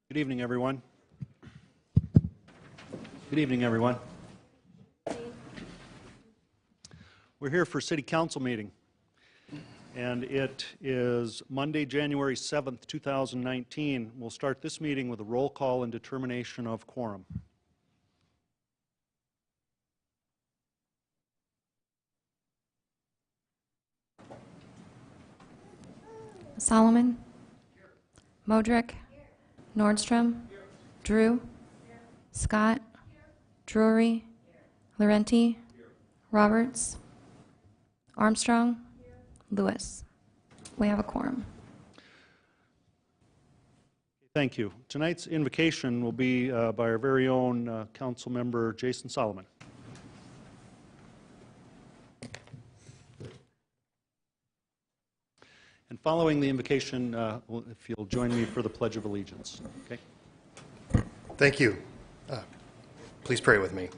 Good evening, everyone. Good evening, everyone. We're here for City Council meeting, and it is Monday, January 7th, 2019. We'll start this meeting with a roll call and determination of quorum. Solomon, Modrick, Nordstrom, Drew, Scott, Drury, Laurenti, Roberts, Armstrong, Lewis. We have a quorum. Thank you. Tonight's invocation will be by our very own council member, Jason Solomon. And following the invocation, if you'll join me for the Pledge of Allegiance. Okay? Thank you. Please pray with me.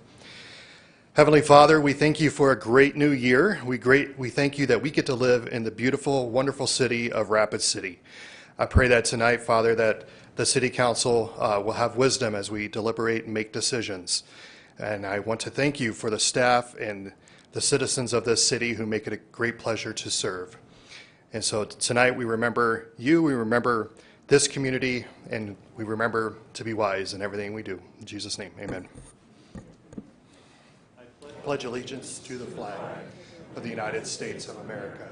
Heavenly Father, we thank you for a great new year. We thank you that we get to live in the beautiful, wonderful city of Rapid City. I pray that tonight, Father, that the City Council will have wisdom as we deliberate and make decisions. And I want to thank you for the staff and the citizens of this city who make it a great pleasure to serve. And so tonight we remember you, we remember this community, and we remember to be wise in everything we do. In Jesus' name, amen. I pledge allegiance to the flag of the United States of America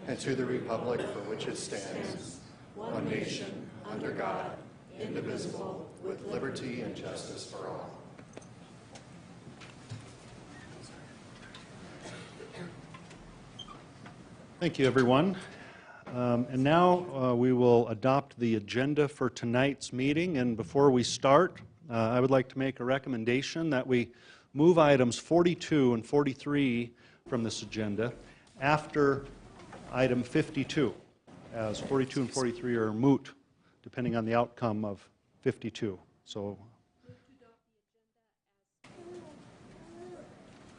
and to the republic for which it stands, one nation, under God, indivisible, with liberty and justice for all. Thank you, everyone. And now we will adopt the agenda for tonight's meeting. And before we start, I would like to make a recommendation that we move items 42 and 43 from this agenda after item 52, as 42 and 43 are moot, depending on the outcome of 52. So,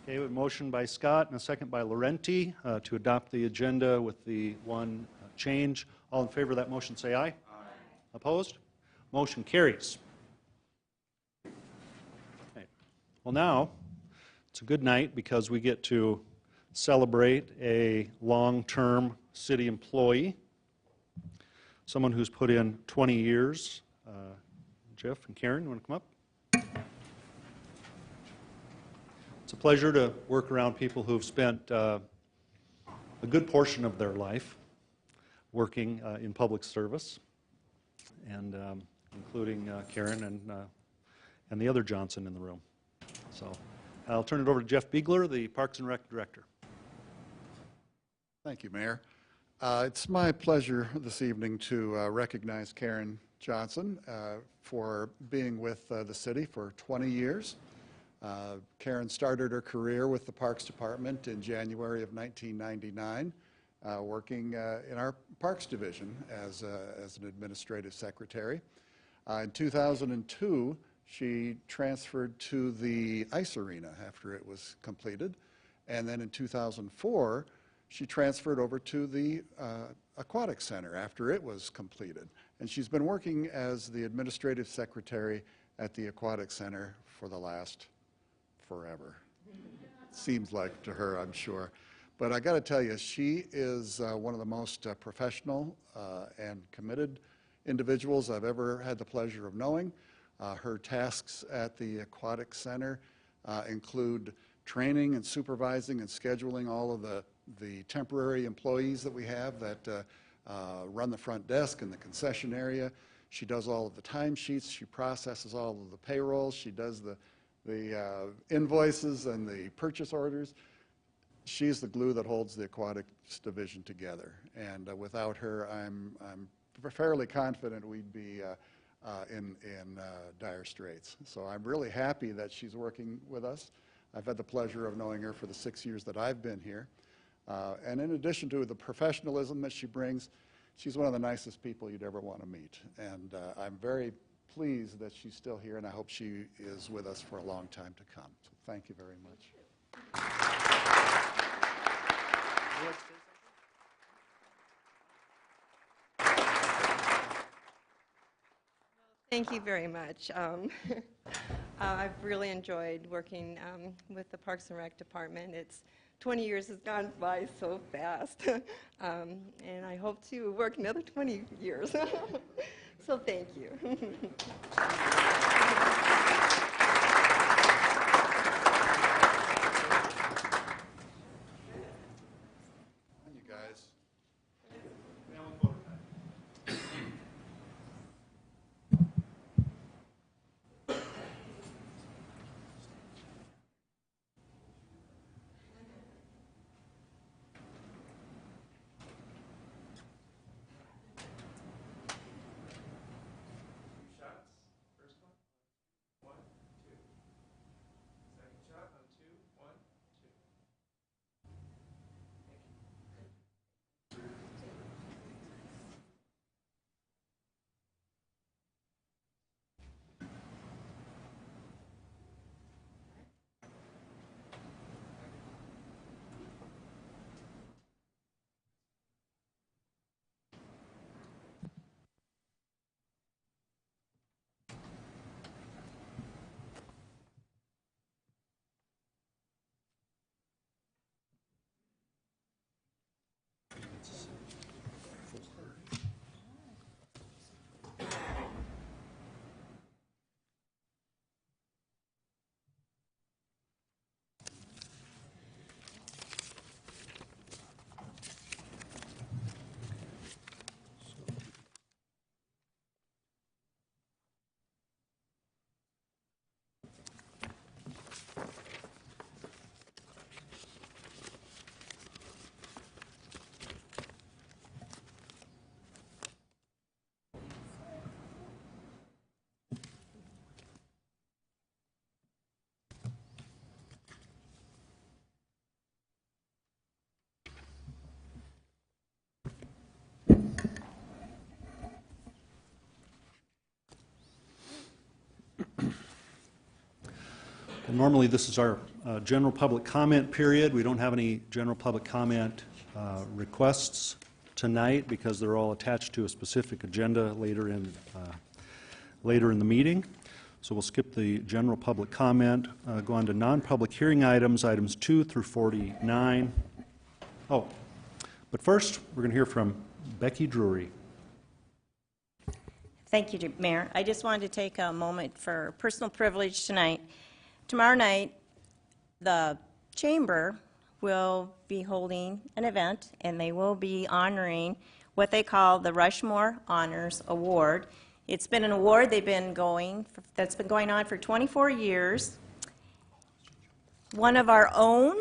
okay, a motion by Scott and a second by Laurenti to adopt the agenda with the one change. All in favor of that motion say aye. Aye. Opposed? Motion carries. Okay. Well, now it's a good night because we get to celebrate a long-term city employee, someone who's put in 20 years. Jeff and Karen, you want to come up? It's a pleasure to work around people who've spent a good portion of their life working in public service, and including Karen and the other Johnson in the room. So I'll turn it over to Jeff Biegler, the Parks and Rec Director. Thank you, Mayor. It's my pleasure this evening to recognize Karen Johnson for being with the city for 20 years. Karen started her career with the Parks Department in January of 1999, working in our Parks Division as an administrative secretary. In 2002, she transferred to the ice arena after it was completed. And then in 2004, she transferred over to the Aquatic Center after it was completed. And she's been working as the administrative secretary at the Aquatic Center for the last forever. Seems like to her, I'm sure. But I got to tell you, she is one of the most professional and committed individuals I've ever had the pleasure of knowing. Her tasks at the Aquatic Center include training and supervising and scheduling all of the temporary employees that we have that run the front desk and the concession area. She does all of the timesheets. She processes all of the payrolls. She does the invoices and the purchase orders. She's the glue that holds the Aquatics Division together. And without her, I'm fairly confident we'd be in dire straits. So I'm really happy that she's working with us. I've had the pleasure of knowing her for the 6 years that I've been here. And in addition to the professionalism that she brings, she's one of the nicest people you'd ever want to meet. And I'm very pleased that she's still here, and I hope she is with us for a long time to come. So thank you very much. Thank you very much. I've really enjoyed working with the Parks and Rec Department. 20 years has gone by so fast, and I hope to work another 20 years. So thank you. You guys. Normally, this is our general public comment period. We don't have any general public comment requests tonight because they're all attached to a specific agenda later in the meeting. So we'll skip the general public comment, go on to non-public hearing items, items 2 through 49. Oh, but first, we're going to hear from Becky Drury. Thank you, Mayor. I just wanted to take a moment for personal privilege tonight. Tomorrow night, the Chamber will be holding an event, and they will be honoring what they call the Rushmore Honors Award. It's been an award that's been going on for 24 years. One of our own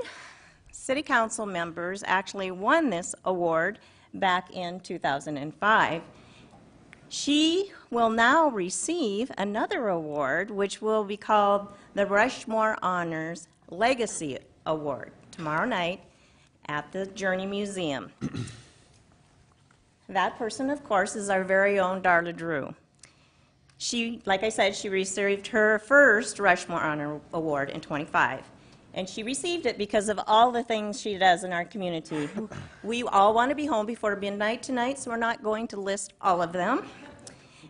city council members actually won this award back in 2005. She will now receive another award, which will be called the Rushmore Honors Legacy Award, tomorrow night at the Journey Museum. That person, of course, is our very own Darla Drew. She, like I said, she received her first Rushmore Honor Award in 25. And she received it because of all the things she does in our community. We all want to be home before midnight tonight, so we're not going to list all of them.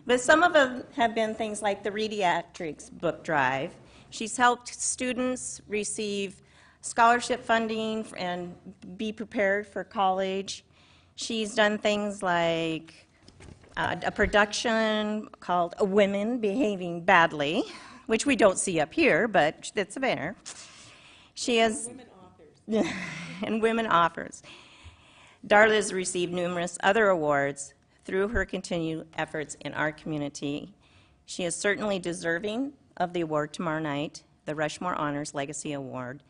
But some of them have been things like the Rediatrics Book Drive. She's helped students receive scholarship funding and be prepared for college. She's done things like a production called Women Behaving Badly, which we don't see up here, but it's a banner. She has women authors. And women authors. Darla has received numerous other awards through her continued efforts in our community. She is certainly deserving of the award tomorrow night, the Rushmore Honors Legacy Award,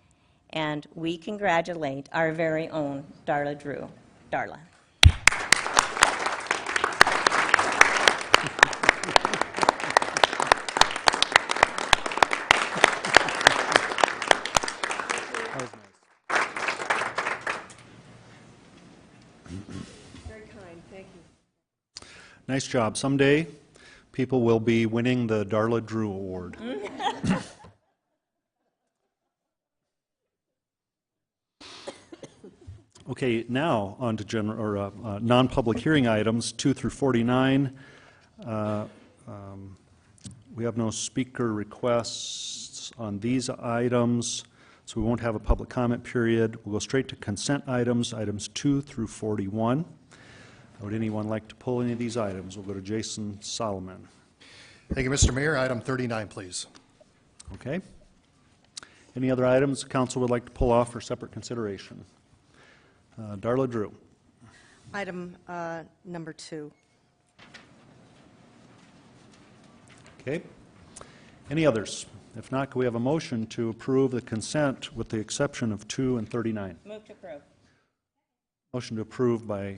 and we congratulate our very own Darla Drew. Darla. Nice job. Someday, people will be winning the Darla Drew Award. Okay, now on to non-public hearing items 2 through 49. We have no speaker requests on these items, so we won't have a public comment period. We'll go straight to consent items, items 2 through 41. Would anyone like to pull any of these items? We'll go to Jason Solomon. Thank you, Mr. Mayor. Item 39, please. Okay. Any other items the council would like to pull off for separate consideration? Darla Drew. Item number 2. Okay. Any others? If not, can we have a motion to approve the consent with the exception of 2 and 39? Move to approve. Motion to approve by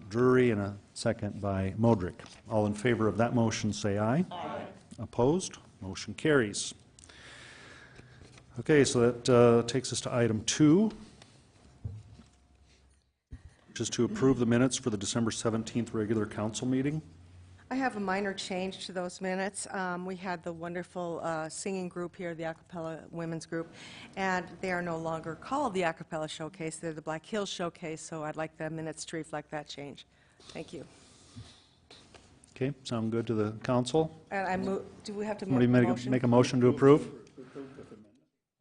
Drury and a second by Modrick. All in favor of that motion say aye. Aye. Opposed? Motion carries. Okay, so that takes us to item 2, which is to approve the minutes for the December 17th regular council meeting. I have a minor change to those minutes. We had the wonderful singing group here, the Acapella Women's Group, and they are no longer called the Acapella Showcase. They're the Black Hills Showcase, so I'd like the minutes to reflect that change. Thank you. Okay, sound good to the council? And I move, do we have to Somebody make a motion? make a motion to approve?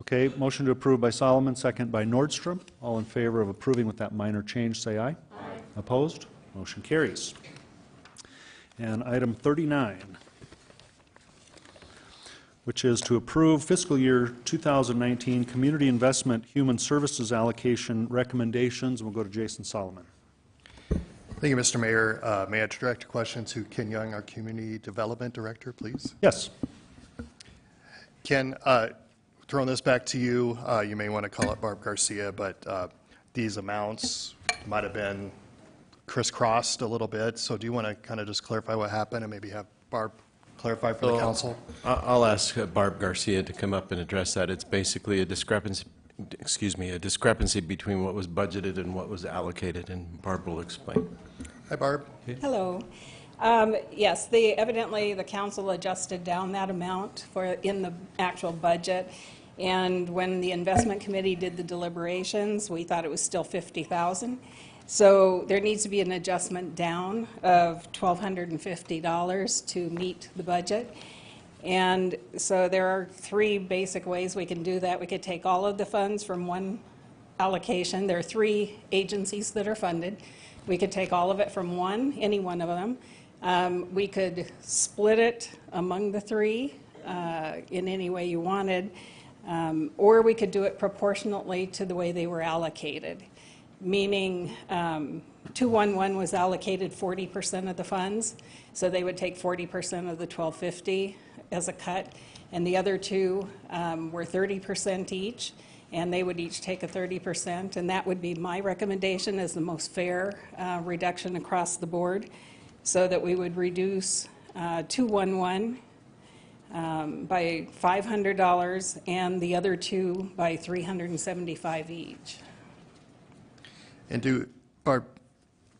Okay, motion to approve by Solomon, second by Nordstrom. All in favor of approving with that minor change, say aye. Aye. Opposed? Motion carries. And item 39, which is to approve fiscal year 2019 Community Investment Human Services Allocation recommendations. We'll go to Jason Solomon. Thank you, Mr. Mayor. May I direct a question to Ken Young, our Community Development Director, please? Yes. Ken, throwing this back to you, you may want to call it Barb Garcia, but these amounts might have been crisscrossed a little bit, so do you want to kind of just clarify what happened and maybe have Barb clarify for the council? I'll ask Barb Garcia to come up and address that. It's basically a discrepancy between what was budgeted and what was allocated, and Barb will explain. Hi, Barb. Hello. Yes, evidently the council adjusted down that amount in the actual budget, and when the investment committee did the deliberations, we thought it was still $50,000. So there needs to be an adjustment down of $1,250 to meet the budget. And so there are 3 basic ways we can do that. We could take all of the funds from one allocation. There are 3 agencies that are funded. We could take all of it from any one of them. We could split it among the 3 in any way you wanted, or we could do it proportionately to the way they were allocated. Meaning 211 was allocated 40% of the funds, so they would take 40% of the $1,250 as a cut, and the other 2 were 30% each, and they would each take a 30%, and that would be my recommendation as the most fair reduction across the board, so that we would reduce 211 by $500 and the other 2 by $375 each. And Barb,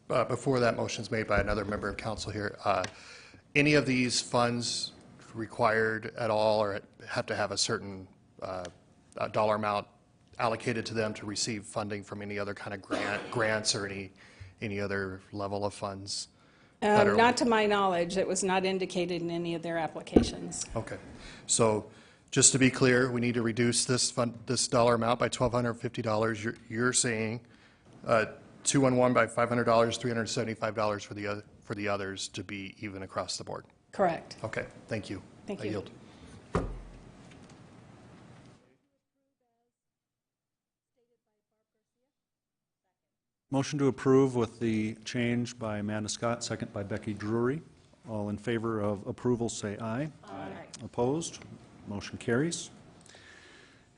before that motion is made by another member of council here, any of these funds required at all or have to have a certain dollar amount allocated to them to receive funding from any other kind of grants or any other level of funds? Not to my knowledge. It was not indicated in any of their applications. Okay. So just to be clear, we need to reduce this dollar amount by $1,250. You're saying 211 by $500, $375 for the others to be even across the board. Correct. Okay, thank you. Thank I you. yield. Motion to approve with the change by Amanda Scott, second by Becky Drury. All in favor of approval say aye. Aye. Opposed? Motion carries.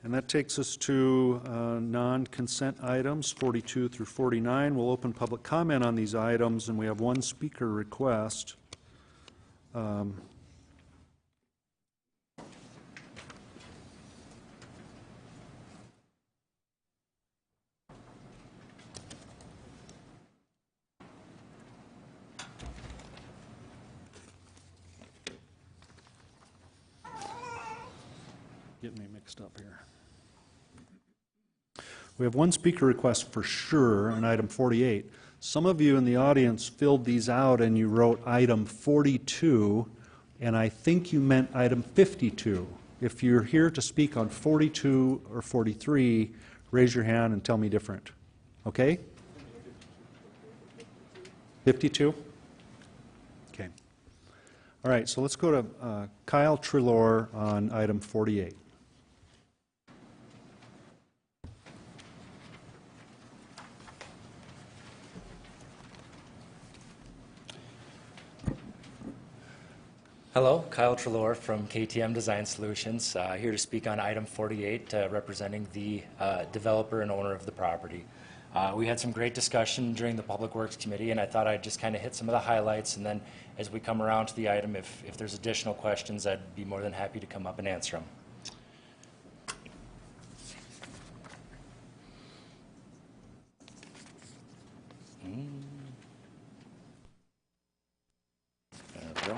And that takes us to non-consent items, 42 through 49. We'll open public comment on these items, and we have 1 speaker request. getting me mixed up here. We have one speaker request for sure on item 48. Some of you in the audience filled these out and you wrote item 42, and I think you meant item 52. If you're here to speak on 42 or 43, raise your hand and tell me different. Okay? 52? Okay. All right, so let's go to Kyle Trelor on item 48. Hello, Kyle Trelor from KTM Design Solutions, here to speak on item 48, representing the developer and owner of the property. We had some great discussion during the Public Works Committee, and I thought I'd just kind of hit some of the highlights, and then as we come around to the item, if there's additional questions, I'd be more than happy to come up and answer them. There we go.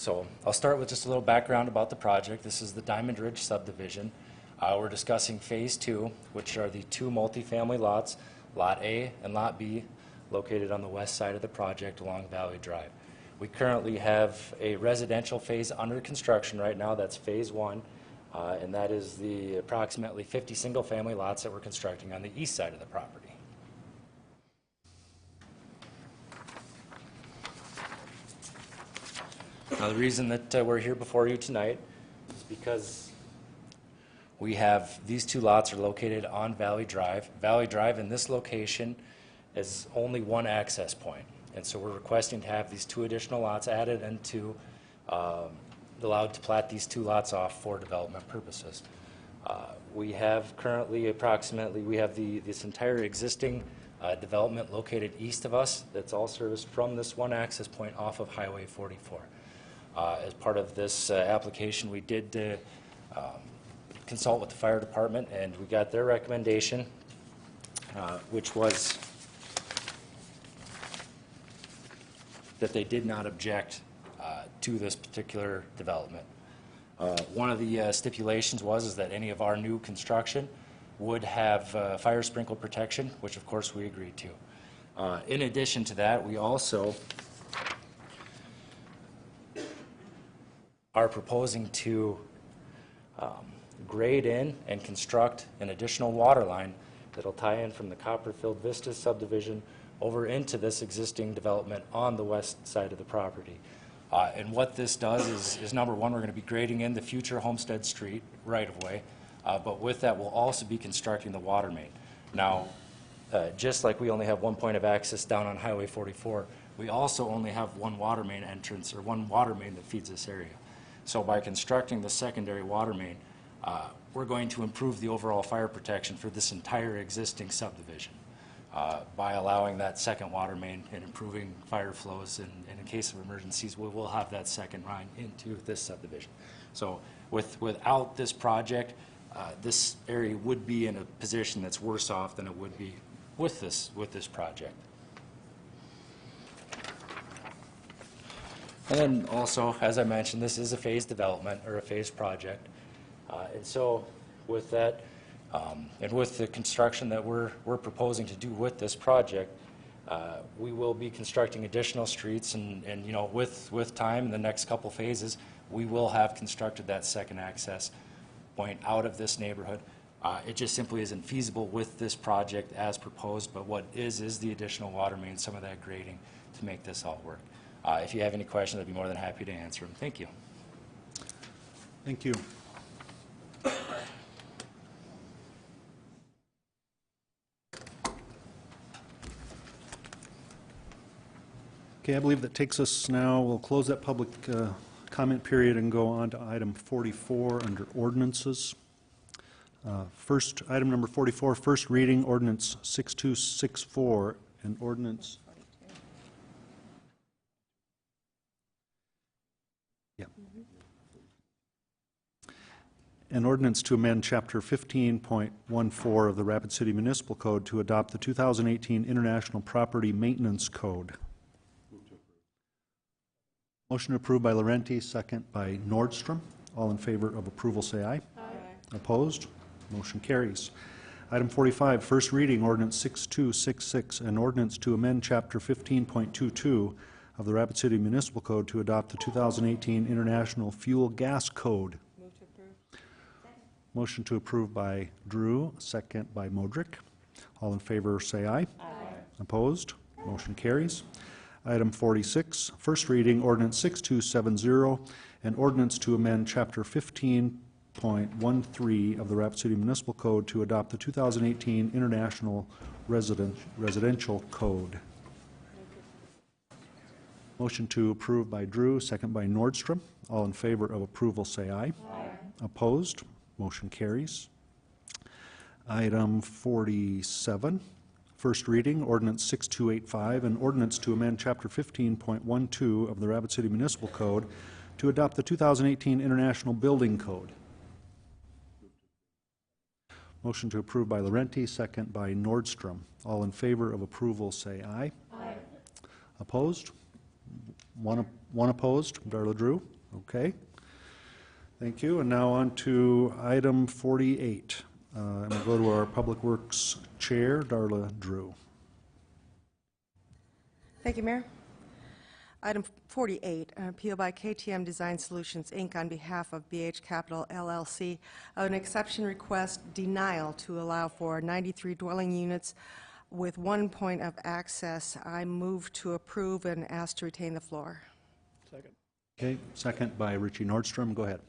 So I'll start with just a little background about the project. This is the Diamond Ridge subdivision. We're discussing Phase 2, which are the two multifamily lots, Lot A and Lot B, located on the west side of the project along Valley Drive. We currently have a residential phase under construction right now. That's Phase 1, and that is the approximately 50 single-family lots that we're constructing on the east side of the property. Now, the reason that we're here before you tonight is because we have these two lots are located on Valley Drive. Valley Drive in this location is only one access point, and so we're requesting to have these two additional lots added and to allowed to plat these two lots off for development purposes. We have currently this entire existing development located east of us that's all serviced from this one access point off of Highway 44. As part of this application, we did consult with the fire department, and we got their recommendation, which was that they did not object to this particular development. One of the stipulations is that any of our new construction would have fire sprinkler protection, which of course we agreed to. In addition to that, we also are proposing to grade in and construct an additional water line that'll tie in from the Copperfield Vista subdivision over into this existing development on the west side of the property. And what this does is number one, we're going to be grading in the future Homestead Street right-of-way, but with that, we'll also be constructing the water main. Now, just like we only have one point of access down on Highway 44, we also only have one water main entrance, or one water main that feeds this area. So by constructing the secondary water main, we're going to improve the overall fire protection for this entire existing subdivision by allowing that second water main and improving fire flows. And in case of emergencies, we will have that second line into this subdivision. So without this project, this area would be in a position that's worse off than it would be with this project. And then also, as I mentioned, this is a phased development or a phased project. And so with that, and with the construction that we're proposing to do with this project, we will be constructing additional streets, and you know, with time in the next couple phases, we will have constructed that second access point out of this neighborhood. It just simply isn't feasible with this project as proposed, but what is the additional water main, some of that grading to make this all work. If you have any questions, I'd be more than happy to answer them. Thank you. Thank you. Okay, I believe that takes us now, we'll close that public comment period and go on to item 44 under ordinances. First, item number 44, first reading, ordinance 6264, an ordinance. Yeah. An ordinance to amend Chapter 15.14 of the Rapid City Municipal Code to adopt the 2018 International Property Maintenance Code. Motion approved by Laurenti, second by Nordstrom. All in favor of approval, say aye. Aye. Opposed? Motion carries. Item 45, first reading, ordinance 6266, an ordinance to amend Chapter 15.22 of the Rapid City Municipal Code to adopt the 2018 International Fuel Gas Code. Move to approve. Motion to approve by Drew, second by Modrick. All in favor, say aye. Aye. Opposed? Motion carries. Item 46, first reading, ordinance 6270, an ordinance to amend Chapter 15.13 of the Rapid City Municipal Code to adopt the 2018 International Residential Code. Motion to approve by Drew, second by Nordstrom. All in favor of approval, say aye. Aye. Opposed? Motion carries. Item 47, first reading, ordinance 6285, an ordinance to amend Chapter 15.12 of the Rapid City Municipal Code to adopt the 2018 International Building Code. Motion to approve by Laurenti, second by Nordstrom. All in favor of approval, say aye. Aye. Opposed? One opposed. Darla Drew. Okay. Thank you. And now on to item 48. And we'll go to our Public Works Chair, Darla Drew. Thank you, Mayor. Item 48, an appeal by KTM Design Solutions, Inc. on behalf of BH Capital LLC of an exception request denial to allow for 93 dwelling units with 1 point of access. I move to approve and ask to retain the floor. Second. Okay, second by Richie Nordstrom. Go ahead.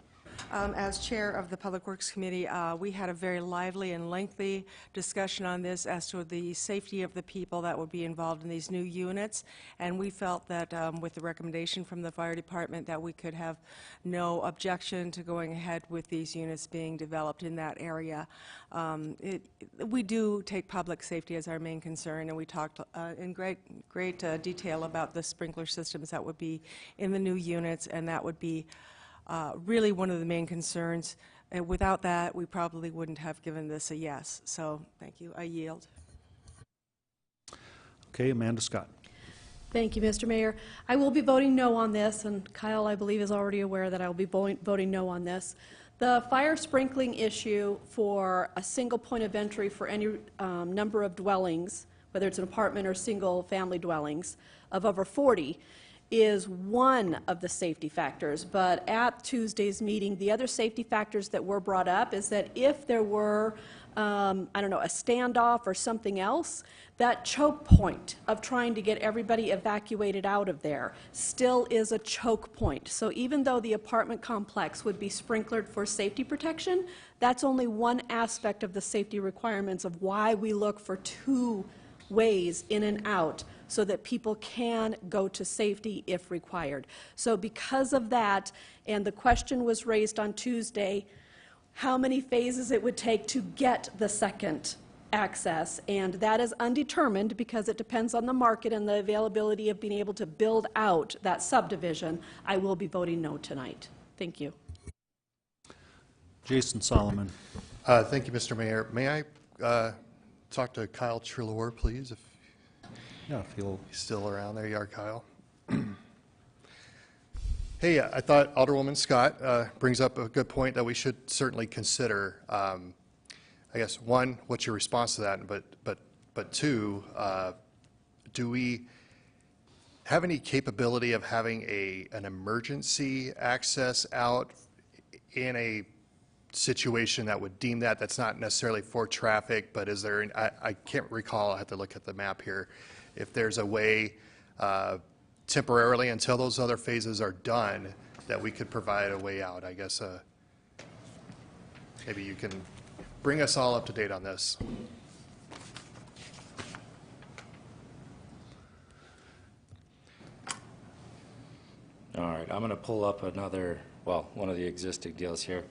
As chair of the Public Works Committee, we had a very lively and lengthy discussion on this as to the safety of the people that would be involved in these new units, and we felt that with the recommendation from the fire department that we could have no objection to going ahead with these units being developed in that area. We do take public safety as our main concern, and we talked in great detail about the sprinkler systems that would be in the new units, and that would be really one of the main concerns. And without that, we probably wouldn't have given this a yes. So thank you. I yield. Okay, Amanda Scott. Thank you, Mr. Mayor. I will be voting no on this, and Kyle, I believe, is already aware that I will be voting no on this. The fire sprinkling issue for a single point of entry for any number of dwellings, whether it's an apartment or single-family dwellings, of over 40, is one of the safety factors. But at Tuesday's meeting, the other safety factors that were brought up is that if there were, I don't know, a standoff or something else, that choke point of trying to get everybody evacuated out of there still is a choke point. So even though the apartment complex would be sprinklered for safety protection, that's only one aspect of the safety requirements of why we look for two ways in and out so that people can go to safety if required. So because of that, and the question was raised on Tuesday, how many phases it would take to get the second access, and that is undetermined because it depends on the market and the availability of being able to build out that subdivision. I will be voting no tonight. Thank you. Jason Solomon. Thank you, Mr. Mayor. May I talk to Kyle Trelor, please? Yeah, if you'll... He's still around. There you are, Kyle. Hey, I thought Alderwoman Scott brings up a good point that we should certainly consider. I guess, one, what's your response to that? But two, do we have any capability of having an emergency access out in a situation that would deem that's not necessarily for traffic, but is there, I can't recall, I have to look at the map here, if there's a way temporarily until those other phases are done that we could provide a way out. I guess maybe you can bring us all up to date on this. All right, I'm going to pull up one of the existing deals here.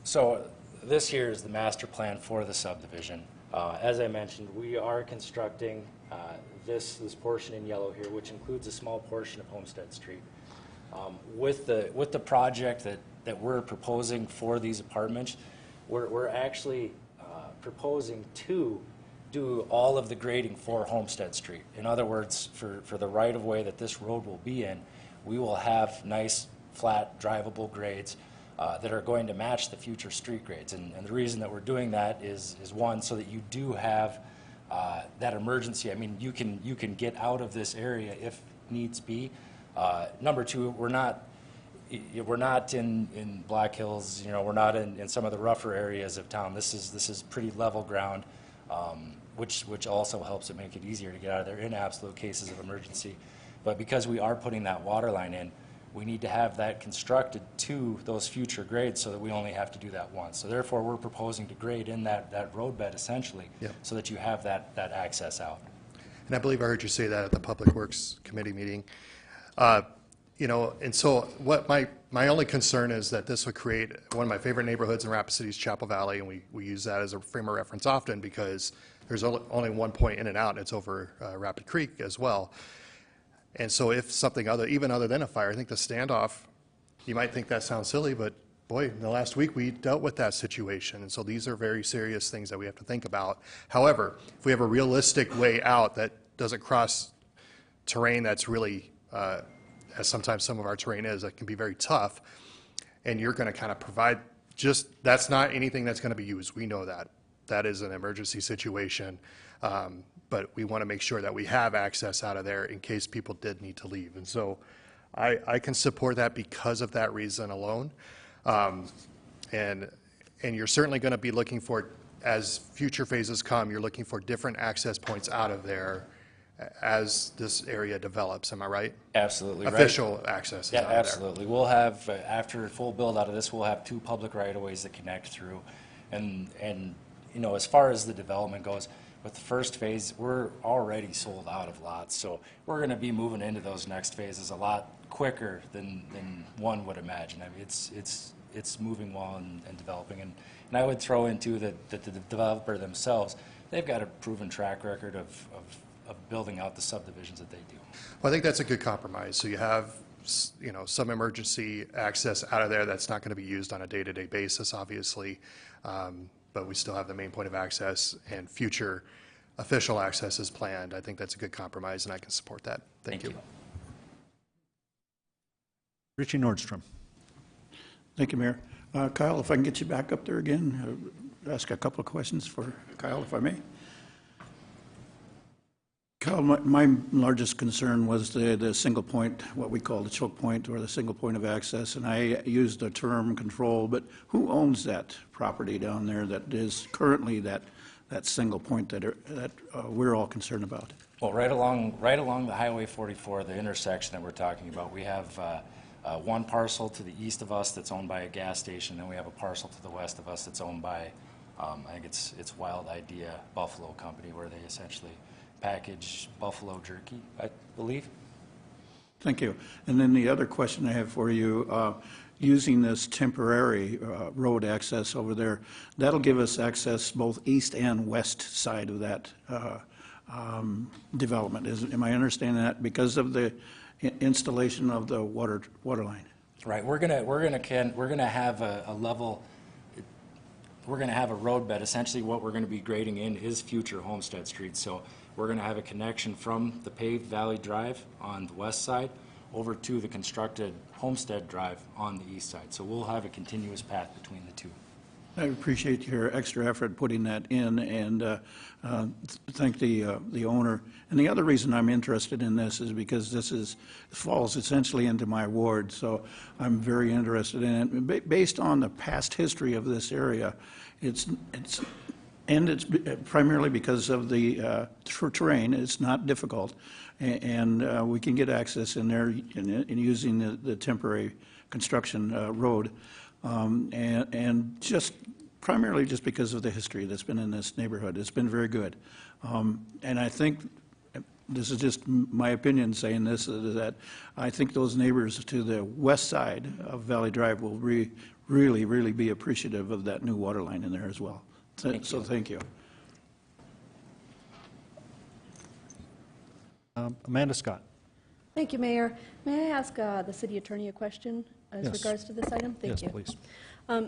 So this here is the master plan for the subdivision. As I mentioned, we are constructing this portion in yellow here, which includes a small portion of Homestead Street. With the project that we're proposing for these apartments, we're actually proposing to do all of the grading for Homestead Street. In other words, for the right-of-way that this road will be in, we will have nice, flat, drivable grades that are going to match the future street grades. And the reason that we're doing that is one, so that you do have that emergency. I mean, you can get out of this area if needs be. Number two, we're not in Black Hills, you know, we're not in some of the rougher areas of town. This is pretty level ground, which also helps it make it easier to get out of there in absolute cases of emergency. But because we are putting that water line in, we need to have that constructed to those future grades so that we only have to do that once. So therefore, we're proposing to grade in that road bed essentially, so that you have that access out. And I believe I heard you say that at the Public Works Committee meeting. You know, and so what my only concern is that this would create one of my favorite neighborhoods in Rapid City is Chapel Valley, and we use that as a frame of reference often because there's only one point in and out, and it's over Rapid Creek as well. And so if something even other than a fire, I think the standoff, you might think that sounds silly, but boy, in the last week we dealt with that situation. And so these are very serious things that we have to think about. However, if we have a realistic way out that doesn't cross terrain that's really, as sometimes some of our terrain is, that can be very tough, and you're going to kind of provide that's not anything that's going to be used. We know that. That is an emergency situation. But we want to make sure that we have access out of there in case people did need to leave. And so I can support that because of that reason alone. And you're certainly going to be looking for, as future phases come, you're looking for different access points out of there as this area develops. Am I right? Absolutely. Official access is out of there. Absolutely. We'll have, after full build out of this, we'll have 2 public right-of-ways that connect through. And you know, as far as the development goes, with the first phase, we're already sold out of lots, so we're going to be moving into those next phases a lot quicker than one would imagine. I mean, it's moving well and developing, and I would throw into that the developer themselves, they've got a proven track record of building out the subdivisions that they do. Well, I think that's a good compromise. So you have, you know, some emergency access out of there that's not going to be used on a day-to-day basis, obviously. But we still have the main point of access, and future official access is planned. I think that's a good compromise, and I can support that. Thank you. Richie Nordstrom. Thank you, Mayor. Kyle, if I can get you back up there again, ask a couple of questions for Kyle, if I may. Kyle, my largest concern was the single point, what we call the choke point, or the single point of access, and I used the term control, but who owns that property down there that is currently that single point that we're all concerned about? Well, right along the Highway 44, the intersection that we're talking about, we have one parcel to the east of us that's owned by a gas station, and we have a parcel to the west of us that's owned by, I think it's Wild Idea Buffalo Company, where they essentially package buffalo jerky, I believe. Thank you. And then the other question I have for you, using this temporary road access over there, that'll give us access both east and west side of that development. Am I understanding that because of the installation of the water line? Right. We're gonna have a level. We're gonna have a road bed. Essentially, what we're gonna be grading in is future Homestead Street. So we're going to have a connection from the paved Valley Drive on the west side over to the constructed Homestead Drive on the east side. So we'll have a continuous path between the two. I appreciate your extra effort putting that in, and thank the owner. And the other reason I'm interested in this is because this falls essentially into my ward, so I'm very interested in it. Based on the past history of this area, it's primarily because of the terrain. It's not difficult, and we can get access in there in using the temporary construction road, and just primarily just because of the history that's been in this neighborhood. It's been very good, and I think this is just my opinion saying this, that I think those neighbors to the west side of Valley Drive will really be appreciative of that new water line in there as well. So thank you. Amanda Scott. Thank you, Mayor. May I ask the city attorney a question as regards to this item? Thank you. Yes, please.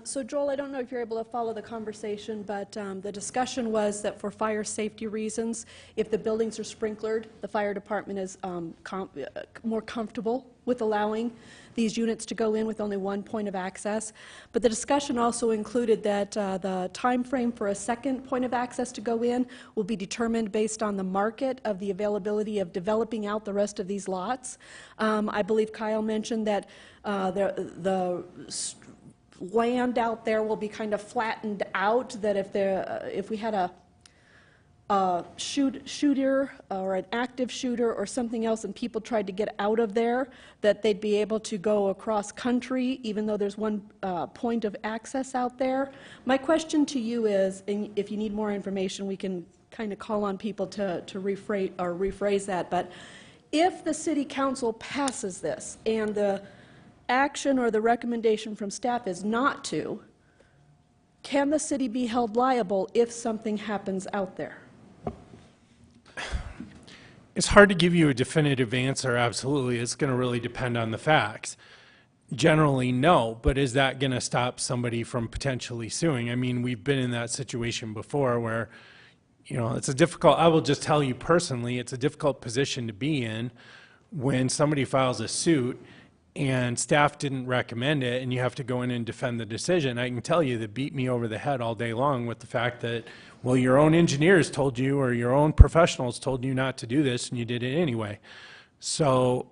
So Joel, I don't know if you're able to follow the conversation, but the discussion was that for fire safety reasons, if the buildings are sprinklered, the fire department is more comfortable with allowing these units to go in with only one point of access. But the discussion also included that the time frame for a second point of access to go in will be determined based on the market of the availability of developing out the rest of these lots. I believe Kyle mentioned that the land out there will be kind of flattened out, that if we had a shooter or an active shooter or something else and people tried to get out of there, that they'd be able to go across country even though there's one point of access out there. My question to you is, and if you need more information, we can kind of call on people to rephrase that, but if the city council passes this and the action or the recommendation from staff is not to, can the city be held liable if something happens out there? It's hard to give you a definitive answer, absolutely. It's going to really depend on the facts. Generally, no, but is that going to stop somebody from potentially suing? I mean, we've been in that situation before where, you know, it's a difficult, I will just tell you personally, it's a difficult position to be in when somebody files a suit and staff didn't recommend it and you have to go in and defend the decision. I can tell you that beat me over the head all day long with the fact that, well, your own engineers told you or your own professionals told you not to do this and you did it anyway. So,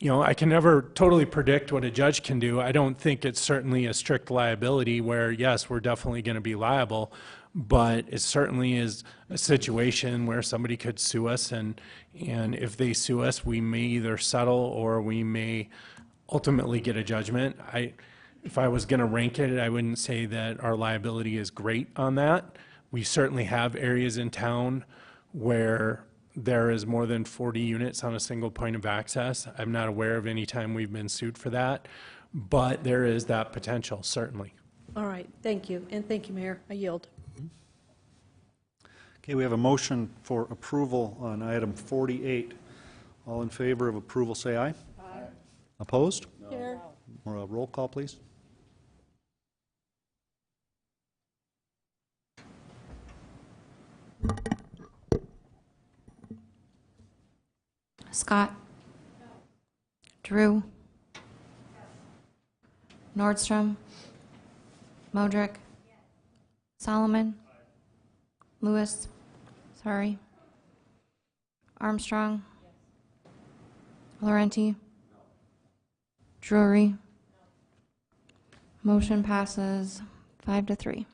you know, I can never totally predict what a judge can do. I don't think it's certainly a strict liability where, yes, we're definitely going to be liable, but it certainly is a situation where somebody could sue us, and if they sue us, we may either settle or we may ultimately get a judgment. If I was going to rank it, I wouldn't say that our liability is great on that. We certainly have areas in town where there is more than 40 units on a single point of access. I'm not aware of any time we've been sued for that, but there is that potential, certainly. All right, thank you, and thank you, Mayor. I yield. Okay, we have a motion for approval on item 48. All in favor of approval, say aye. Aye. Opposed? No. Here. Or a roll call, please. Scott? Drew? Nordstrom? Modrick? Solomon? Lewis? Sorry. Armstrong? Laurenti? Drury? Motion passes 5-3.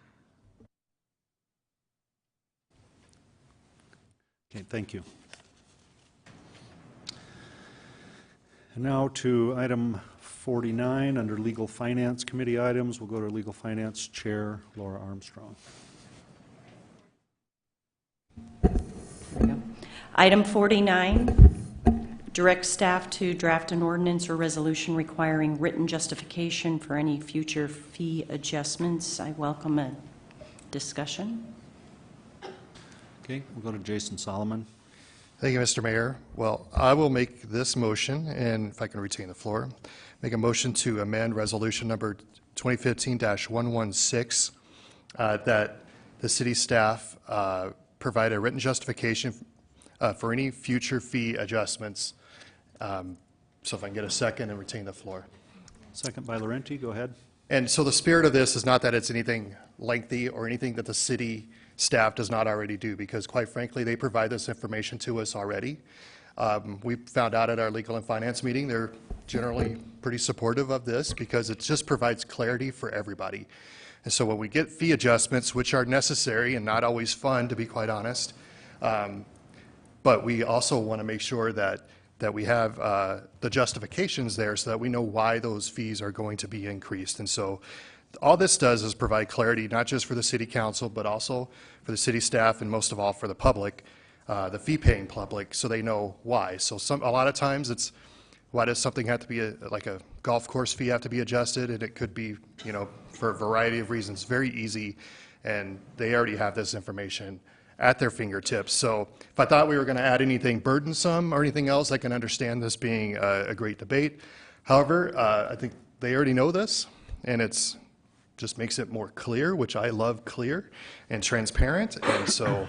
Okay, thank you. And now to item 49 under Legal Finance Committee items. We'll go to Legal Finance Chair Laura Armstrong. Item 49, direct staff to draft an ordinance or resolution requiring written justification for any future fee adjustments. I welcome a discussion. Okay, we'll go to Jason Solomon. Thank you, Mr. Mayor. Well, I will make this motion, and if I can retain the floor, make a motion to amend resolution number 2015-116 that the city staff provide a written justification for any future fee adjustments. So if I can get a second and retain the floor. Second by Laurenti, go ahead. And so the spirit of this is not that it's anything lengthy or anything that the city staff does not already do, because quite frankly, they provide this information to us already. We found out at our legal and finance meeting, they're generally pretty supportive of this because it just provides clarity for everybody. And so when we get fee adjustments, which are necessary and not always fun, to be quite honest, but we also want to make sure that we have the justifications there so that we know why those fees are going to be increased. And so all this does is provide clarity, not just for the city council, but also for the city staff and most of all for the public, the fee-paying public, so they know why. So a lot of times it's, why does something have to be, like a golf course fee have to be adjusted? And it could be, you know, for a variety of reasons, very easy, and they already have this information at their fingertips. So if I thought we were going to add anything burdensome or anything else, I can understand this being a great debate. However, I think they already know this, and it's just makes it more clear, which I love clear and transparent. And so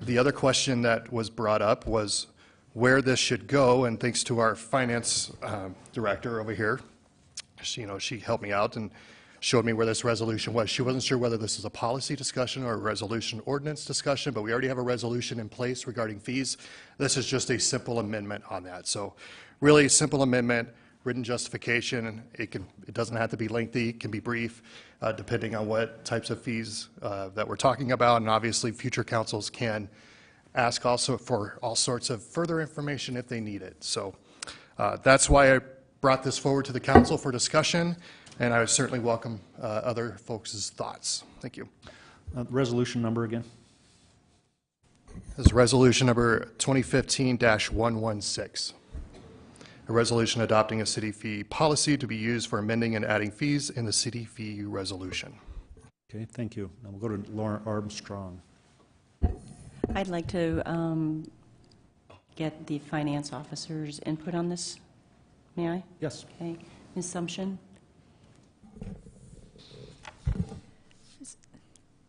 the other question that was brought up was where this should go, and thanks to our finance director over here, she helped me out and showed me where this resolution was. She wasn't sure whether this is a policy discussion or a resolution ordinance discussion, but we already have a resolution in place regarding fees. This is just a simple amendment on that. So really simple amendment, written justification. It doesn't have to be lengthy, it can be brief, depending on what types of fees that we're talking about. And obviously future councils can ask also for all sorts of further information if they need it. So that's why I brought this forward to the council for discussion, and I would certainly welcome other folks' thoughts. Thank you. Resolution number again? This is resolution number 2015-116. A resolution adopting a city fee policy to be used for amending and adding fees in the city fee resolution. Okay, thank you. Now we'll go to Laura Armstrong. I'd like to get the finance officer's input on this. May I? Yes. Okay. Ms. Sumption?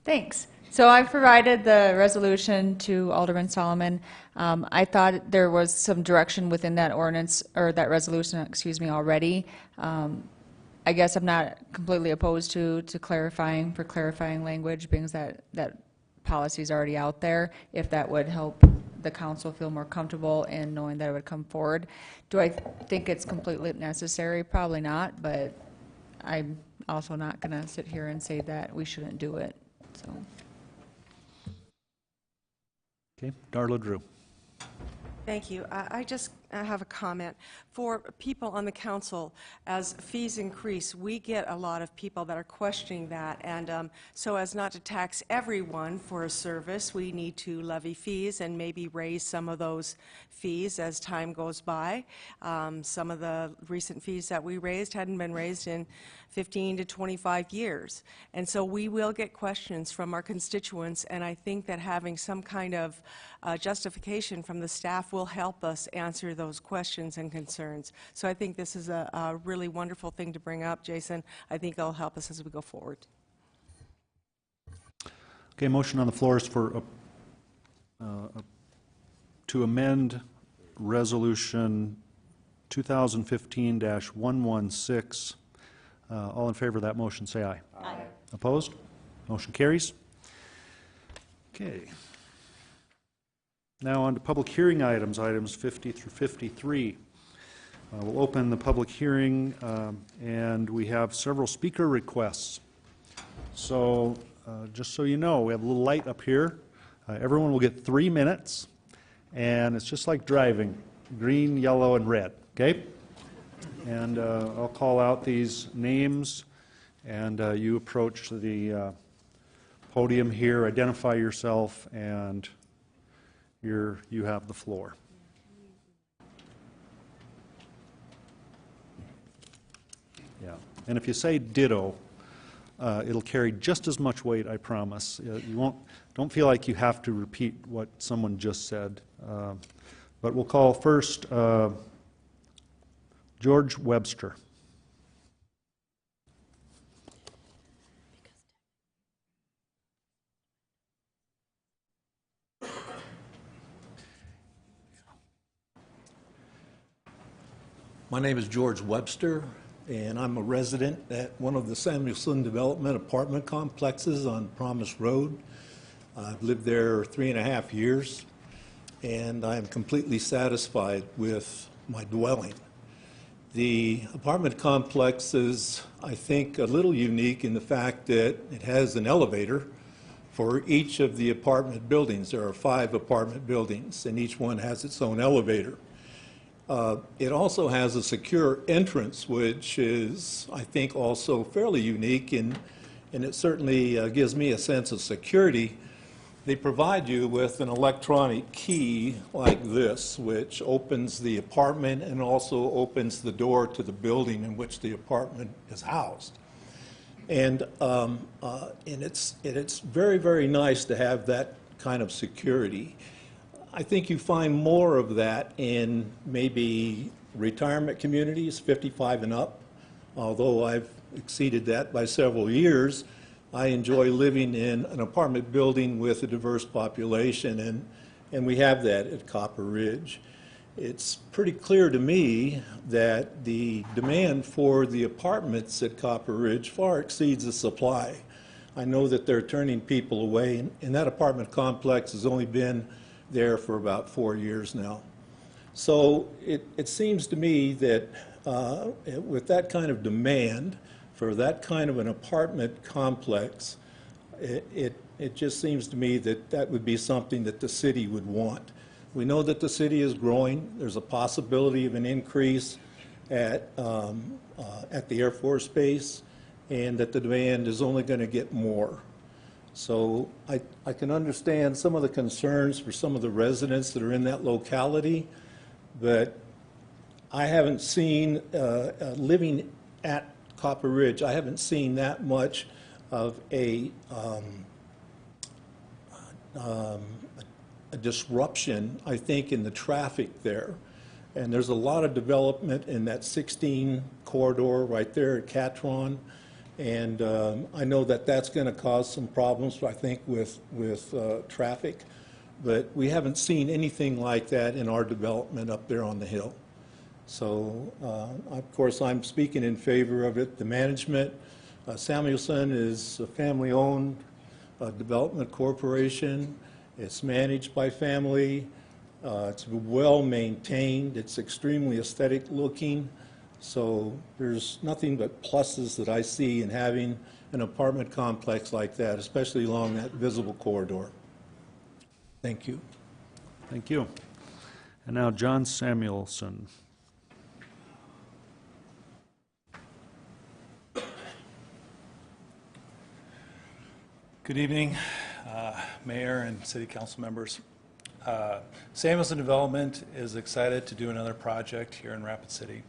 Thanks. So I've provided the resolution to Alderman Solomon. I thought there was some direction within that ordinance, or that resolution, excuse me, already. I guess I'm not completely opposed to clarifying language, being that policy is already out there, if that would help the council feel more comfortable in knowing that it would come forward. Do I think it's completely necessary? Probably not, but I'm also not going to sit here and say that we shouldn't do it. So. Okay, Darla Drew. Thank you. I just have a comment. For people on the council, as fees increase, we get a lot of people that are questioning that. And so as not to tax everyone for a service, we need to levy fees and maybe raise some of those fees as time goes by. Some of the recent fees that we raised hadn't been raised in 15 to 25 years. And so we will get questions from our constituents, and I think that having some kind of justification from the staff will help us answer those questions and concerns. So I think this is a really wonderful thing to bring up, Jason. I think it'll help us as we go forward. Okay, motion on the floor is for to amend resolution 2015-116. All in favor of that motion, say aye. Aye. Opposed? Motion carries. Okay. Now on to public hearing items, items 50 through 53. We'll open the public hearing, and we have several speaker requests. So just so you know, we have a little light up here. Everyone will get 3 minutes, and it's just like driving, green, yellow, and red, okay? And I'll call out these names, and you approach the podium here, identify yourself, and you have the floor. Yeah, and if you say ditto, it'll carry just as much weight, I promise. Don't feel like you have to repeat what someone just said. But we'll call first George Webster. My name is George Webster, and I'm a resident at one of the Samuelson Development apartment complexes on Promise Road. I've lived there 3.5 years, and I am completely satisfied with my dwelling. The apartment complex is, I think, a little unique in the fact that it has an elevator for each of the apartment buildings. There are 5 apartment buildings, and each one has its own elevator. It also has a secure entrance, which is, I think, also fairly unique, and it certainly gives me a sense of security. They provide you with an electronic key like this, which opens the apartment and also opens the door to the building in which the apartment is housed. And it's very, very nice to have that kind of security. I think you find more of that in maybe retirement communities, 55 and up, although I've exceeded that by several years. I enjoy living in an apartment building with a diverse population, and we have that at Copper Ridge. It's pretty clear to me that the demand for the apartments at Copper Ridge far exceeds the supply. I know that they're turning people away, and that apartment complex has only been there for about 4 years now. So it seems to me that with that kind of demand for that kind of an apartment complex, it just seems to me that that would be something that the city would want. We know that the city is growing. There's a possibility of an increase at the Air Force Base, and that the demand is only going to get more. So I can understand some of the concerns for some of the residents that are in that locality, but I haven't seen, living at Copper Ridge, I haven't seen that much of a disruption, I think, in the traffic there. And there's a lot of development in that 16 corridor right there at Catron. And I know that that's going to cause some problems, I think, with traffic. But we haven't seen anything like that in our development up there on the hill. So, of course, I'm speaking in favor of it. The management, Samuelson is a family-owned development corporation. It's managed by family. It's well-maintained. It's extremely aesthetic looking. So there's nothing but pluses that I see in having an apartment complex like that, especially along that visible corridor. Thank you. Thank you. And now John Samuelson. Good evening, Mayor and City Council members. Samuelson Development is excited to do another project here in Rapid City.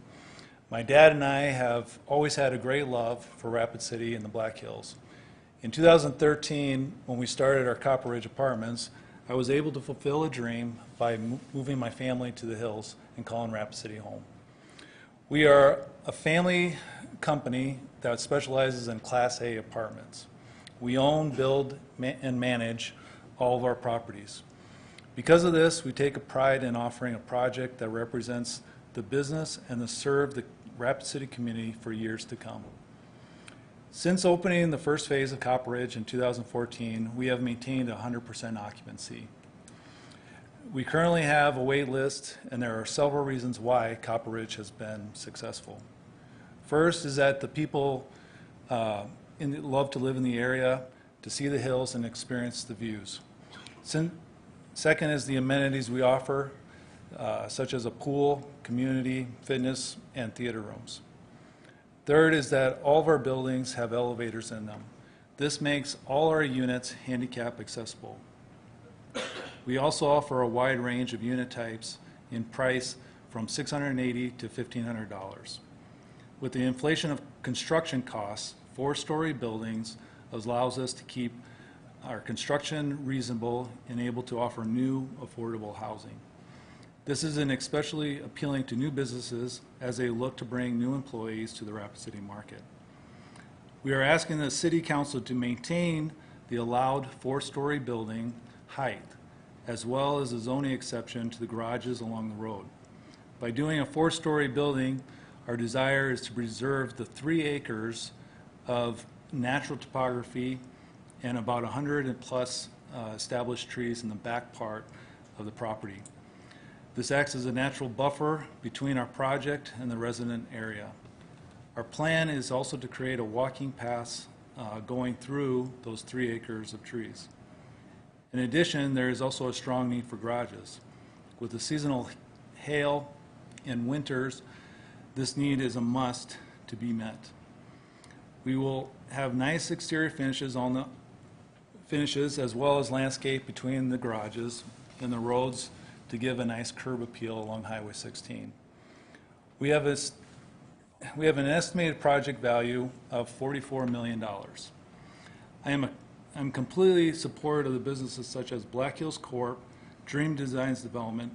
My dad and I have always had a great love for Rapid City and the Black Hills. In 2013, when we started our Copper Ridge Apartments, I was able to fulfill a dream by moving my family to the hills and calling Rapid City home. We are a family company that specializes in Class A apartments. We own, build, and manage all of our properties. Because of this, we take a pride in offering a project that represents the business and to serve the Rapid City community for years to come. Since opening the first phase of Copper Ridge in 2014, we have maintained 100% occupancy. We currently have a wait list, and there are several reasons why Copper Ridge has been successful. First is that the people love to live in the area, to see the hills and experience the views. Second is the amenities we offer, such as a pool, community, fitness, and theater rooms. Third is that all of our buildings have elevators in them. This makes all our units handicap accessible. We also offer a wide range of unit types in price from $680 to $1,500. With the inflation of construction costs, 4-story buildings allows us to keep our construction reasonable and able to offer new, affordable housing. This is especially appealing to new businesses as they look to bring new employees to the Rapid City market. We are asking the City Council to maintain the allowed 4-story building height, as well as a zoning exception to the garages along the road. By doing a 4-story building, our desire is to preserve the 3 acres of natural topography and about 100 plus established trees in the back part of the property. This acts as a natural buffer between our project and the resident area. Our plan is also to create a walking path going through those 3 acres of trees. In addition, there is also a strong need for garages. With the seasonal hail in winters, this need is a must to be met. We will have nice exterior finishes on the finishes as well as landscape between the garages and the roads to give a nice curb appeal along Highway 16. We have an estimated project value of $44 million. I'm completely supportive of the businesses such as Black Hills Corp, Dream Designs Development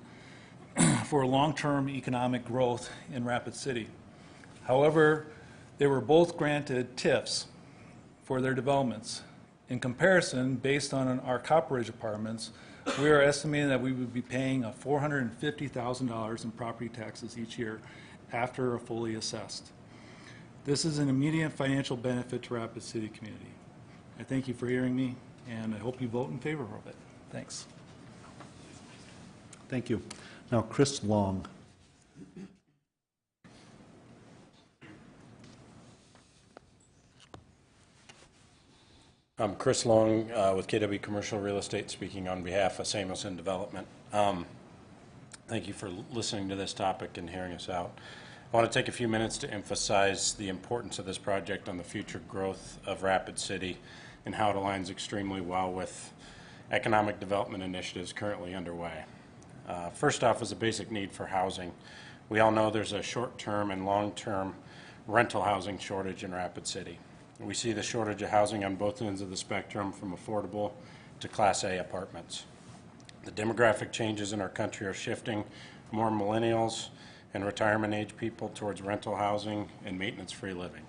for long-term economic growth in Rapid City. However, They were both granted TIFs for their developments. In comparison, based on our Copper Ridge apartments, we are estimating that we would be paying $450,000 in property taxes each year after a fully assessed. This is an immediate financial benefit to Rapid City community. I thank you for hearing me, and I hope you vote in favor of it. Thanks. Thank you. Now, Chris Long. I'm Chris Long with KW Commercial Real Estate, speaking on behalf of Samuelson Development. Thank you for listening to this topic and hearing us out. I want to take a few minutes to emphasize the importance of this project on the future growth of Rapid City and how it aligns extremely well with economic development initiatives currently underway. First off is a basic need for housing. We all know there's a short-term and long-term rental housing shortage in Rapid City. We see the shortage of housing on both ends of the spectrum, from affordable to Class A apartments. The demographic changes in our country are shifting more millennials and retirement age people towards rental housing and maintenance-free living.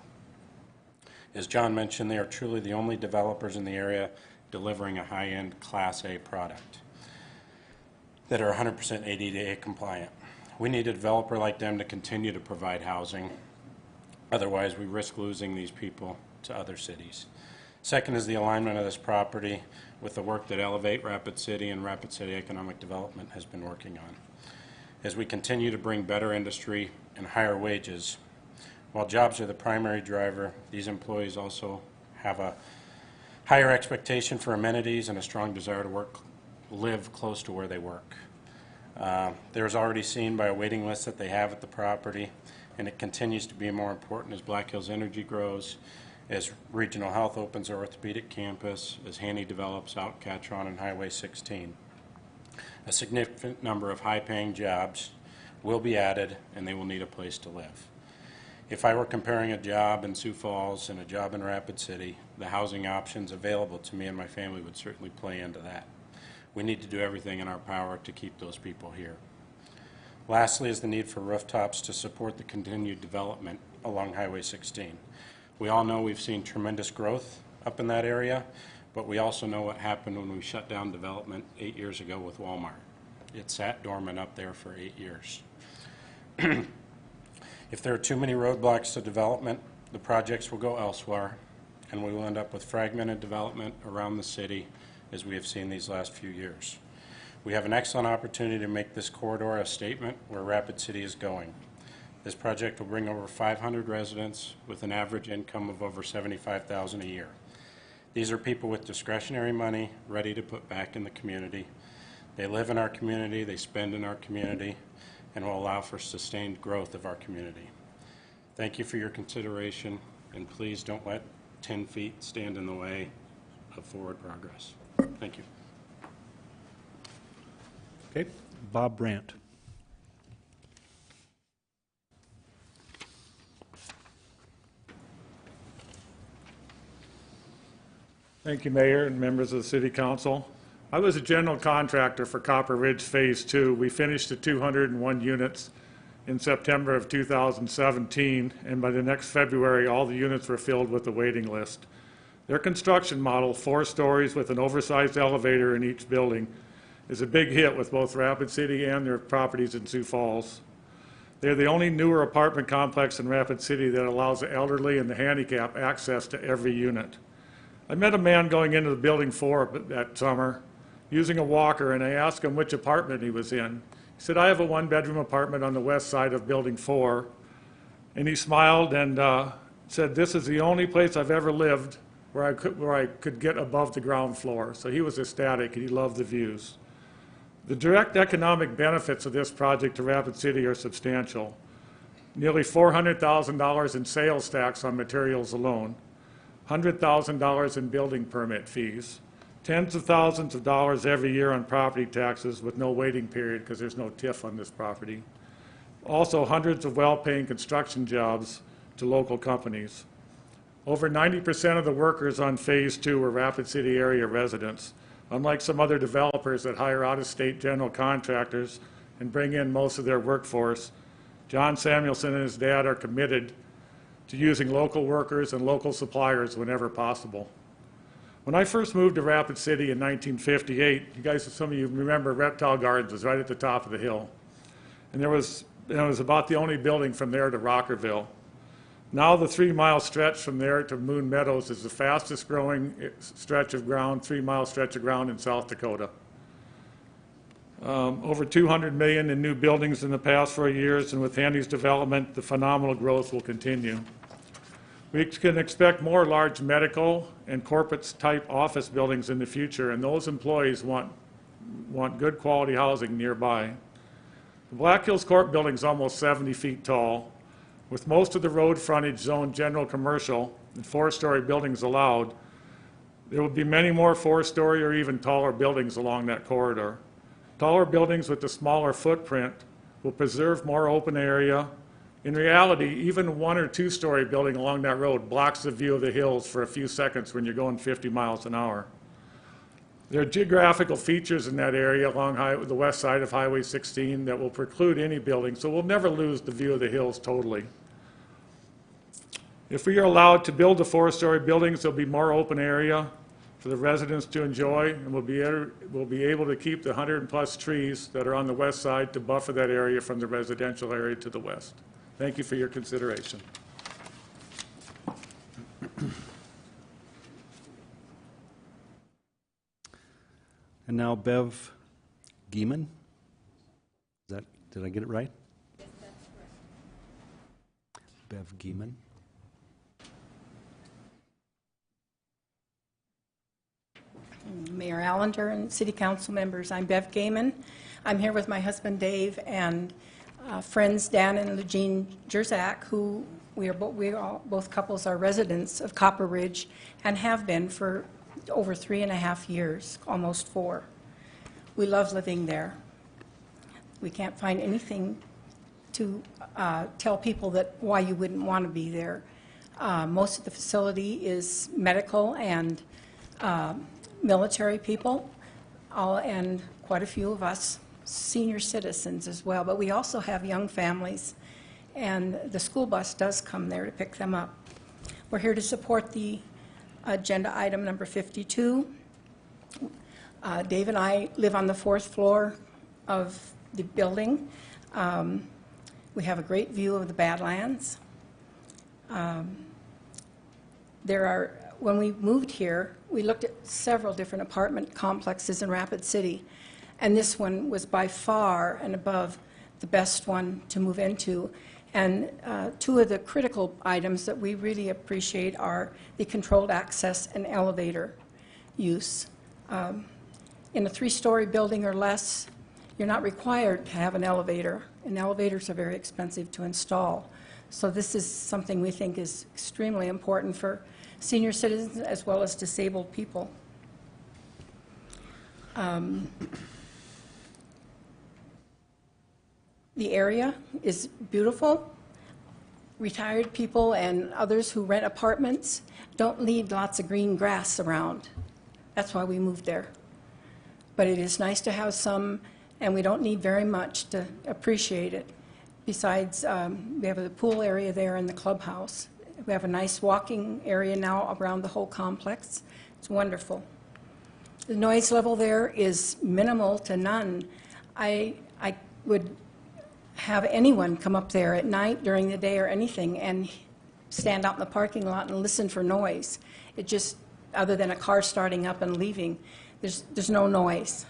As John mentioned, they are truly the only developers in the area delivering a high-end Class A product that are 100% ADA compliant. We need a developer like them to continue to provide housing. Otherwise, we risk losing these people to other cities. Second is the alignment of this property with the work that Elevate Rapid City and Rapid City Economic Development has been working on. As we continue to bring better industry and higher wages, while jobs are the primary driver, these employees also have a higher expectation for amenities and a strong desire to live close to where they work. There's already seen by a waiting list that they have at the property, and it continues to be more important as Black Hills Energy grows, as Regional Health opens their orthopedic campus, as Haney develops out Catron and Highway 16. A significant number of high-paying jobs will be added, and they will need a place to live. If I were comparing a job in Sioux Falls and a job in Rapid City, the housing options available to me and my family would certainly play into that. We need to do everything in our power to keep those people here. Lastly is the need for rooftops to support the continued development along Highway 16. We all know we've seen tremendous growth up in that area, but we also know what happened when we shut down development 8 years ago with Walmart. It sat dormant up there for 8 years. If there are too many roadblocks to development, the projects will go elsewhere, and we will end up with fragmented development around the city, as we have seen these last few years. We have an excellent opportunity to make this corridor a statement where Rapid City is going. This project will bring over 500 residents with an average income of over $75,000 a year. These are people with discretionary money ready to put back in the community. They live in our community, they spend in our community, and will allow for sustained growth of our community. Thank you for your consideration, and please don't let 10 feet stand in the way of forward progress. Thank you. Okay, Bob Brandt. Thank you, Mayor and members of the City Council. I was a general contractor for Copper Ridge Phase 2. We finished the 201 units in September of 2017, and by the next February, all the units were filled with the waiting list. Their construction model, 4 stories with an oversized elevator in each building, is a big hit with both Rapid City and their properties in Sioux Falls. They're the only newer apartment complex in Rapid City that allows the elderly and the handicapped access to every unit. I met a man going into the building 4 that summer using a walker, and I asked him which apartment he was in. He said, "I have a 1-bedroom apartment on the west side of building 4. And he smiled and said, "This is the only place I've ever lived where I could get above the ground floor." So he was ecstatic and he loved the views. The direct economic benefits of this project to Rapid City are substantial. Nearly $400,000 in sales tax on materials alone, $100,000 in building permit fees, tens of thousands of dollars every year on property taxes with no waiting period because there's no TIF on this property. Also, hundreds of well-paying construction jobs to local companies. Over 90% of the workers on Phase 2 were Rapid City area residents, unlike some other developers that hire out-of-state general contractors and bring in most of their workforce. John Samuelson and his dad are committed to using local workers and local suppliers whenever possible. When I first moved to Rapid City in 1958, you guys, some of you remember Reptile Gardens was right at the top of the hill. And it was about the only building from there to Rockerville. Now the 3-mile stretch from there to Moon Meadows is the fastest growing stretch of ground, 3-mile stretch of ground in South Dakota. Over $200 million in new buildings in the past 4 years, and with Handy's development, the phenomenal growth will continue. We can expect more large medical and corporate-type office buildings in the future, and those employees want good quality housing nearby. The Black Hills Court building is almost 70 feet tall. With most of the road frontage zoned general commercial and 4-story buildings allowed, there will be many more 4-story or even taller buildings along that corridor. Taller buildings with a smaller footprint will preserve more open area. In reality, even a 1- or 2-story building along that road blocks the view of the hills for a few seconds when you're going 50 miles an hour. There are geographical features in that area along the west side of Highway 16 that will preclude any building, so we'll never lose the view of the hills totally. If we are allowed to build the 4-story buildings, there'll be more open area for the residents to enjoy, and we'll be able to keep the 100+ trees that are on the west side to buffer that area from the residential area to the west. Thank you for your consideration. And now Bev Gieman. Did I get it right? Yes, that's correct. Bev Gieman. Mayor Allender and City Council members, I'm Bev Gaiman. I'm here with my husband Dave and friends Dan and Eugene Jerzak, who both couples are residents of Copper Ridge and have been for over 3.5 years, almost 4. We love living there. We can't find anything to tell people that why you wouldn't want to be there. Most of the facility is medical and military people, and quite a few of us senior citizens as well. But we also have young families, and the school bus does come there to pick them up. We're here to support the agenda item number 52. Dave and I live on the 4th floor of the building. We have a great view of the Badlands. When we moved here, we looked at several different apartment complexes in Rapid City, and this one was by far and above the best one to move into. And 2 of the critical items that we really appreciate are the controlled access and elevator use. In a 3-story building or less, you're not required to have an elevator, and elevators are very expensive to install. So this is something we think is extremely important for senior citizens as well as disabled people. The area is beautiful. Retired people and others who rent apartments don't need lots of green grass around. That's why we moved there. But it is nice to have some, and we don't need very much to appreciate it. Besides, we have a pool area there in the clubhouse. We have a nice walking area now around the whole complex. It's wonderful. The noise level there is minimal to none. I would have anyone come up there at night, during the day, or anything, and stand out in the parking lot and listen for noise. It just, other than a car starting up and leaving, there's no noise.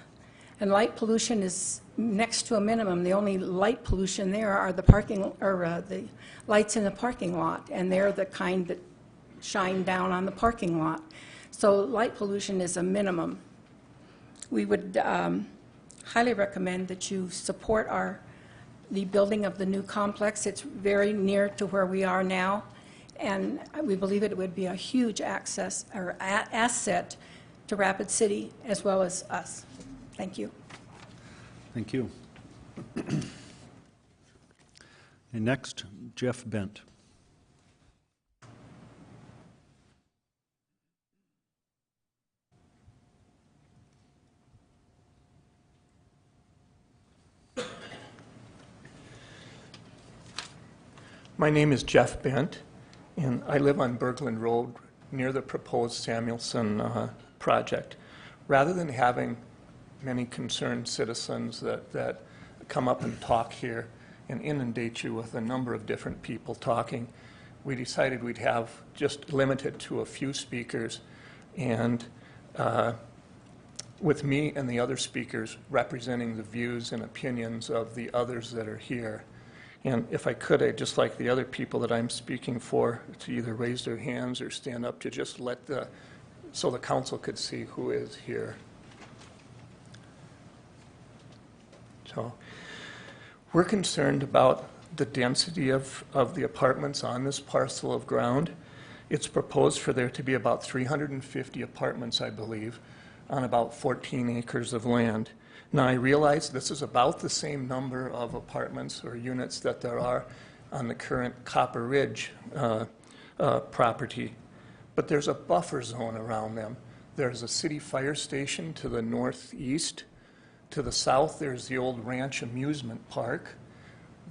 And light pollution is next to a minimum. The only light pollution there are the the lights in the parking lot, and they're the kind that shine down on the parking lot. So light pollution is a minimum. We would highly recommend that you support the building of the new complex. It's very near to where we are now, and we believe it would be a huge asset to Rapid City as well as us. Thank you. Thank you. And next, Jeff Bent. My name is Jeff Bent, And I live on Berglund Road near the proposed Samuelson project. Rather than having many concerned citizens that come up and talk here and inundate you with a number of different people talking, we decided we'd have just limited to a few speakers, and with me and the other speakers representing the views and opinions of the others that are here. And if I could, I'd just like the other people that I'm speaking for to either raise their hands or stand up to just so the council could see who is here. So we're concerned about the density of the apartments on this parcel of ground. It's proposed for there to be about 350 apartments, I believe, on about 14 acres of land. Now, I realize this is about the same number of apartments or units that there are on the current Copper Ridge property, but there's a buffer zone around them. There's a city fire station to the northeast. To the south, there's the old Ranch Amusement Park.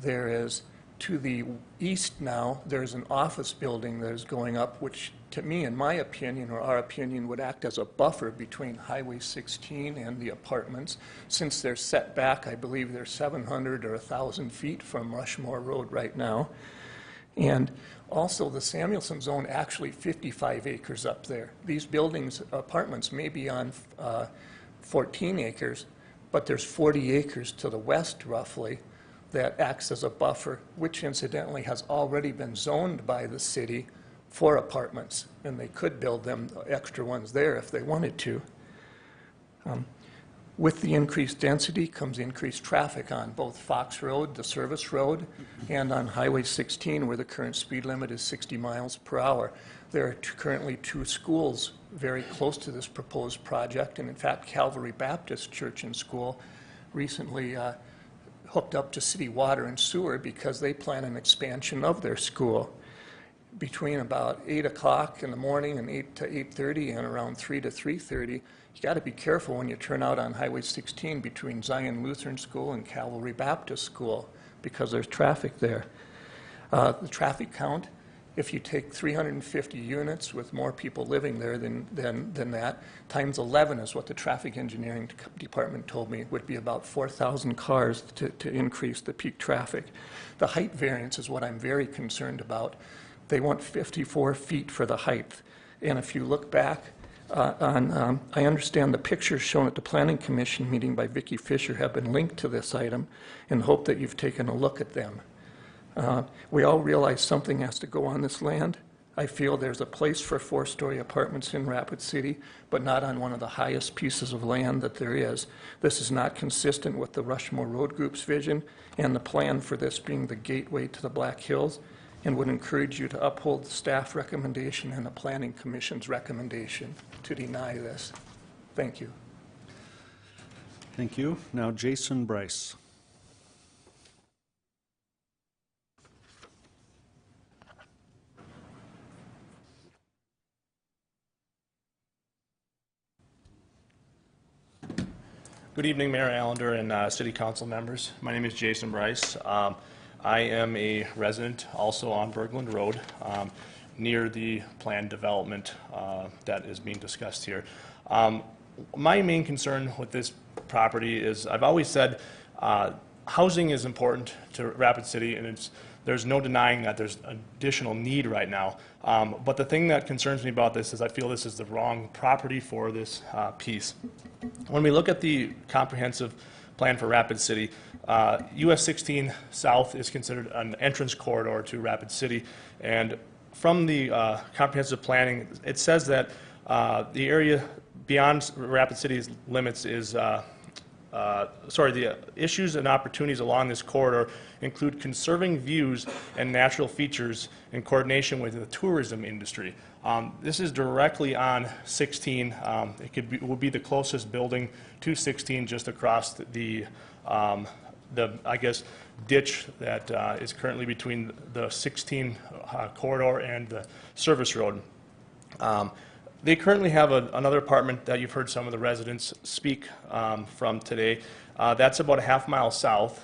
There is, to the east now, there's an office building that is going up, which to me, in my opinion, or our opinion, would act as a buffer between Highway 16 and the apartments, since they're set back, I believe they're 700 or 1,000 feet from Rushmore Road right now. And also the Samuelson zone, actually 55 acres up there. These buildings, apartments may be on 14 acres, but there's 40 acres to the west, roughly, that acts as a buffer, which incidentally has already been zoned by the city for apartments, and they could build them extra ones there if they wanted to. With the increased density comes increased traffic on both Fox Road, the service road, and on Highway 16, where the current speed limit is 60 miles per hour. There are currently 2 schools very close to this proposed project, and in fact, Calvary Baptist Church and School recently hooked up to city water and sewer because they plan an expansion of their school. Between about 8 o'clock in the morning and 8 to 8:30 and around 3 to 3:30, you got to be careful when you turn out on Highway 16 between Zion Lutheran School and Calvary Baptist School because there's traffic there. The traffic count, if you take 350 units with more people living there than that, times 11 is what the traffic engineering department told me, would be about 4,000 cars to increase the peak traffic. The height variance is what I'm very concerned about. They want 54 feet for the height. And if you look back I understand the pictures shown at the Planning Commission meeting by Vicki Fisher have been linked to this item and hope that you've taken a look at them. We all realize something has to go on this land. I feel there's a place for 4-story apartments in Rapid City, but not on one of the highest pieces of land that there is. This is not consistent with the Rushmore Road Group's vision and the plan for this being the gateway to the Black Hills, and would encourage you to uphold the staff recommendation and the Planning Commission's recommendation to deny this. Thank you. Thank you. Now Jason Bryce. Good evening, Mayor Allender and City Council members. My name is Jason Bryce. I am a resident also on Berglund Road, near the planned development that is being discussed here. My main concern with this property is I've always said housing is important to Rapid City, and there's no denying that there's additional need right now. But the thing that concerns me about this is I feel this is the wrong property for this piece. When we look at the comprehensive plan for Rapid City, US 16 South is considered an entrance corridor to Rapid City, and from the comprehensive planning, it says that the area beyond Rapid City's limits is, the issues and opportunities along this corridor include conserving views and natural features in coordination with the tourism industry. This is directly on 16. It would be the closest building to 16 just across the I guess, ditch that is currently between the 16 corridor and the service road. They currently have another apartment that you've heard some of the residents speak from today. That's about a half mile south.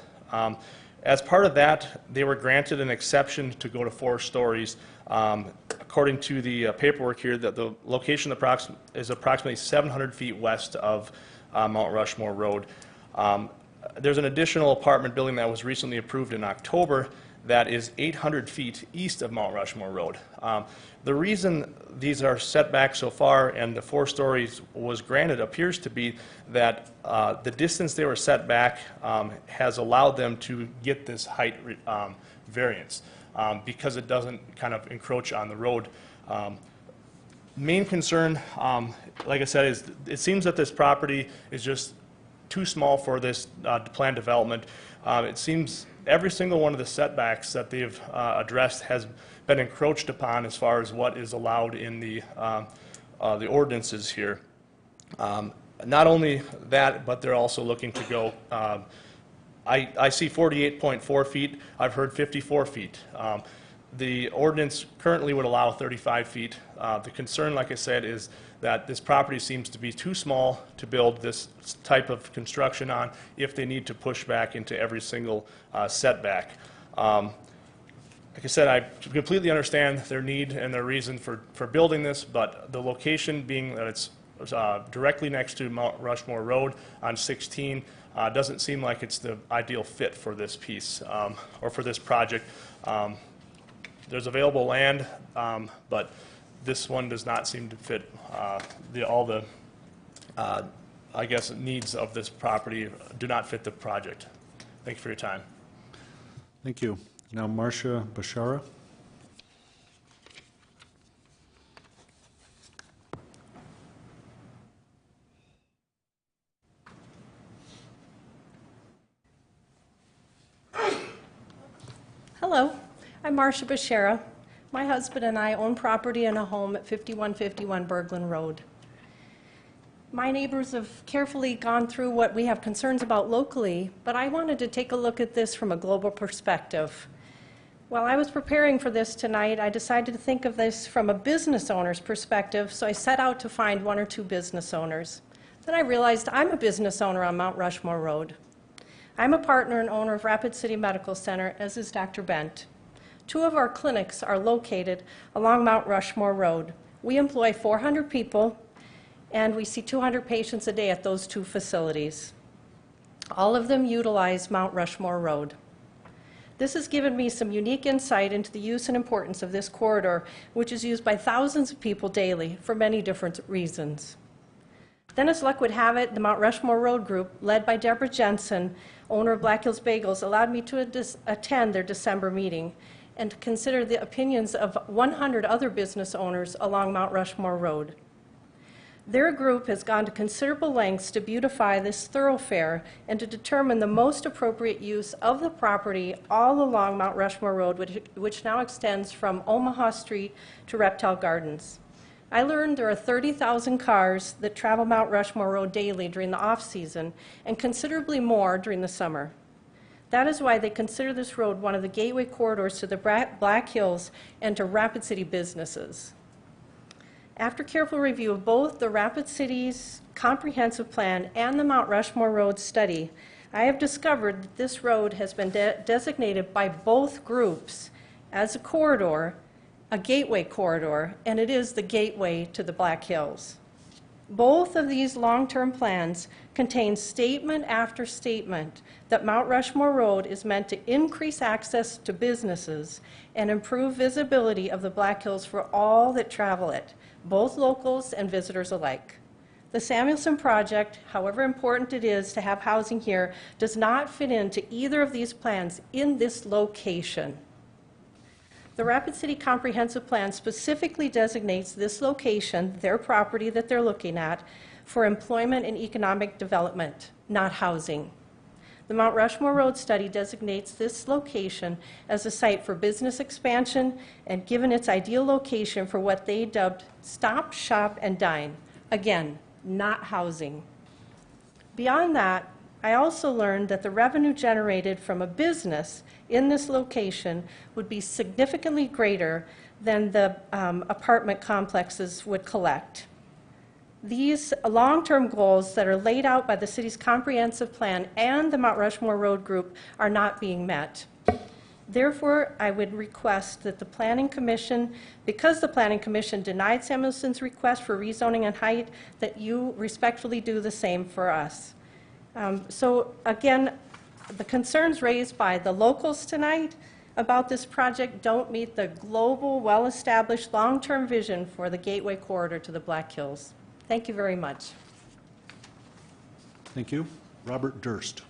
As part of that, they were granted an exception to go to 4 stories. According to the paperwork here, that the location is approximately 700 feet west of Mount Rushmore Road. There's an additional apartment building that was recently approved in October that is 800 feet east of Mount Rushmore Road. The reason these are set back so far and the 4 stories was granted appears to be that the distance they were set back has allowed them to get this height variance because it doesn't kind of encroach on the road. Main concern, like I said, is it seems that this property is just too small for this planned development. It seems every single one of the setbacks that they've addressed has been encroached upon as far as what is allowed in the ordinances here. Not only that, but they're also looking to go, I see 48.4 feet, I've heard 54 feet. The ordinance currently would allow 35 feet. The concern, like I said, is that this property seems to be too small to build this type of construction on if they need to push back into every single setback. Like I said, I completely understand their need and their reason for building this, but the location being that it's directly next to Mount Rushmore Road on 16 doesn't seem like it's the ideal fit for this piece or for this project. There's available land, but this one does not seem to fit all the, I guess, needs of this property do not fit the project. Thank you for your time. Thank you. Now, Marcia Bashara. Hello, I'm Marcia Bashara. My husband and I own property and a home at 5151 Berglund Road. My neighbors have carefully gone through what we have concerns about locally, but I wanted to take a look at this from a global perspective. While I was preparing for this tonight, I decided to think of this from a business owner's perspective, so I set out to find 1 or 2 business owners. Then I realized I'm a business owner on Mount Rushmore Road. I'm a partner and owner of Rapid City Medical Center, as is Dr. Bent. 2 of our clinics are located along Mount Rushmore Road. We employ 400 people, and we see 200 patients a day at those 2 facilities. All of them utilize Mount Rushmore Road. This has given me some unique insight into the use and importance of this corridor, which is used by thousands of people daily for many different reasons. Then, as luck would have it, the Mount Rushmore Road Group, led by Deborah Jensen, owner of Black Hills Bagels, allowed me to attend their December meeting and to consider the opinions of 100 other business owners along Mount Rushmore Road. Their group has gone to considerable lengths to beautify this thoroughfare and to determine the most appropriate use of the property all along Mount Rushmore Road, which now extends from Omaha Street to Reptile Gardens. I learned there are 30,000 cars that travel Mount Rushmore Road daily during the off-season and considerably more during the summer. That is why they consider this road one of the gateway corridors to the Black Hills and to Rapid City businesses. After careful review of both the Rapid City's comprehensive plan and the Mount Rushmore Road study, I have discovered that this road has been designated by both groups as a corridor, a gateway corridor, and it is the gateway to the Black Hills. Both of these long-term plans contain statement after statement that Mount Rushmore Road is meant to increase access to businesses and improve visibility of the Black Hills for all that travel it, both locals and visitors alike. The Samuelson project, however important it is to have housing here, does not fit into either of these plans in this location. The Rapid City Comprehensive Plan specifically designates this location, their property that they're looking at, for employment and economic development, not housing. The Mount Rushmore Road study designates this location as a site for business expansion and given its ideal location for what they dubbed stop, shop, and dine. Again, not housing. Beyond that, I also learned that the revenue generated from a business in this location would be significantly greater than the apartment complexes would collect. these long-term goals that are laid out by the city's comprehensive plan and the Mount Rushmore Road Group are not being met. Therefore, I would request that the Planning Commission, because the Planning Commission denied Samuelson's request for rezoning and height, that you respectfully do the same for us. So again, the concerns raised by the locals tonight about this project don't meet the global, well-established, long-term vision for the Gateway Corridor to the Black Hills. Thank you very much. Thank you. Robert Durst.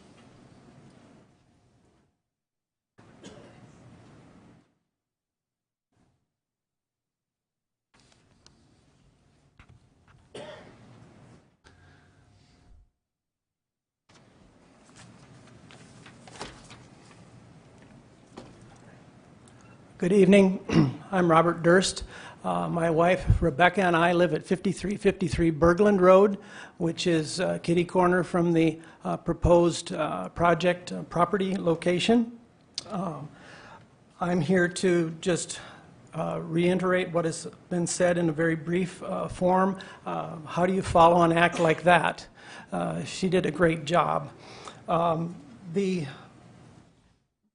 Good evening. I'm Robert Durst. My wife Rebecca and I live at 5353 Berglund Road, which is kitty corner from the proposed project property location. I'm here to just reiterate what has been said in a very brief form. How do you follow an act like that? She did a great job.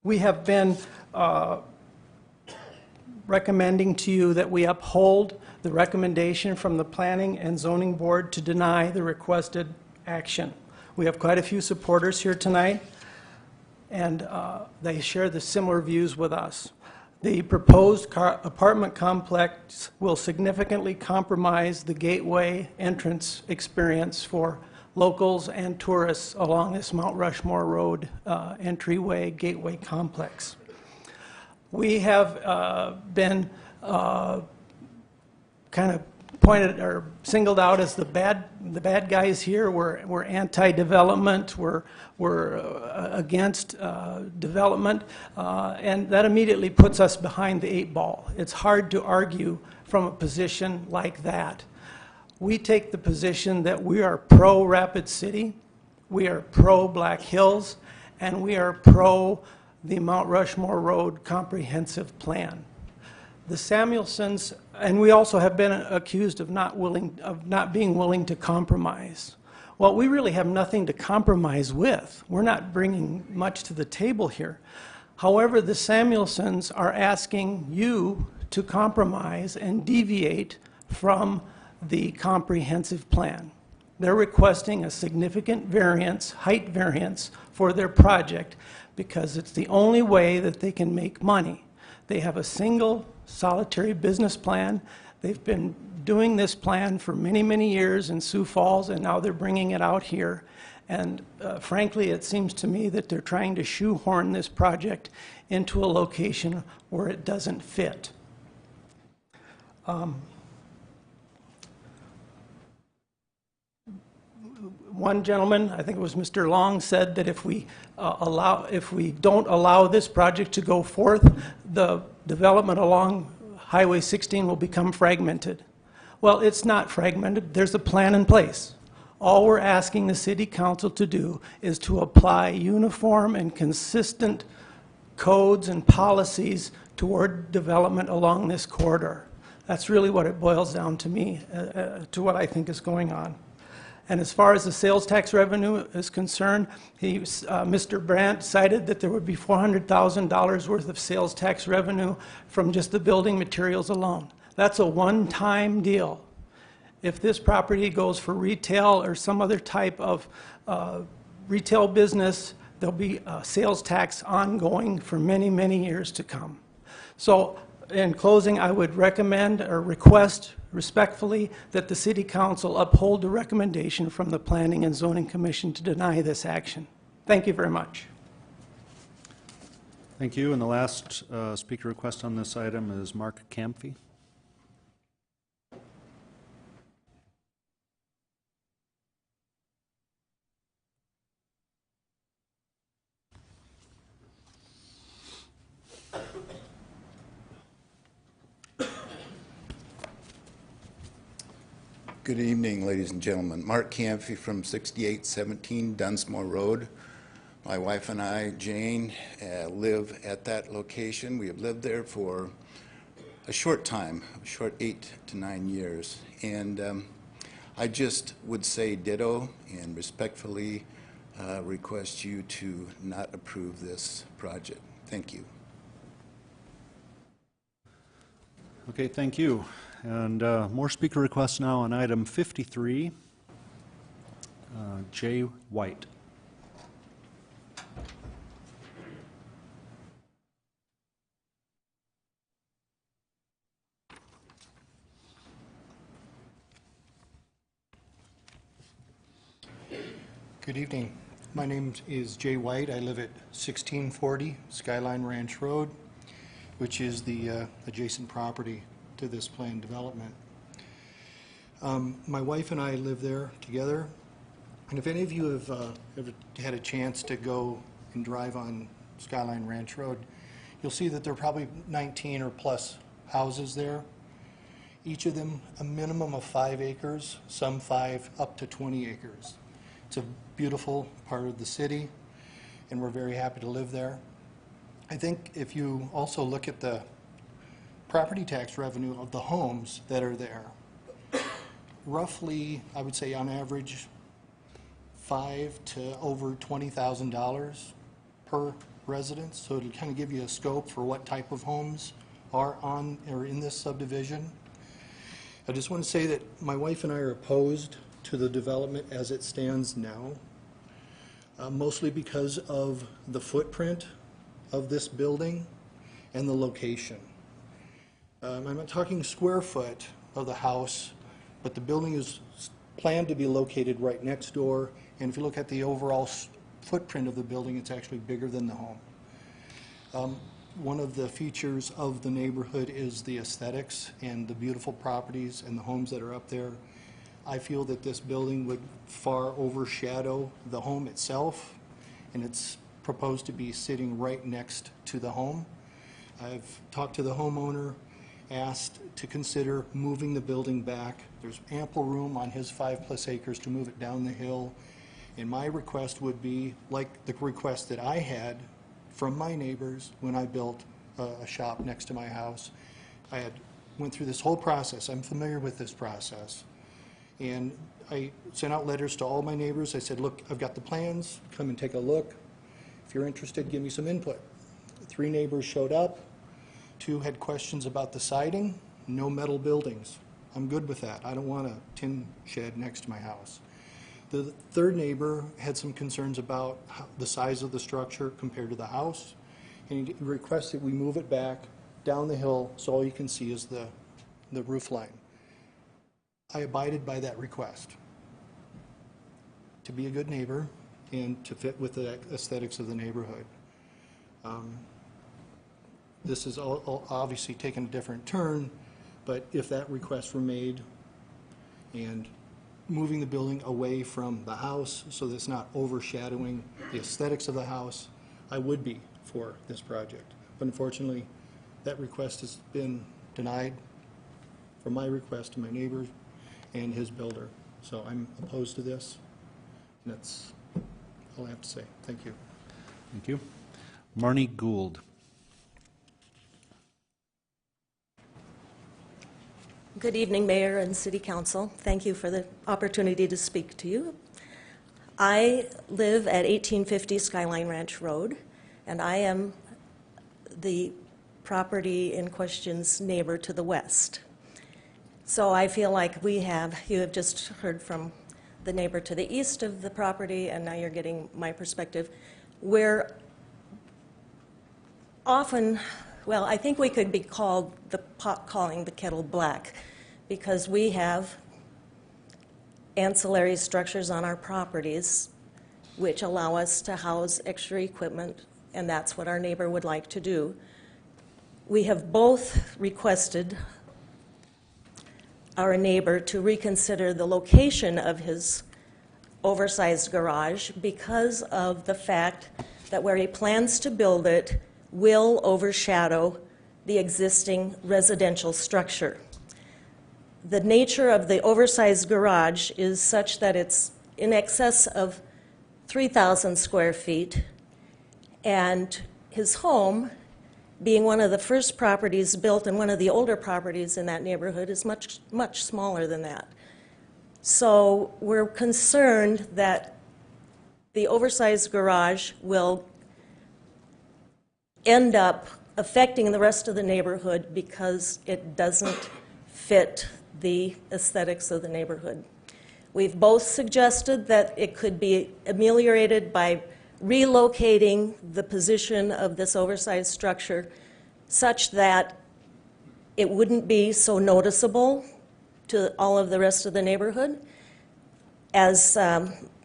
We have been recommending to you that we uphold the recommendation from the Planning and Zoning Board to deny the requested action. We have quite a few supporters here tonight, and they share the similar views with us. The proposed apartment complex will significantly compromise the gateway entrance experience for locals and tourists along this Mount Rushmore Road entryway gateway complex. We have been kind of pointed or singled out as the bad guys here. We're anti-development. We're against development, and that immediately puts us behind the 8 ball. It's hard to argue from a position like that. We take the position that we are pro-Rapid City, we are pro-Black Hills, and we are pro the Mount Rushmore Road Comprehensive Plan. The Samuelsons, and we also have been accused of not being willing to compromise. Well, we really have nothing to compromise with. We're not bringing much to the table here. However, the Samuelsons are asking you to compromise and deviate from the comprehensive plan. They're requesting a significant variance, height variance, for their project because it's the only way that they can make money. They have a single solitary business plan. They've been doing this plan for many, many years in Sioux Falls, and now they're bringing it out here. And frankly, it seems to me that they're trying to shoehorn this project into a location where it doesn't fit. One gentleman, I think it was Mr. Long, said that if we don't allow this project to go forth, the development along Highway 16 will become fragmented. Well, it's not fragmented. There's a plan in place. All we're asking the City Council to do is to apply uniform and consistent codes and policies toward development along this corridor. That's really what it boils down to me, to what I think is going on. And as far as the sales tax revenue is concerned, Mr. Brandt cited that there would be $400,000 worth of sales tax revenue from just the building materials alone. That's a one-time deal. If this property goes for retail or some other type of retail business, there'll be a sales tax ongoing for many, many years to come. So in closing, I would recommend or request respectfully that the City Council uphold the recommendation from the Planning and Zoning Commission to deny this action. Thank you very much. Thank you. And the last speaker request on this item is Mark Camphy. Good evening, ladies and gentlemen. Mark Camphy from 6817 Dunsmore Road. My wife and I, Jane, live at that location. We have lived there for a short time, a short 8 to 9 years. And I just would say ditto and respectfully request you to not approve this project. Thank you. Okay, thank you. And more speaker requests now on item 53. Jay White. Good evening. My name is Jay White. I live at 1640 Skyline Ranch Road, which is the adjacent property to this planned development. My wife and I live there together, and if any of you have ever had a chance to go and drive on Skyline Ranch Road, you'll see that there are probably 19 or plus houses there. Each of them a minimum of 5 acres, some 5 up to 20 acres. It's a beautiful part of the city, and we're very happy to live there. I think if you also look at the property tax revenue of the homes that are there, roughly, I would say on average, $5,000 to over $20,000 per residence. So it'll kind of give you a scope for what type of homes are on or in this subdivision. I just want to say that my wife and I are opposed to the development as it stands now, mostly because of the footprint of this building and the location. I'm not talking square foot of the house, but the building is planned to be located right next door, and if you look at the overall footprint of the building, it's actually bigger than the home. One of the features of the neighborhood is the aesthetics and the beautiful properties and the homes that are up there. I feel that this building would far overshadow the home itself, and it's proposed to be sitting right next to the home. I've talked to the homeowner, asked to consider moving the building back. There's ample room on his 5+ acres to move it down the hill, and my request would be like the request that I had from my neighbors when I built a shop next to my house. I went through this whole process. I'm familiar with this process. And I sent out letters to all my neighbors. I said, look, I've got the plans. Come and take a look. If you're interested, give me some input. 3 neighbors showed up. 2 had questions about the siding. No metal buildings. I'm good with that. I don't want a tin shed next to my house. The 3rd neighbor had some concerns about the size of the structure compared to the house, and he requested we move it back down the hill so all you can see is the roof line. I abided by that request to be a good neighbor and to fit with the aesthetics of the neighborhood. This has obviously taken a different turn, but if that request were made and moving the building away from the house so that it's not overshadowing the aesthetics of the house, I would be for this project. But unfortunately, that request has been denied from my request to my neighbors and his builder. So I'm opposed to this, and that's all I have to say. Thank you. Thank you. Marnie Gould. Good evening, Mayor and City Council. Thank you for the opportunity to speak to you. I live at 1850 Skyline Ranch Road, and I am the property in question's neighbor to the west. So I feel like you have just heard from the neighbor to the east of the property, and now you're getting my perspective. We're often, well, I think we could be called the pot calling the kettle black, because we have ancillary structures on our properties which allow us to house extra equipment, and that's what our neighbor would like to do. We have both requested our neighbor to reconsider the location of his oversized garage because of the fact that where he plans to build it will overshadow the existing residential structure. The nature of the oversized garage is such that it's in excess of 3,000 square feet, and his home, being one of the first properties built and one of the older properties in that neighborhood, is much, much smaller than that. So we're concerned that the oversized garage will end up affecting the rest of the neighborhood because it doesn't fit the aesthetics of the neighborhood. We've both suggested that it could be ameliorated by relocating the position of this oversized structure such that it wouldn't be so noticeable to all of the rest of the neighborhood. As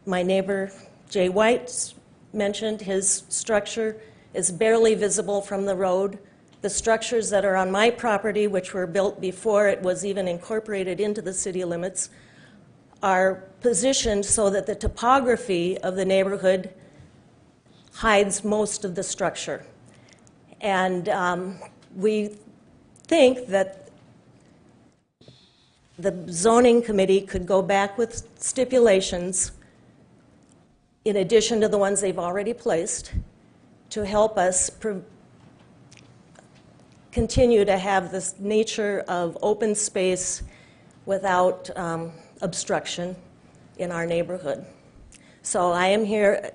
my neighbor Jay White mentioned, his structure is barely visible from the road. The structures that are on my property, which were built before it was even incorporated into the city limits, are positioned so that the topography of the neighborhood hides most of the structure. And we think that the zoning committee could go back with stipulations in addition to the ones they've already placed to help us continue to have this nature of open space without obstruction in our neighborhood. So I am here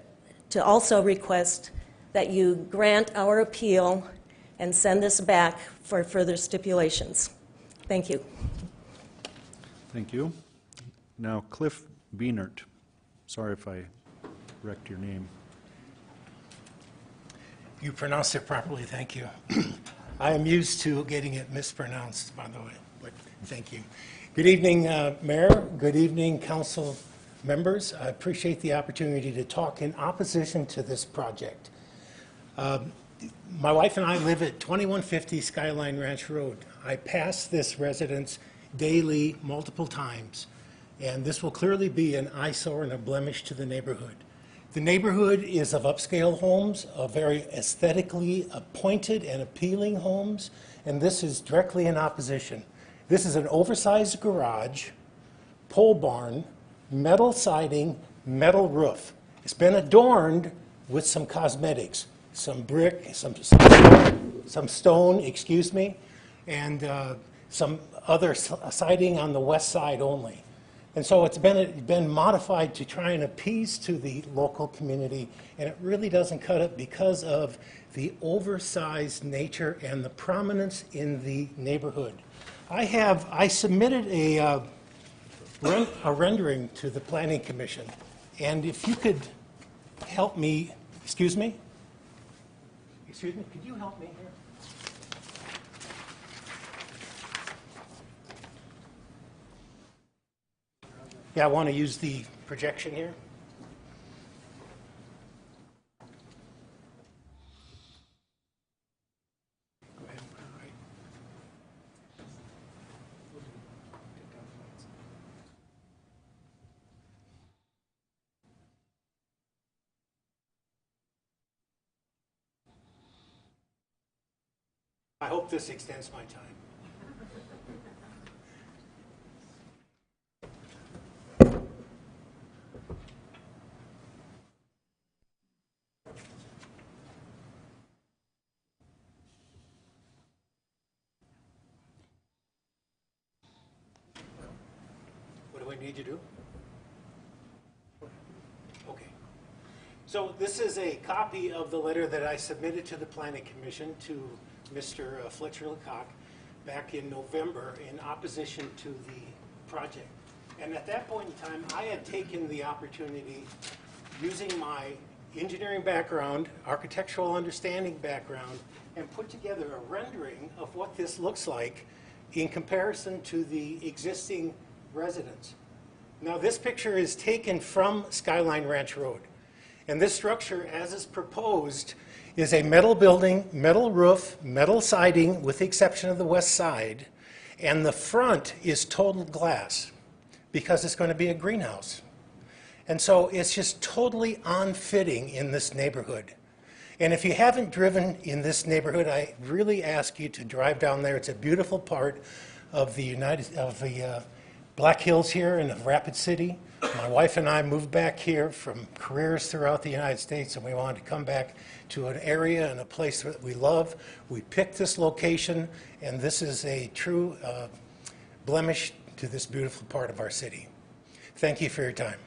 to also request that you grant our appeal and send this back for further stipulations. Thank you. Thank you. Now, Cliff Bienert. Sorry if I wrecked your name. You pronounced it properly, thank you. I am used to getting it mispronounced, by the way, but thank you. Good evening, Mayor. Good evening, council members. I appreciate the opportunity to talk in opposition to this project. My wife and I live at 2150 Skyline Ranch Road. I pass this residence daily, multiple times, and this will clearly be an eyesore and a blemish to the neighborhood. The neighborhood is of upscale homes, of very aesthetically appointed and appealing homes, and this is directly in opposition. This is an oversized garage, pole barn, metal siding, metal roof. It's been adorned with some cosmetics, some brick, some stone, excuse me, and some other siding on the west side only. And so it's been modified to try and appease to the local community, and it really doesn't cut it because of the oversized nature and the prominence in the neighborhood. I submitted a rendering to the Planning Commission, and if you could help me, excuse me, could you help me here? Yeah, I want to use the projection here. Go ahead. All right. I hope this extends my time. What do I need to do? Okay. So this is a copy of the letter that I submitted to the Planning Commission to Mr. Fletcher Lecoq back in November in opposition to the project. And at that point in time, I had taken the opportunity, using my engineering background, architectural understanding background, and put together a rendering of what this looks like in comparison to the existing residence. Now, this picture is taken from Skyline Ranch Road. And this structure, as is proposed, is a metal building, metal roof, metal siding, with the exception of the west side. And the front is total glass because it's going to be a greenhouse. And so it's just totally unfitting in this neighborhood. And if you haven't driven in this neighborhood, I really ask you to drive down there. It's a beautiful part of the Black Hills here in Rapid City. My wife and I moved back here from careers throughout the United States, and we wanted to come back to an area and a place that we love. We picked this location, and this is a true blemish to this beautiful part of our city. Thank you for your time.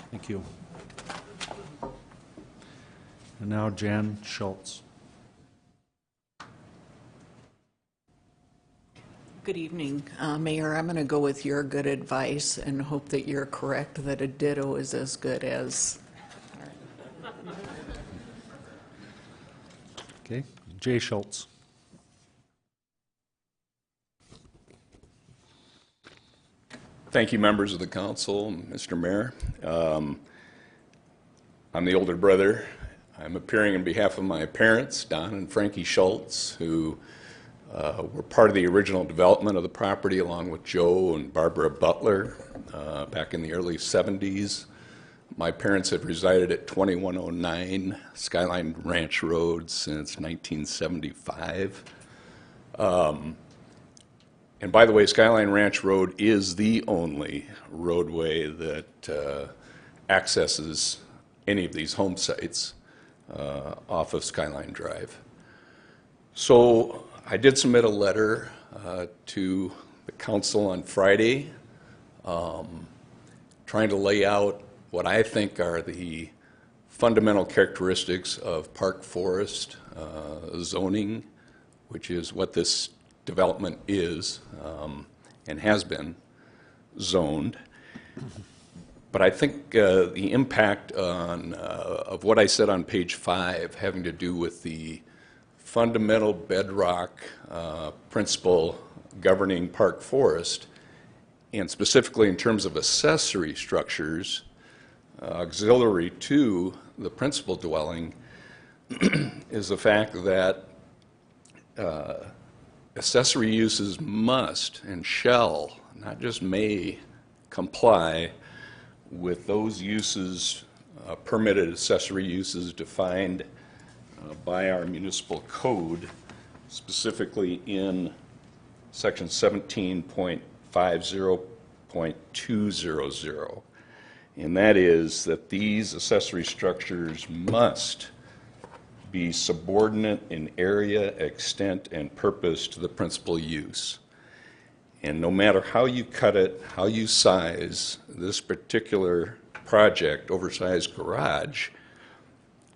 Thank you. And now Jan Schultz. Good evening, Mayor. I'm going to go with your good advice and hope that you're correct that a ditto is as good as. Okay, Jay Schultz. Thank you, members of the council, Mr. Mayor. I'm the older brother. I'm appearing on behalf of my parents, Don and Frankie Schultz, who were part of the original development of the property along with Joe and Barbara Butler back in the early 70s. My parents have resided at 2109 Skyline Ranch Road since 1975. And by the way, Skyline Ranch Road is the only roadway that accesses any of these home sites off of Skyline Drive. So I did submit a letter to the council on Friday trying to lay out what I think are the fundamental characteristics of park forest zoning, which is what this development is and has been zoned. But I think the impact of what I said on page 5 having to do with the fundamental bedrock principle governing park forest, and specifically in terms of accessory structures, auxiliary to the principal dwelling, is the fact that accessory uses must and shall, not just may, comply with those uses, permitted accessory uses defined by our municipal code, specifically in section 17.50.200. And that is that these accessory structures must be subordinate in area, extent, and purpose to the principal use. And no matter how you cut it, how you size this particular project, oversized garage,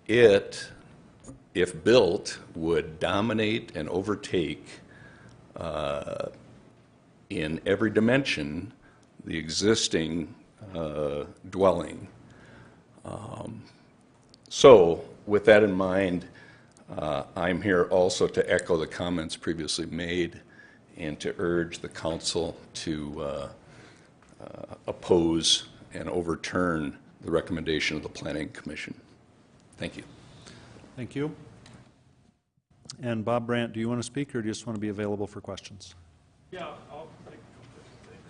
it, if built, would dominate and overtake in every dimension the existing dwelling. So with that in mind, I'm here also to echo the comments previously made and to urge the council to oppose and overturn the recommendation of the Planning Commission. Thank you. Thank you. And Bob Brandt, do you want to speak or do you just want to be available for questions? Yeah, I'll make a couple things.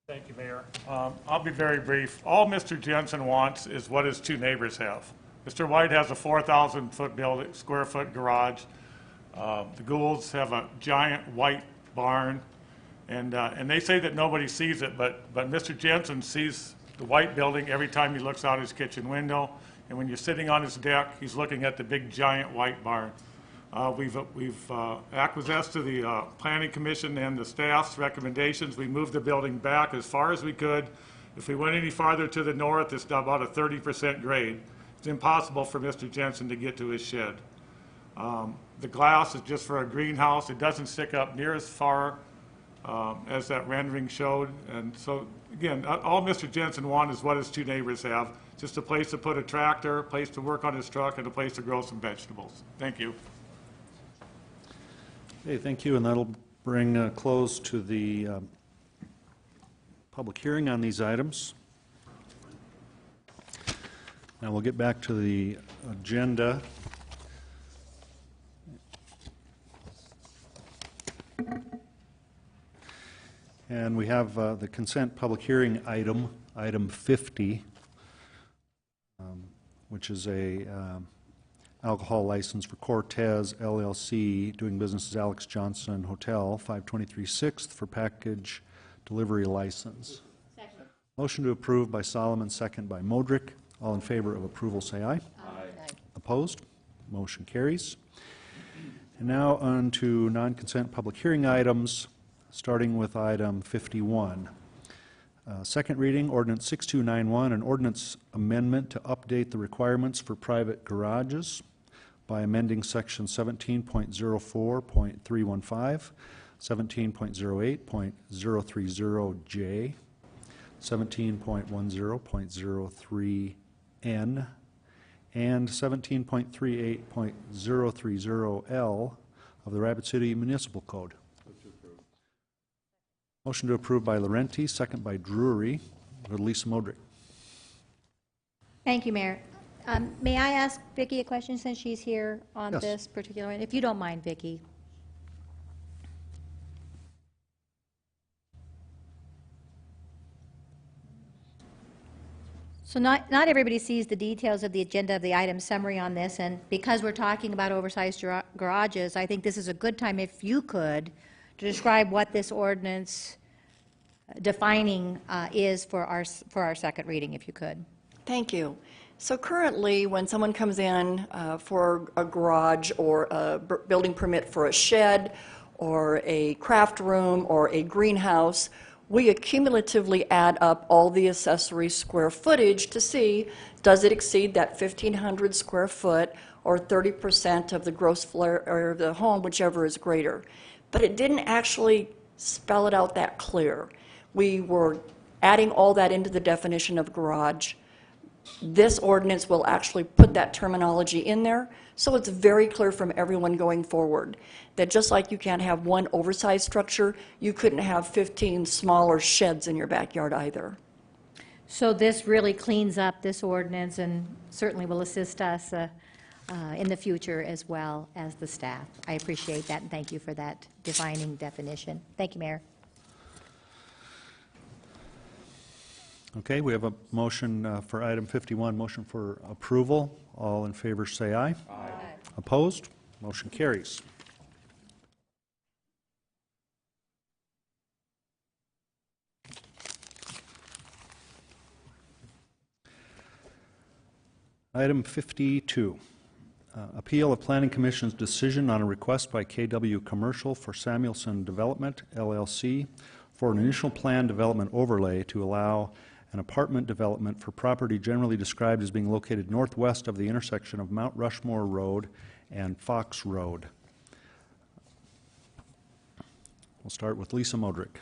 Thank you, Mayor. I'll be very brief. All Mr. Jensen wants is what his two neighbors have. Mr. White has a 4,000 square foot garage. The Goulds have a giant white barn, and they say that nobody sees it, but Mr. Jensen sees the white building every time he looks out his kitchen window, and when you're sitting on his deck, he's looking at the big giant white barn. We've acquiesced to the Planning Commission and the staff's recommendations. We moved the building back as far as we could. If we went any farther to the north, it's about a 30% grade. It's impossible for Mr. Jensen to get to his shed. The glass is just for a greenhouse. It doesn't stick up near as far as that rendering showed. And so, again, all Mr. Jensen wants is what his two neighbors have. Just a place to put a tractor, a place to work on his truck, and a place to grow some vegetables. Thank you. Okay, thank you. And that'll bring a close to the public hearing on these items. Now we'll get back to the agenda. And we have the consent public hearing item, item 50, which is a alcohol license for Cortez LLC, doing business as Alex Johnson Hotel, 523 6th, for package delivery license. Second. Motion to approve by Solomon, second by Modrick. All in favor of approval say aye. Aye. Opposed? Motion carries. And now on to non-consent public hearing items, starting with item 51. Second reading, ordinance 6291, an ordinance amendment to update the requirements for private garages by amending section 17.04.315, 17.08.030J, 17.10.03N, and 17.38.030L of the Rapid City Municipal Code. Motion to approve by Laurenti, second by Drury. Go to Lisa Modrick. Thank you, Mayor. May I ask Vicki a question since she's here on Yes. this particular one? If you don't mind, Vicki. So not everybody sees the details of the agenda of the item summary on this, and because we're talking about oversized garages, I think this is a good time, if you could, to describe what this ordinance defining is for our second reading, if you could. Thank you. So currently, when someone comes in for a garage or a building permit for a shed or a craft room or a greenhouse, we accumulatively add up all the accessory square footage to see, does it exceed that 1,500 square foot or 30% of the gross floor area of the home, whichever is greater. But it didn't actually spell it out that clear. We were adding all that into the definition of garage. This ordinance will actually put that terminology in there, so it's very clear from everyone going forward that just like you can't have one oversized structure, you couldn't have 15 smaller sheds in your backyard either. So this really cleans up this ordinance and certainly will assist us in the future as well as the staff. I appreciate that, and thank you for that defining definition. Thank you, Mayor. Okay, we have a motion for item 51, motion for approval. All in favor say aye. Aye. Opposed? Motion carries. Item 52, appeal of Planning Commission's decision on a request by KW Commercial for Samuelson Development, LLC, for an initial plan development overlay to allow an apartment development for property generally described as being located northwest of the intersection of Mount Rushmore Road and Fox Road. We'll start with Lisa Modrick.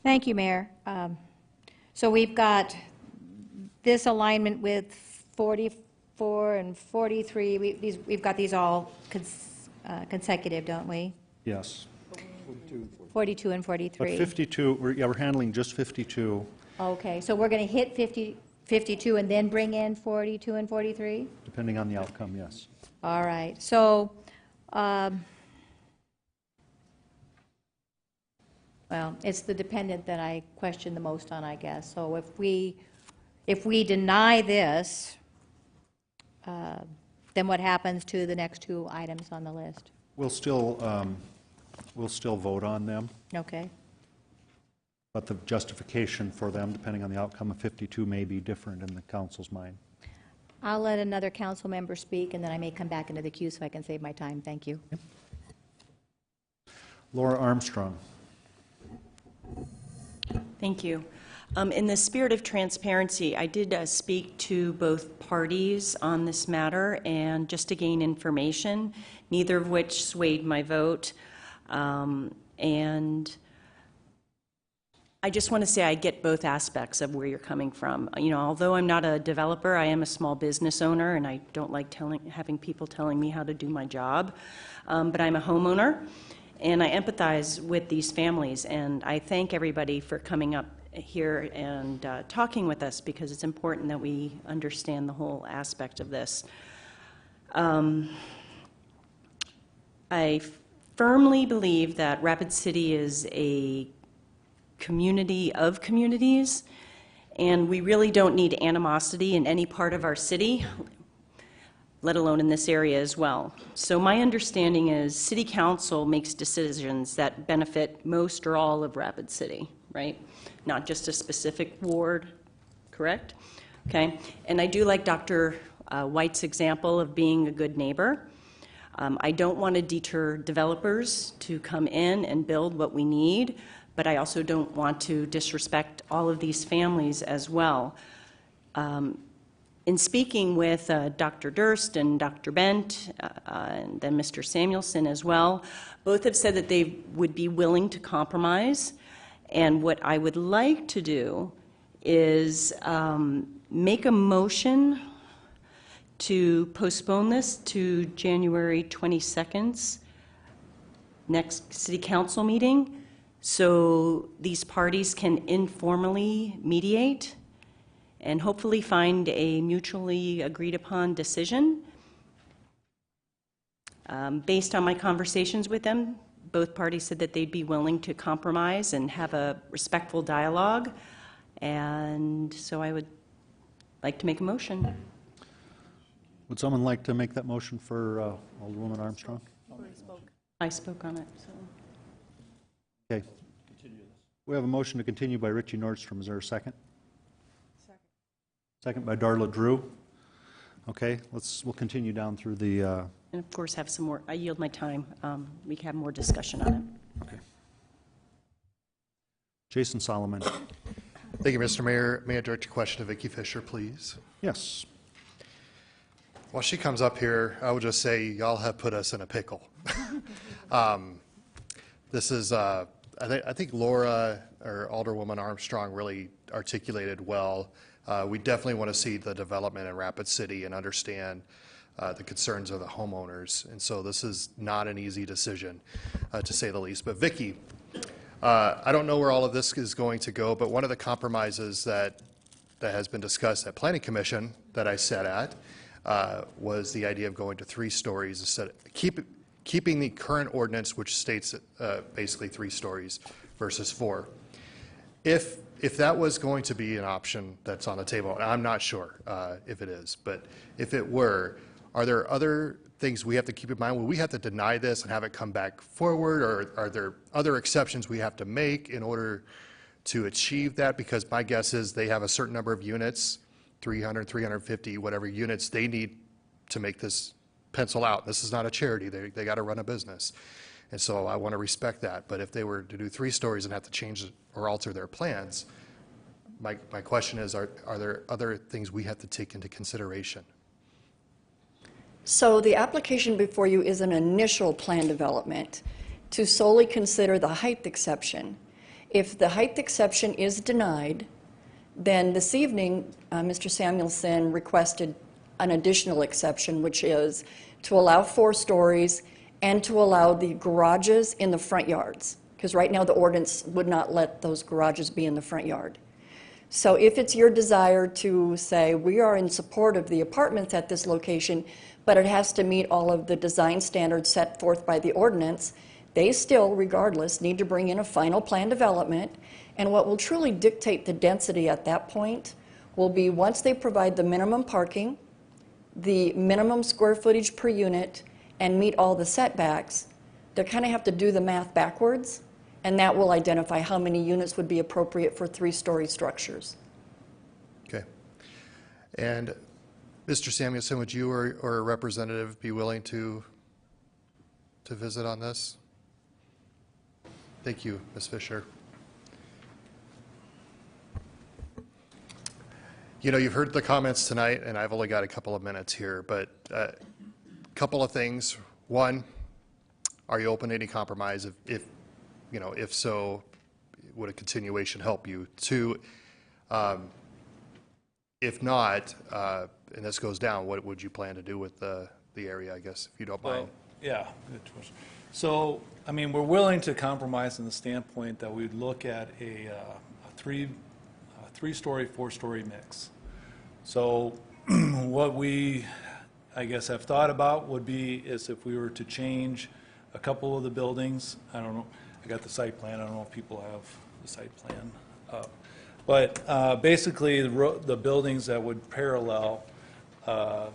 Thank you, Mayor. So we've got this alignment with 44 and 43. We've got these all consecutive, don't we? Yes. 42 and 43. But 52, we're handling just 52. Okay, so we're going to hit 52 and then bring in 42 and 43? Depending on the outcome, yes. All right. So, well, it's the dependent that I question the most on, I guess. So if we deny this, then what happens to the next two items on the list? We'll still vote on them. Okay. But the justification for them, depending on the outcome of 52, may be different in the council's mind. I'll let another council member speak, and then I may come back into the queue so I can save my time. Thank you. Okay. Laura Armstrong. Thank you. In the spirit of transparency, I did speak to both parties on this matter, and just to gain information, neither of which swayed my vote. And I just want to say I get both aspects of where you're coming from. You know, although I'm not a developer, I am a small business owner, and I don't like having people telling me how to do my job. But I'm a homeowner, and I empathize with these families, and I thank everybody for coming up here and talking with us, because it's important that we understand the whole aspect of this. I firmly believe that Rapid City is a community of communities, and we really don't need animosity in any part of our city, let alone in this area as well. So my understanding is City Council makes decisions that benefit most or all of Rapid City, right? Not just a specific ward, correct? Okay, and I do like Dr. White's example of being a good neighbor. I don't want to deter developers to come in and build what we need, but I also don't want to disrespect all of these families as well. In speaking with Dr. Durst and Dr. Bent, and then Mr. Samuelson as well, both have said that they would be willing to compromise. And what I would like to do is make a motion to postpone this to January 22nd's next City Council meeting, so these parties can informally mediate and hopefully find a mutually agreed upon decision. Based on my conversations with them, both parties said that they'd be willing to compromise and have a respectful dialogue, and so I would like to make a motion. Would someone like to make that motion for Alderwoman Armstrong? I spoke on it, so. Okay. We have a motion to continue by Richie Nordstrom. Is there a second? Second by Darla Drew. Okay, we'll continue down through the... And of course have some more, I yield my time. We can have more discussion on it. Okay. Jason Solomon. Thank you, Mr. Mayor. May I direct a question to Vicki Fisher, please? Yes. While she comes up here, I will just say y'all have put us in a pickle. This is, I think Laura or Alderwoman Armstrong really articulated well. We definitely want to see the development in Rapid City and understand the concerns of the homeowners. And so this is not an easy decision, to say the least. But Vicki, I don't know where all of this is going to go, but one of the compromises that has been discussed at Planning Commission that I sat at was the idea of going to 3 stories instead of keeping the current ordinance, which states basically 3 stories versus 4. If that was going to be an option that's on the table, and I'm not sure if it is, but if it were, are there other things we have to keep in mind? Will we have to deny this and have it come back forward, or are there other exceptions we have to make in order to achieve that? Because my guess is they have a certain number of units, 300, 350, whatever units they need to make this pencil out. This is not a charity. They got to run a business. And so I want to respect that. But if they were to do 3 stories and have to change or alter their plans, my question is, are there other things we have to take into consideration? So the application before you is an initial plan development to solely consider the height exception. If the height exception is denied, then this evening, Mr. Samuelson requested an additional exception, which is to allow 4 stories and to allow the garages in the front yards, because right now the ordinance would not let those garages be in the front yard. So if it's your desire to say, we are in support of the apartments at this location, but it has to meet all of the design standards set forth by the ordinance, they still, regardless, need to bring in a final plan development. And what will truly dictate the density at that point will be once they provide the minimum parking, the minimum square footage per unit, and meet all the setbacks, they kind of have to do the math backwards, and that will identify how many units would be appropriate for 3-story structures. Okay. And Mr. Samuelson, would you or a representative be willing to visit on this? Thank you, Ms. Fisher. You know, you've heard the comments tonight, and I've only got a couple of minutes here, but a couple of things. One, are you open to any compromise? If so, would a continuation help you? 2, if not, and this goes down, what would you plan to do with the area, I guess, if you don't mind? Yeah, good question. So, I mean, we're willing to compromise in the standpoint that we'd look at a 3-story, 4-story mix. So what we, I guess, have thought about would be is if we were to change a couple of the buildings. I don't know, I got the site plan, I don't know if people have the site plan up. But basically the buildings that would parallel the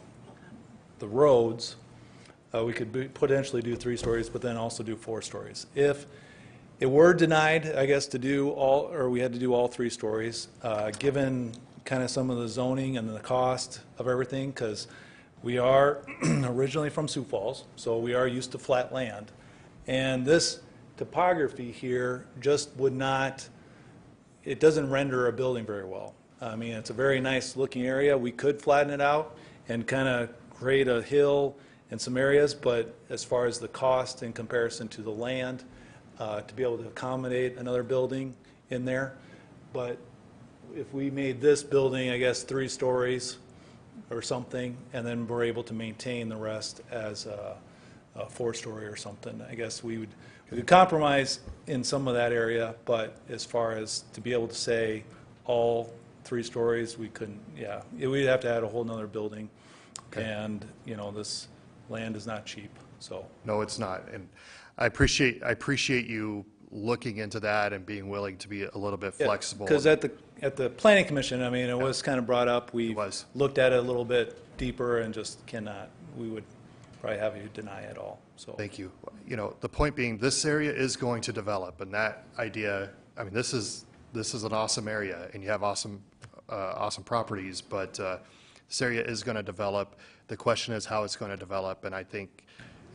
roads, we could potentially do 3 stories, but then also do 4 stories. If it were denied, I guess, to do all, or we had to do all 3 stories, given kind of some of the zoning and the cost of everything, because we are originally from Sioux Falls, so we are used to flat land. And this topography here just would not, it doesn't render a building very well. I mean, it's a very nice looking area. We could flatten it out and kind of create a hill in some areas, but as far as the cost in comparison to the land, to be able to accommodate another building in there. But if we made this building, I guess, 3 stories or something, and then we're able to maintain the rest as a 4-story or something, I guess we would compromise in some of that area, but as far as to be able to say all 3 stories, we couldn't, yeah. We'd have to add a whole nother building. Okay. And, you know, this land is not cheap, so. No, it's not. And I appreciate you looking into that and being willing to be a little bit flexible. Because at the Planning Commission, I mean, it was kind of brought up. We looked at it a little bit deeper and just cannot, we would probably have you deny it all, so. Thank you. You know, the point being, this area is going to develop, and that idea, I mean, this is an awesome area, and you have awesome properties, but this area is going to develop. The question is how it's going to develop, and I think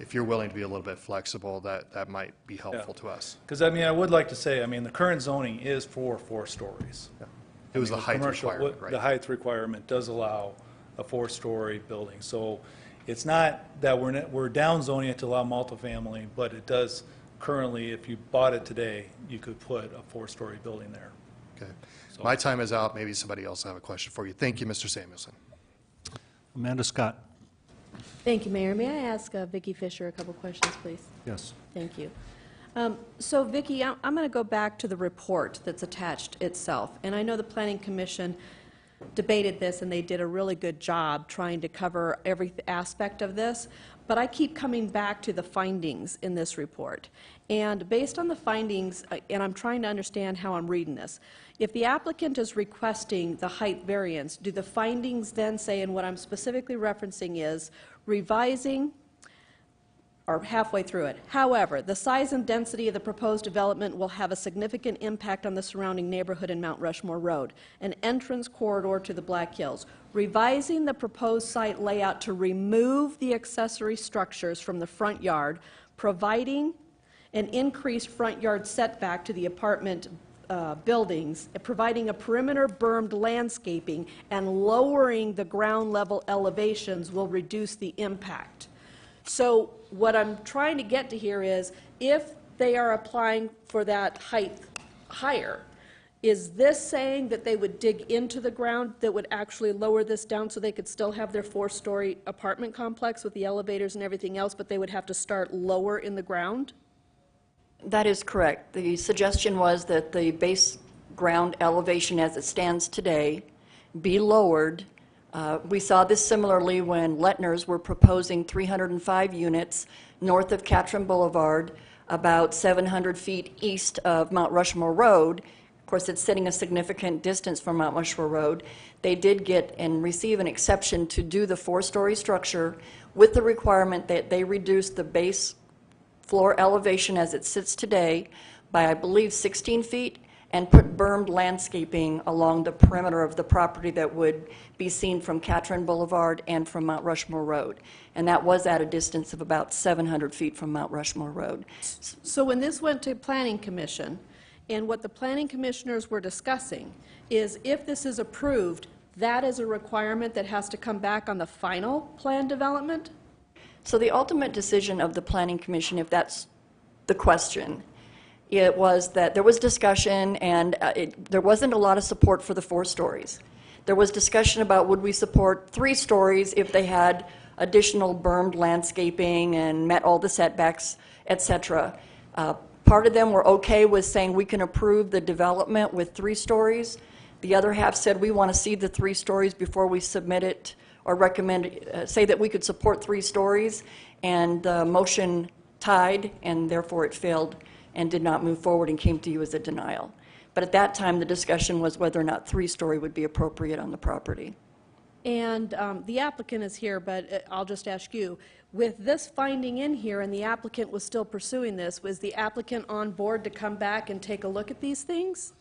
if you're willing to be a little bit flexible, that might be helpful to us. Because, I mean, I would like to say, I mean, the current zoning is for 4 stories. Yeah. It was the height requirement, right? The height requirement does allow a 4-story building. So it's not that we're down zoning it to allow multifamily, but it does currently, if you bought it today, you could put a 4-story building there. Okay. So. My time is out. Maybe somebody else will have a question for you. Thank you, Mr. Samuelson. Amanda Scott. Thank you, Mayor. May I ask Vicki Fisher a couple questions, please? Yes. Thank you. So, Vicki, I'm going to go back to the report that's attached itself. And I know the Planning Commission debated this, and they did a really good job trying to cover every aspect of this. But I keep coming back to the findings in this report. And based on the findings, and I'm trying to understand how I'm reading this, if the applicant is requesting the height variance, do the findings then say, and what I'm specifically referencing is, revising, or halfway through it. However, the size and density of the proposed development will have a significant impact on the surrounding neighborhood in Mount Rushmore Road, an entrance corridor to the Black Hills. Revising the proposed site layout to remove the accessory structures from the front yard, providing an increased front yard setback to the apartment buildings, providing a perimeter bermed landscaping, and lowering the ground level elevations will reduce the impact. So what I'm trying to get to here is, if they are applying for that height higher, is this saying that they would dig into the ground that would actually lower this down so they could still have their 4-story apartment complex with the elevators and everything else, but they would have to start lower in the ground? That is correct. The suggestion was that the base ground elevation as it stands today be lowered. We saw this similarly when Lettners were proposing 305 units north of Catron Boulevard, about 700 feet east of Mount Rushmore Road. Of course, it's sitting a significant distance from Mount Rushmore Road. They did get and receive an exception to do the 4-story structure with the requirement that they reduce the base floor elevation as it sits today by, I believe, 16 feet, and put bermed landscaping along the perimeter of the property that would be seen from Catron Boulevard and from Mount Rushmore Road. And that was at a distance of about 700 feet from Mount Rushmore Road. So when this went to Planning Commission, and what the Planning Commissioners were discussing is, if this is approved, that is a requirement that has to come back on the final plan development? So the ultimate decision of the Planning Commission, if that's the question, it was that there was discussion, and there wasn't a lot of support for the 4 stories. There was discussion about, would we support 3 stories if they had additional bermed landscaping and met all the setbacks, et cetera. Part of them were okay with saying we can approve the development with 3 stories. The other half said we want to see the 3 stories before we submit it, or recommend, say that we could support 3 stories, and the motion tied, and therefore it failed and did not move forward and came to you as a denial. But at that time, the discussion was whether or not 3-story would be appropriate on the property. And the applicant is here, but I'll just ask you, with this finding in here and the applicant was still pursuing this, was the applicant on board to come back and take a look at these things?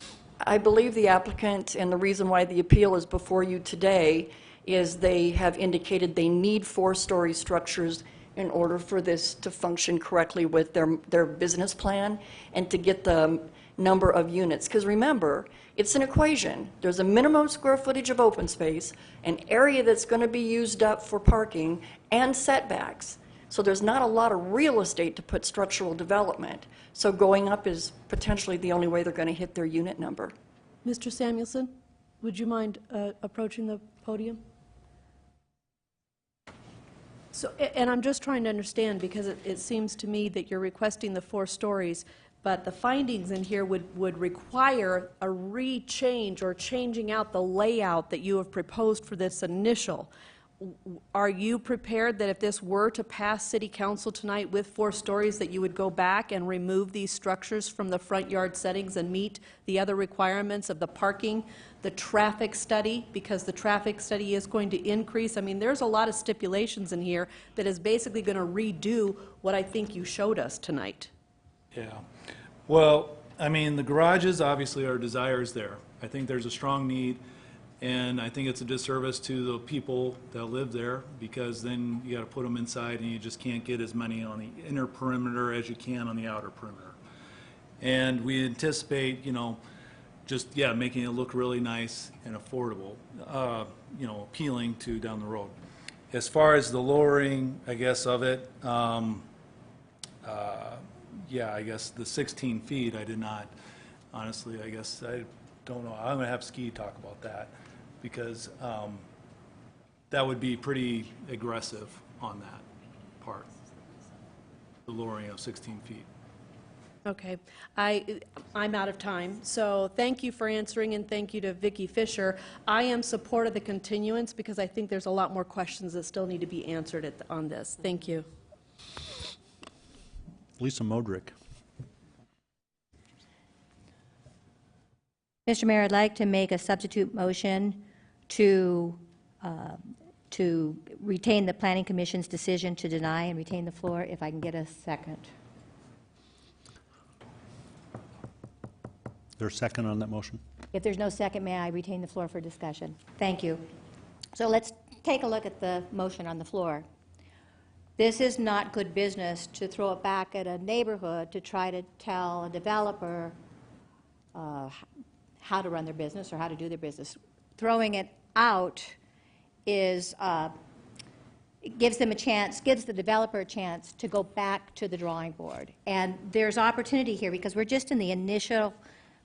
I believe the applicant, and the reason why the appeal is before you today, is they have indicated they need 4-story structures in order for this to function correctly with their business plan and to get the number of units. Because remember, it's an equation. There's a minimum square footage of open space, an area that's going to be used up for parking, and setbacks. So there's not a lot of real estate to put structural development. So going up is potentially the only way they're going to hit their unit number. Mr. Samuelson, would you mind approaching the podium? So, and I'm just trying to understand, because it seems to me that you're requesting the 4 stories, but the findings in here would require a re-change or changing out the layout that you have proposed for this initial. Are you prepared that if this were to pass City Council tonight with 4 stories, that you would go back and remove these structures from the front yard settings and meet the other requirements of the parking, the traffic study, because the traffic study is going to increase? I mean, there's a lot of stipulations in here that is basically going to redo what I think you showed us tonight. Yeah. Well, I mean, the garages, obviously, our desire is there. I think there's a strong need. And I think it's a disservice to the people that live there, because then you got to put them inside and you just can't get as many on the inner perimeter as you can on the outer perimeter. And we anticipate, you know, just, yeah, making it look really nice and affordable, you know, appealing to down the road. As far as the lowering, I guess, of it, yeah, I guess the 16 feet, I did not, honestly, I guess, I don't know. I'm going to have Ski talk about that, because that would be pretty aggressive on that part, the lowering of 16 feet. Okay. I'm out of time, so thank you for answering, and thank you to Vicki Fisher. I am support of the continuance because I think there's a lot more questions that still need to be answered on this. Thank you. Lisa Modrick. Mr. Mayor, I'd like to make a substitute motion to retain the Planning Commission's decision to deny and retain the floor, if I can get a second. Is there a second on that motion? If there's no second, may I retain the floor for discussion? Thank you. So let's take a look at the motion on the floor. This is not good business to throw it back at a neighborhood to try to tell a developer how to run their business or how to do their business. Throwing it out is it gives them a chance, gives the developer a chance to go back to the drawing board. And there's opportunity here because we're just in the initial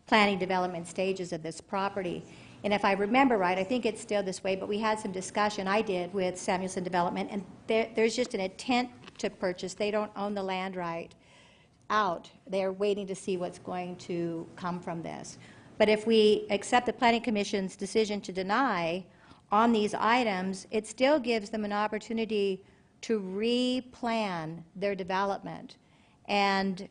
planning development stages of this property. And if I remember right, I think it's still this way, but we had some discussion, I did, with Samuelson Development, and there's just an intent to purchase. They don't own the land right out. They're waiting to see what's going to come from this. But if we accept the Planning Commission's decision to deny on these items, it still gives them an opportunity to replan their development. And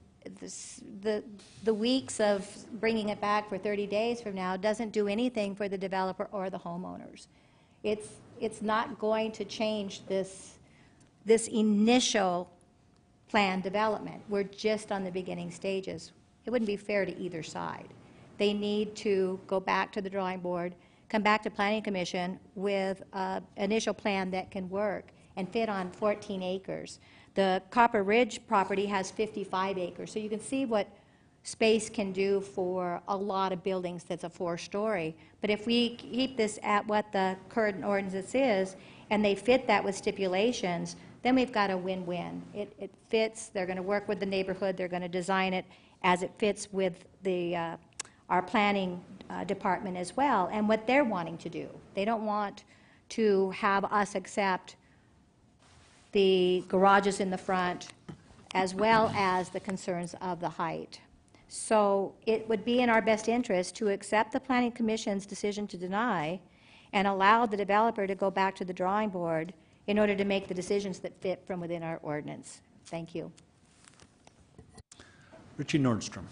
the weeks of bringing it back for 30 days from now doesn't do anything for the developer or the homeowners. It's not going to change this initial plan development. We're just on the beginning stages. It wouldn't be fair to either side. They need to go back to the drawing board, come back to Planning Commission with an initial plan that can work and fit on 14 acres. The Copper Ridge property has 55 acres, so you can see what space can do for a lot of buildings that's a 4-story. But if we keep this at what the current ordinance is, and they fit that with stipulations, then we've got a win-win. It fits, they're going to work with the neighborhood, they're going to design it as it fits with the our planning department as well, and what they're wanting to do. They don't want to have us accept the garages in the front as well as the concerns of the height. So it would be in our best interest to accept the Planning Commission's decision to deny and allow the developer to go back to the drawing board in order to make the decisions that fit from within our ordinance. Thank you. Richie Nordstrom.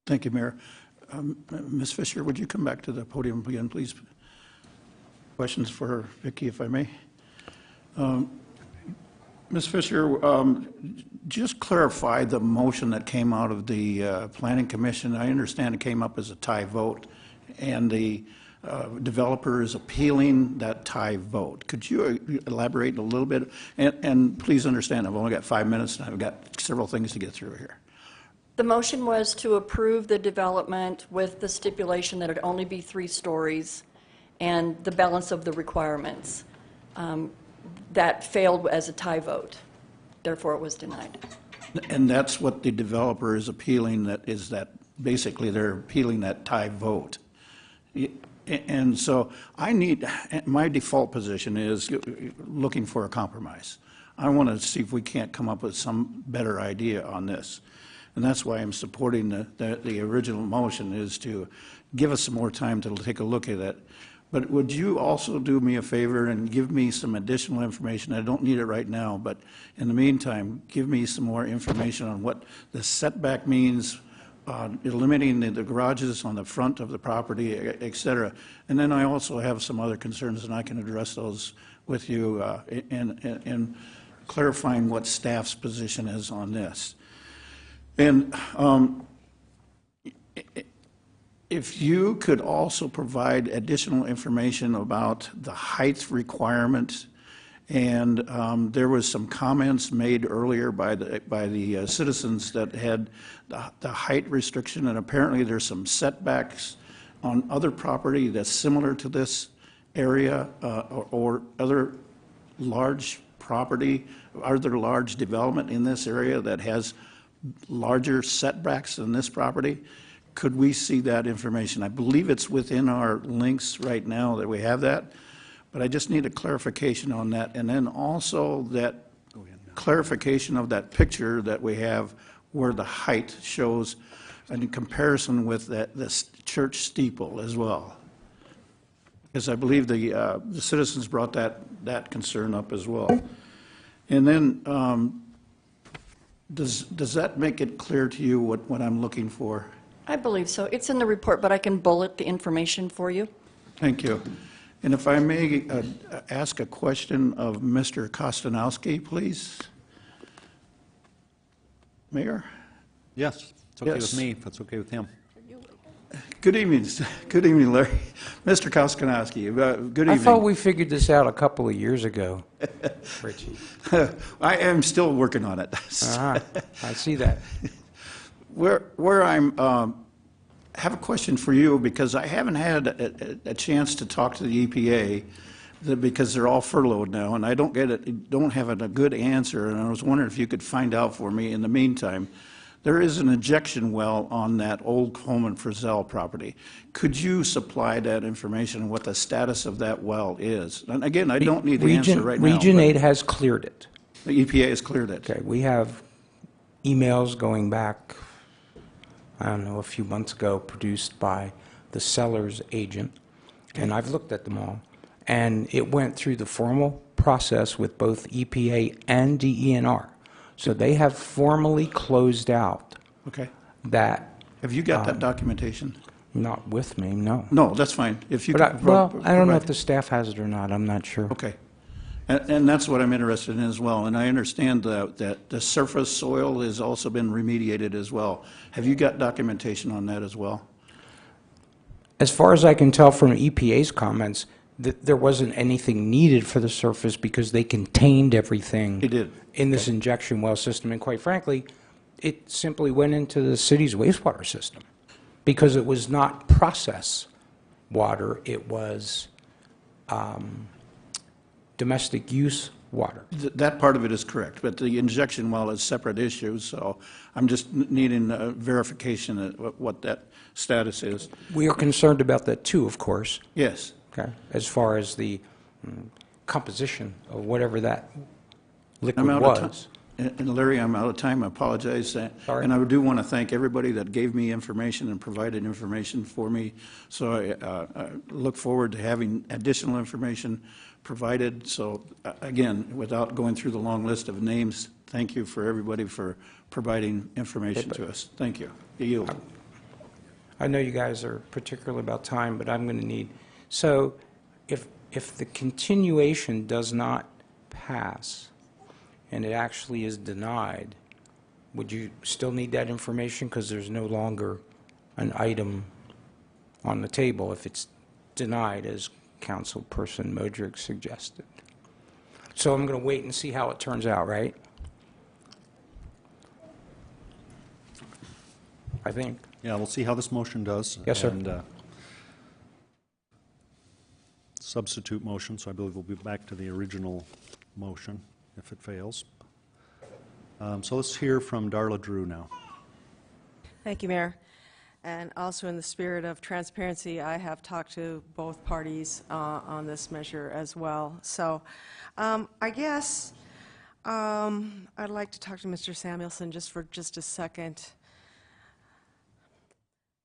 Thank you, Mayor. Ms. Fisher, would you come back to the podium again, please? Questions for Vicki, if I may. Ms. Fisher, just clarify the motion that came out of the Planning Commission. I understand it came up as a tie vote, and the developer is appealing that tie vote. Could you elaborate a little bit? And please understand, I've only got 5 minutes, and I've got several things to get through here. The motion was to approve the development with the stipulation that it only be 3 stories and the balance of the requirements. That failed as a tie vote. Therefore, it was denied. And that's what the developer is appealing, that basically they're appealing that tie vote. And so my default position is looking for a compromise. I want to see if we can't come up with some better idea on this. And that's why I'm supporting the original motion, is to give us some more time to take a look at it. But would you also do me a favor and give me some additional information? I don't need it right now, but in the meantime, give me some more information on what the setback means, eliminating the garages on the front of the property, et cetera. And then I also have some other concerns, and I can address those with you in clarifying what staff's position is on this. And if you could also provide additional information about the height requirement, and there was some comments made earlier by the citizens that had the height restriction, and apparently there's some setbacks on other property that's similar to this area, or other large property. Are there large development in this area that has larger setbacks than this property? Could we see that information? I believe it's within our links right now that we have that, but I just need a clarification on that. And then also that clarification of that picture that we have where the height shows in comparison with this church steeple as well. Because I believe the citizens brought that concern up as well. And then does that make it clear to you what I'm looking for? I believe so. It's in the report, but I can bullet the information for you. Thank you. And if I may ask a question of Mr. Kostanowski, please. Mayor? Yes, it's okay Yes. with me, if it's okay with him. Good evening. Good evening, Larry. Mr. Kostanowski, good evening. I thought we figured this out a couple of years ago, Richie. I am still working on it. I see that. Where I'm have a question for you, because I haven't had a chance to talk to the EPA because they're all furloughed now, and I don't have a good answer. And I was wondering if you could find out for me. In the meantime, there is an injection well on that old Coleman Frizzell property. Could you supply that information and what the status of that well is? And again, I don't need the answer right now. Region 8 has cleared it. The EPA has cleared it. Okay, we have emails going back, I don't know, a few months ago, produced by the seller's agent, and I've looked at them all. And it went through the formal process with both EPA and DENR. So they have formally closed out Okay. that. Have you got that documentation? Not with me, no. No, that's fine. If you But could I don't know provide- if the staff has it or not, I'm not sure. Okay. And that's what I'm interested in as well. And I understand that the surface soil has also been remediated as well. Have you got documentation on that as well? As far as I can tell from EPA's comments, that there wasn't anything needed for the surface because they contained everything in this injection well system. And quite frankly, it simply went into the city's wastewater system because it was not process water, it was domestic use water. That part of it is correct, but the injection well is separate issue, so I'm just needing verification of what that status is. We are concerned about that too, of course. Yes. Okay, as far as the composition of whatever that liquid I'm out was. of time. And Larry, I'm out of time. I apologize. Sorry. And I do want to thank everybody that gave me information and provided information for me. So I look forward to having additional information provided. So again, without going through the long list of names, thank you for everybody for providing information to us. Thank you. You. I know you guys are particular about time, but I'm going to need, so if the continuation does not pass, and it actually is denied, would you still need that information because there's no longer an item on the table if it's denied, as Councilperson Modrick suggested? So I'm going to wait and see how it turns out, right? I think. Yeah, we'll see how this motion does. Yes, sir. And, substitute motion, so I believe we'll be back to the original motion if it fails. So let's hear from Darla Drew now. Thank you, Mayor. And also in the spirit of transparency, I have talked to both parties on this measure as well. So I guess I'd like to talk to Mr. Samuelson just for just a second.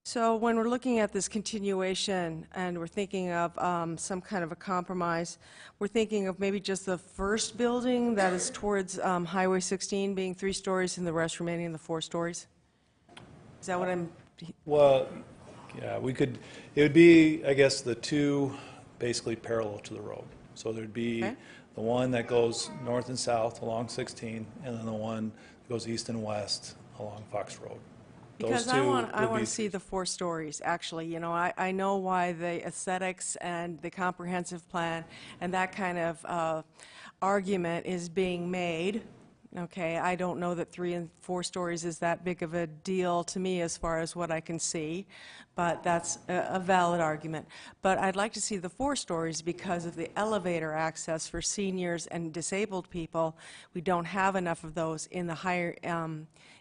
So when we're looking at this continuation and we're thinking of some kind of a compromise, we're thinking of maybe just the first building that is towards Highway 16 being 3 stories and the rest remaining in the 4 stories? Is that what I'm... Well, yeah, we could, it would be, I guess, the two basically parallel to the road. So there'd be the one that goes north and south along 16, and then the one that goes east and west along Fox Road. Because I want to see the 4 stories, actually. You know, I know why the aesthetics and the comprehensive plan and that kind of argument is being made. Okay, I don't know that 3 and 4 stories is that big of a deal to me as far as what I can see, but that's a valid argument. But I'd like to see the 4 stories because of the elevator access for seniors and disabled people. We don't have enough of those in the higher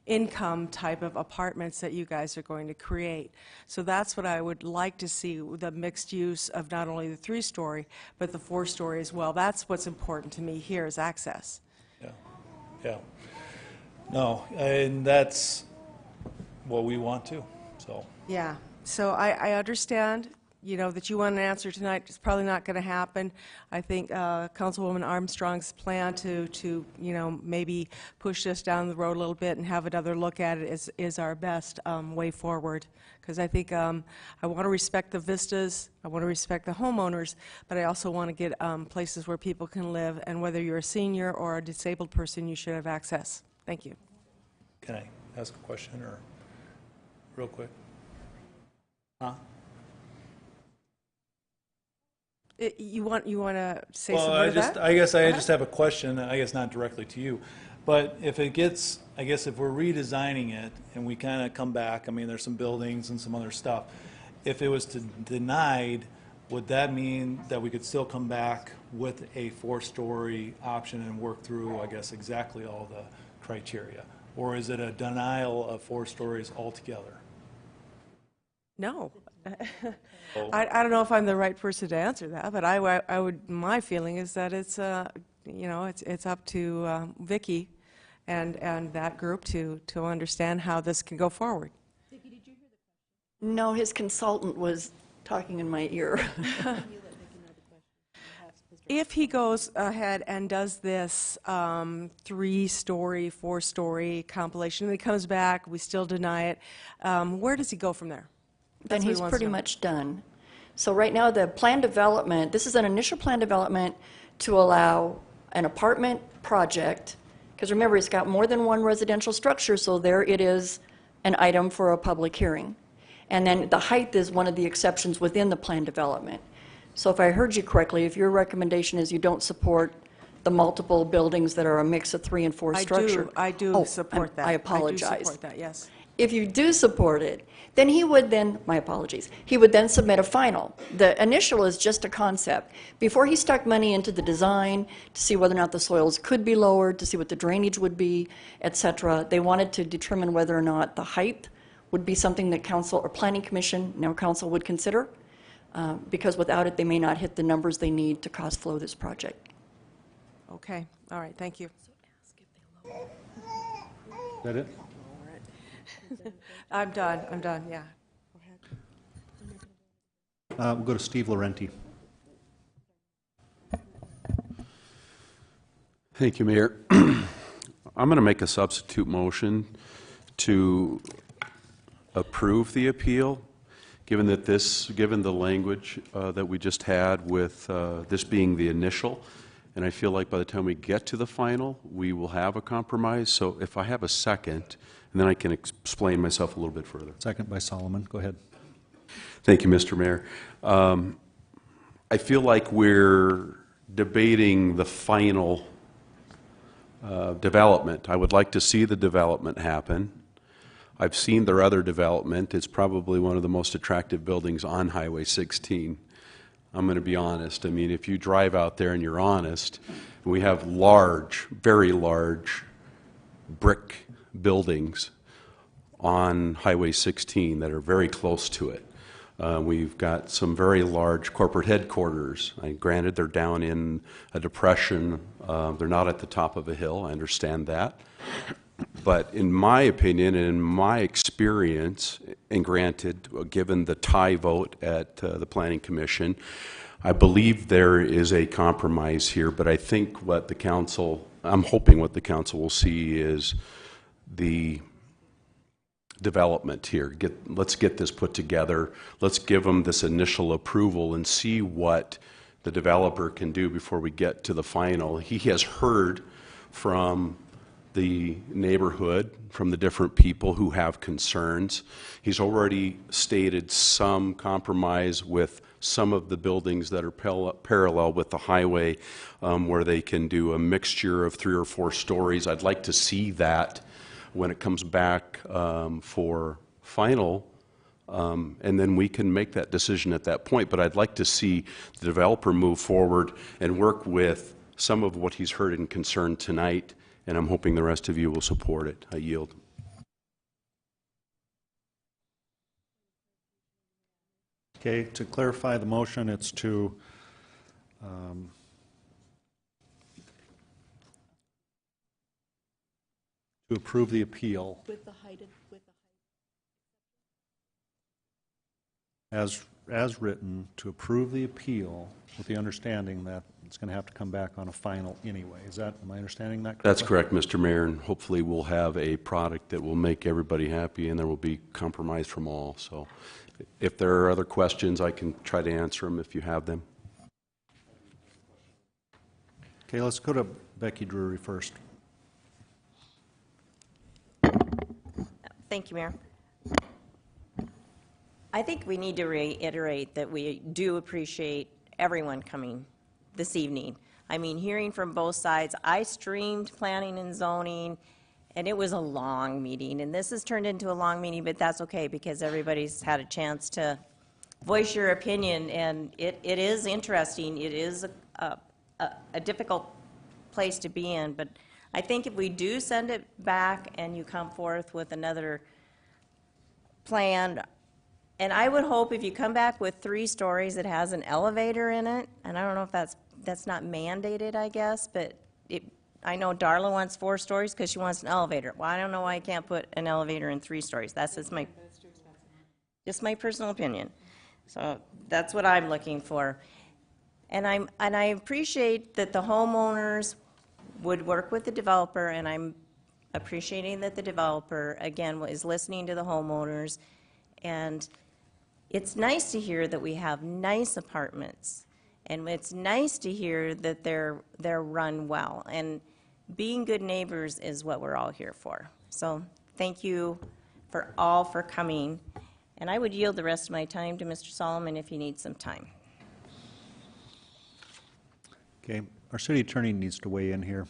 income type of apartments that you guys are going to create. So that's what I would like to see, the mixed use of not only the 3-story, but the 4-story as well. That's what's important to me here is access. Yeah. No, and that's what we want to, so. Yeah, so I understand, you know, that you want an answer tonight. It's probably not going to happen. I think Councilwoman Armstrong's plan to, you know, maybe push this down the road a little bit and have another look at it is our best way forward. Because I think I want to respect the vistas, I want to respect the homeowners, but I also want to get places where people can live, and whether you're a senior or a disabled person, you should have access. Thank you. Can I ask a question, or real quick? Huh? You want to say Well, something about that? I guess I just have a question, I guess not directly to you. But if it gets, I guess if we're redesigning it and we kind of come back, I mean, there's some buildings and some other stuff. If it was denied, would that mean that we could still come back with a 4-story option and work through, I guess, exactly all the criteria? Or is it a denial of 4 stories altogether? No. I don't know if I'm the right person to answer that, but I would. My feeling is that it's you know, it's up to Vicki and that group to understand how this can go forward. Vicki, did you hear the question? No, his consultant was talking in my ear. If he goes ahead and does this 3-story, 4-story compilation, and he comes back, we still deny it, where does he go from there? Then he's pretty much done. So right now, the plan development, this is an initial plan development to allow an apartment project, because remember, it's got more than one residential structure, so there it is an item for a public hearing. And then the height is one of the exceptions within the plan development. So if I heard you correctly, if your recommendation is you don't support the multiple buildings that are a mix of 3 and 4 structure. I do support that. I apologize. I do support that, yes. If you do support it, then he would then, my apologies, he would then submit a final. The initial is just a concept. Before he stuck money into the design to see whether or not the soils could be lowered, to see what the drainage would be, et cetera, they wanted to determine whether or not the height would be something that council or planning commission, now council, would consider, because without it, they may not hit the numbers they need to cost flow this project. Okay, all right, thank you. Is that it? I'm done, yeah. We'll go to Steve Laurenti. Thank you, Mayor. I'm going to make a substitute motion to approve the appeal, given that given the language that we just had with this being the initial, and I feel like by the time we get to the final, we will have a compromise. So if I have a second, and then I can explain myself a little bit further. Second by Solomon. Go ahead. Thank you, Mr. Mayor. I feel like we're debating the final development. I would like to see the development happen. I've seen their other development. It's probably one of the most attractive buildings on Highway 16. I'm going to be honest. I mean, if you drive out there and you're honest, we have large, very large brick buildings on Highway 16 that are very close to it. We've got some very large corporate headquarters. Granted, they're down in a depression. They're not at the top of a hill. I understand that. But in my opinion and in my experience, and granted, given the tie vote at the Planning Commission, I believe there is a compromise here. But I think what the council, I'm hoping what the council will see is the development here. Let's get this put together. Let's give them this initial approval and see what the developer can do before we get to the final. He has heard from the neighborhood, from the different people who have concerns. He's already stated some compromise with some of the buildings that are parallel with the highway, where they can do a mixture of 3 or 4 stories. I'd like to see that when it comes back for final, and then we can make that decision at that point. But I'd like to see the developer move forward and work with some of what he's heard in concern tonight, and I'm hoping the rest of you will support it. I yield. Okay, to clarify the motion, it's to approve the appeal With the height, as written, to approve the appeal with the understanding that it's going to have to come back on a final anyway. Am I understanding that correctly? That's correct, Mr. Mayor, and hopefully we'll have a product that will make everybody happy and there will be compromise from all. So if there are other questions, I can try to answer them if you have them. Okay, let's go to Becky Drury first. Thank you, Mayor. I think we need to reiterate that we do appreciate everyone coming this evening. I mean, hearing from both sides. I streamed planning and zoning, and it was a long meeting, and this has turned into a long meeting, but that's okay because everybody's had a chance to voice your opinion, and it is interesting. It is a difficult place to be in, but I think if we do send it back and you come forth with another plan, and I would hope if you come back with 3 stories that has an elevator in it, and I don't know if that's not mandated, I guess, but I know Darla wants 4 stories because she wants an elevator. Well, I don't know why I can't put an elevator in 3 stories. That's just my personal opinion. So that's what I'm looking for. And I appreciate that the homeowners would work with the developer, and I'm appreciating that the developer, again, is listening to the homeowners. And it's nice to hear that we have nice apartments, and it's nice to hear that they're run well. And being good neighbors is what we're all here for. So thank you for coming. And I would yield the rest of my time to Mr. Solomon if he needs some time. Okay, our city attorney needs to weigh in here.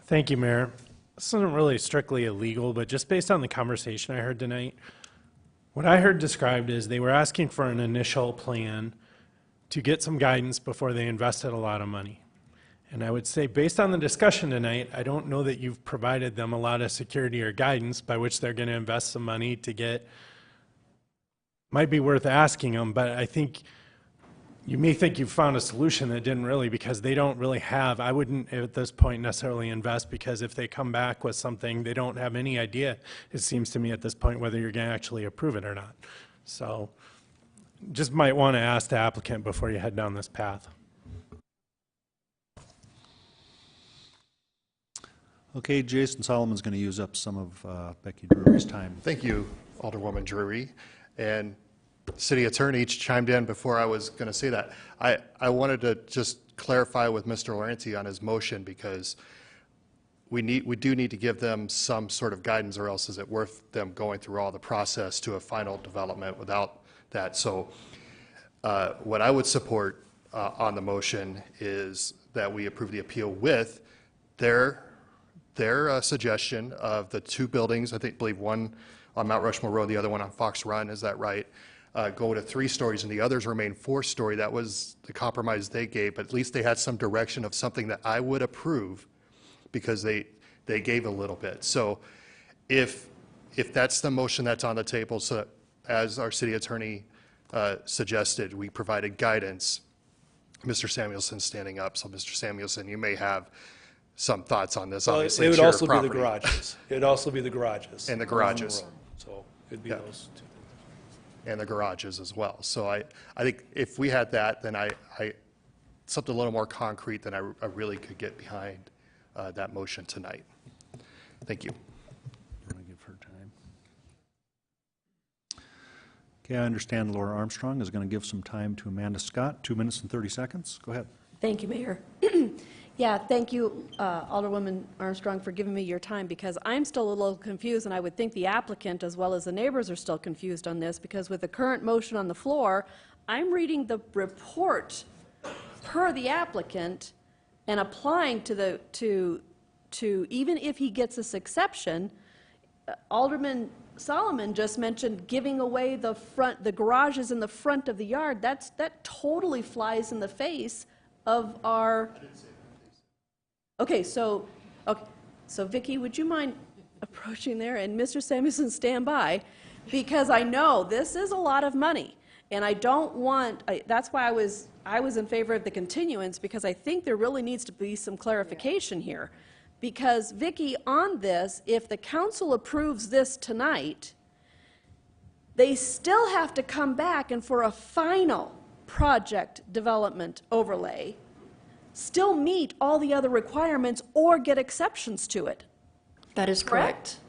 Thank you, Mayor. This isn't really strictly illegal, but just based on the conversation I heard tonight, what I heard described is they were asking for an initial plan to get some guidance before they invested a lot of money. And I would say, based on the discussion tonight, I don't know that you've provided them a lot of security or guidance by which they're going to invest some money to get. Might be worth asking them, but I think you may think you've found a solution that didn't really, because they don't really have. I wouldn't at this point necessarily invest, because if they come back with something, they don't have any idea, it seems to me at this point, whether you're going to actually approve it or not. So just might want to ask the applicant before you head down this path. Okay, Jason Solomon's going to use up some of Becky Drury's time. Thank you, Alderwoman Drury. And City Attorney chimed in before I was going to say that. I wanted to just clarify with Mr. Laurenti on his motion, because we do need to give them some sort of guidance, or else is it worth them going through all the process to a final development without that? So what I would support on the motion is that we approve the appeal with their suggestion of the two buildings, believe one on Mount Rushmore Road, the other one on Fox Run, is that right? Go to 3 stories and the others remain 4-story. That was the compromise they gave, but at least they had some direction of something that I would approve, because they gave a little bit. So if that's the motion that's on the table, so as our city attorney suggested, we provided guidance. Mr. Samuelson's standing up, so Mr. Samuelson, you may have some thoughts on this. Well, Obviously, it would it's your also be the property. garages. It would also be the garages. And the along garages. road. So it'd be Yeah. those two. And the garages as well. So I think if we had that, then something a little more concrete, then I really could get behind that motion tonight. Thank you. Okay, I understand Laura Armstrong is going to give some time to Amanda Scott, 2 minutes and 30 seconds. Go ahead. Thank you, Mayor. Yeah, thank you, Alderwoman Armstrong, for giving me your time, because I'm still a little confused, and I would think the applicant as well as the neighbors are still confused on this, because with the current motion on the floor, I'm reading the report per the applicant and applying to even if he gets this exception. Alderman Solomon just mentioned giving away the garages in the front of the yard. That totally flies in the face of our. Okay, so Vicki, would you mind approaching there, and Mr. Samuelson, stand by, because I know this is a lot of money, and I don't want. That's why I was in favor of the continuance, because I think there really needs to be some clarification here. Because, Vicki, on this, if the council approves this tonight, they still have to come back and for a final project development overlay, still meet all the other requirements or get exceptions to it. That is correct.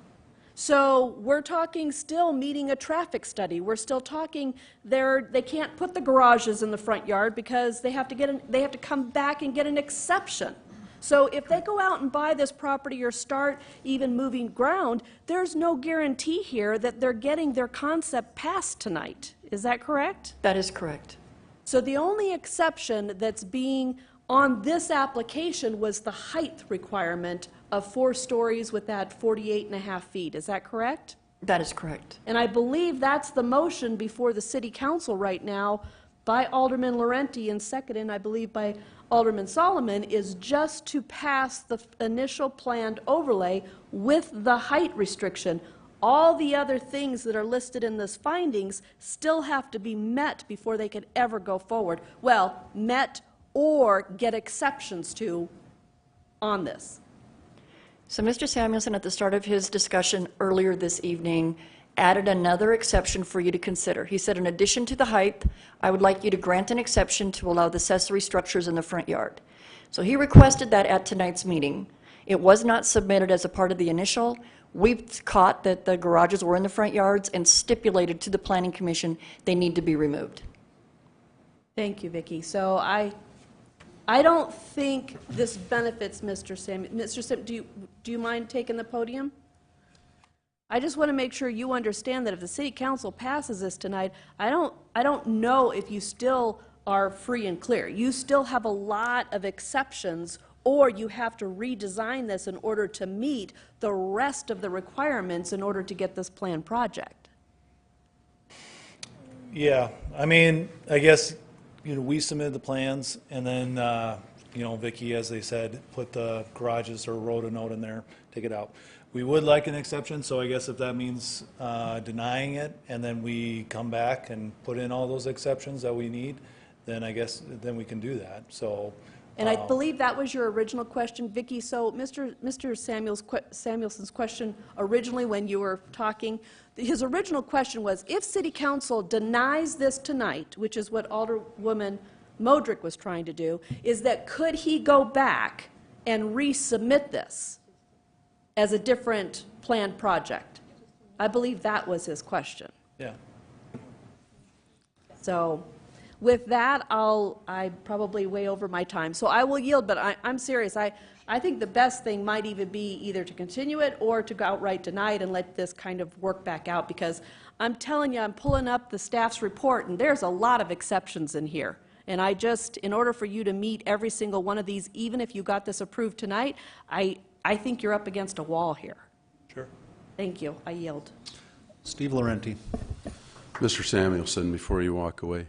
So we're talking still meeting a traffic study. We're still talking they can't put the garages in the front yard because they have to come back and get an exception. So if they go out and buy this property or start even moving ground, there's no guarantee here that they're getting their concept passed tonight. Is that correct? That is correct. So the only exception that's being on this application was the height requirement of 4 stories with that 48.5 feet. Is that correct? That is correct. And I believe that's the motion before the City Council right now by Alderman Laurenti and seconded, I believe, by Alderman Solomon, is just to pass the initial planned overlay with the height restriction. All the other things that are listed in this findings still have to be met before they could ever go forward. Well, met or get exceptions to on this. So Mr. Samuelson, at the start of his discussion earlier this evening, added another exception for you to consider. He said, in addition to the height, I would like you to grant an exception to allow the accessory structures in the front yard. So he requested that at tonight's meeting. It was not submitted as a part of the initial. We caught that the garages were in the front yards and stipulated to the Planning Commission they need to be removed. Thank you, Vicki. So I don't think this benefits Mr. Samuel. Mr. Sim, do you mind taking the podium? I just want to make sure you understand that if the City Council passes this tonight, I don't know if you still are free and clear. You still have a lot of exceptions, or you have to redesign this in order to meet the rest of the requirements in order to get this planned project. Yeah, I mean, I guess, we submitted the plans, and then, Vicki, as they said, put the garages or wrote a note in there, take it out. We would like an exception, so I guess if that means denying it, and then we come back and put in all those exceptions that we need, then I guess then we can do that. So. And I believe that was your original question, Vicki. So Mr. Samuelson's question originally when you were talking, his original question was, if City Council denies this tonight, which is what Alderwoman Modrick was trying to do, is that could he go back and resubmit this as a different planned project? I believe that was his question. Yeah. So with that, I probably way over my time. So I will yield, but I'm serious. I think the best thing might even be either to continue it or to outright deny it and let this kind of work back out, because I'm telling you, I'm pulling up the staff's report, and there's a lot of exceptions in here. And in order for you to meet every single one of these, even if you got this approved tonight, I think you're up against a wall here. Sure. Thank you. I yield. Steve Laurenti. Mr. Samuelson, before you walk away.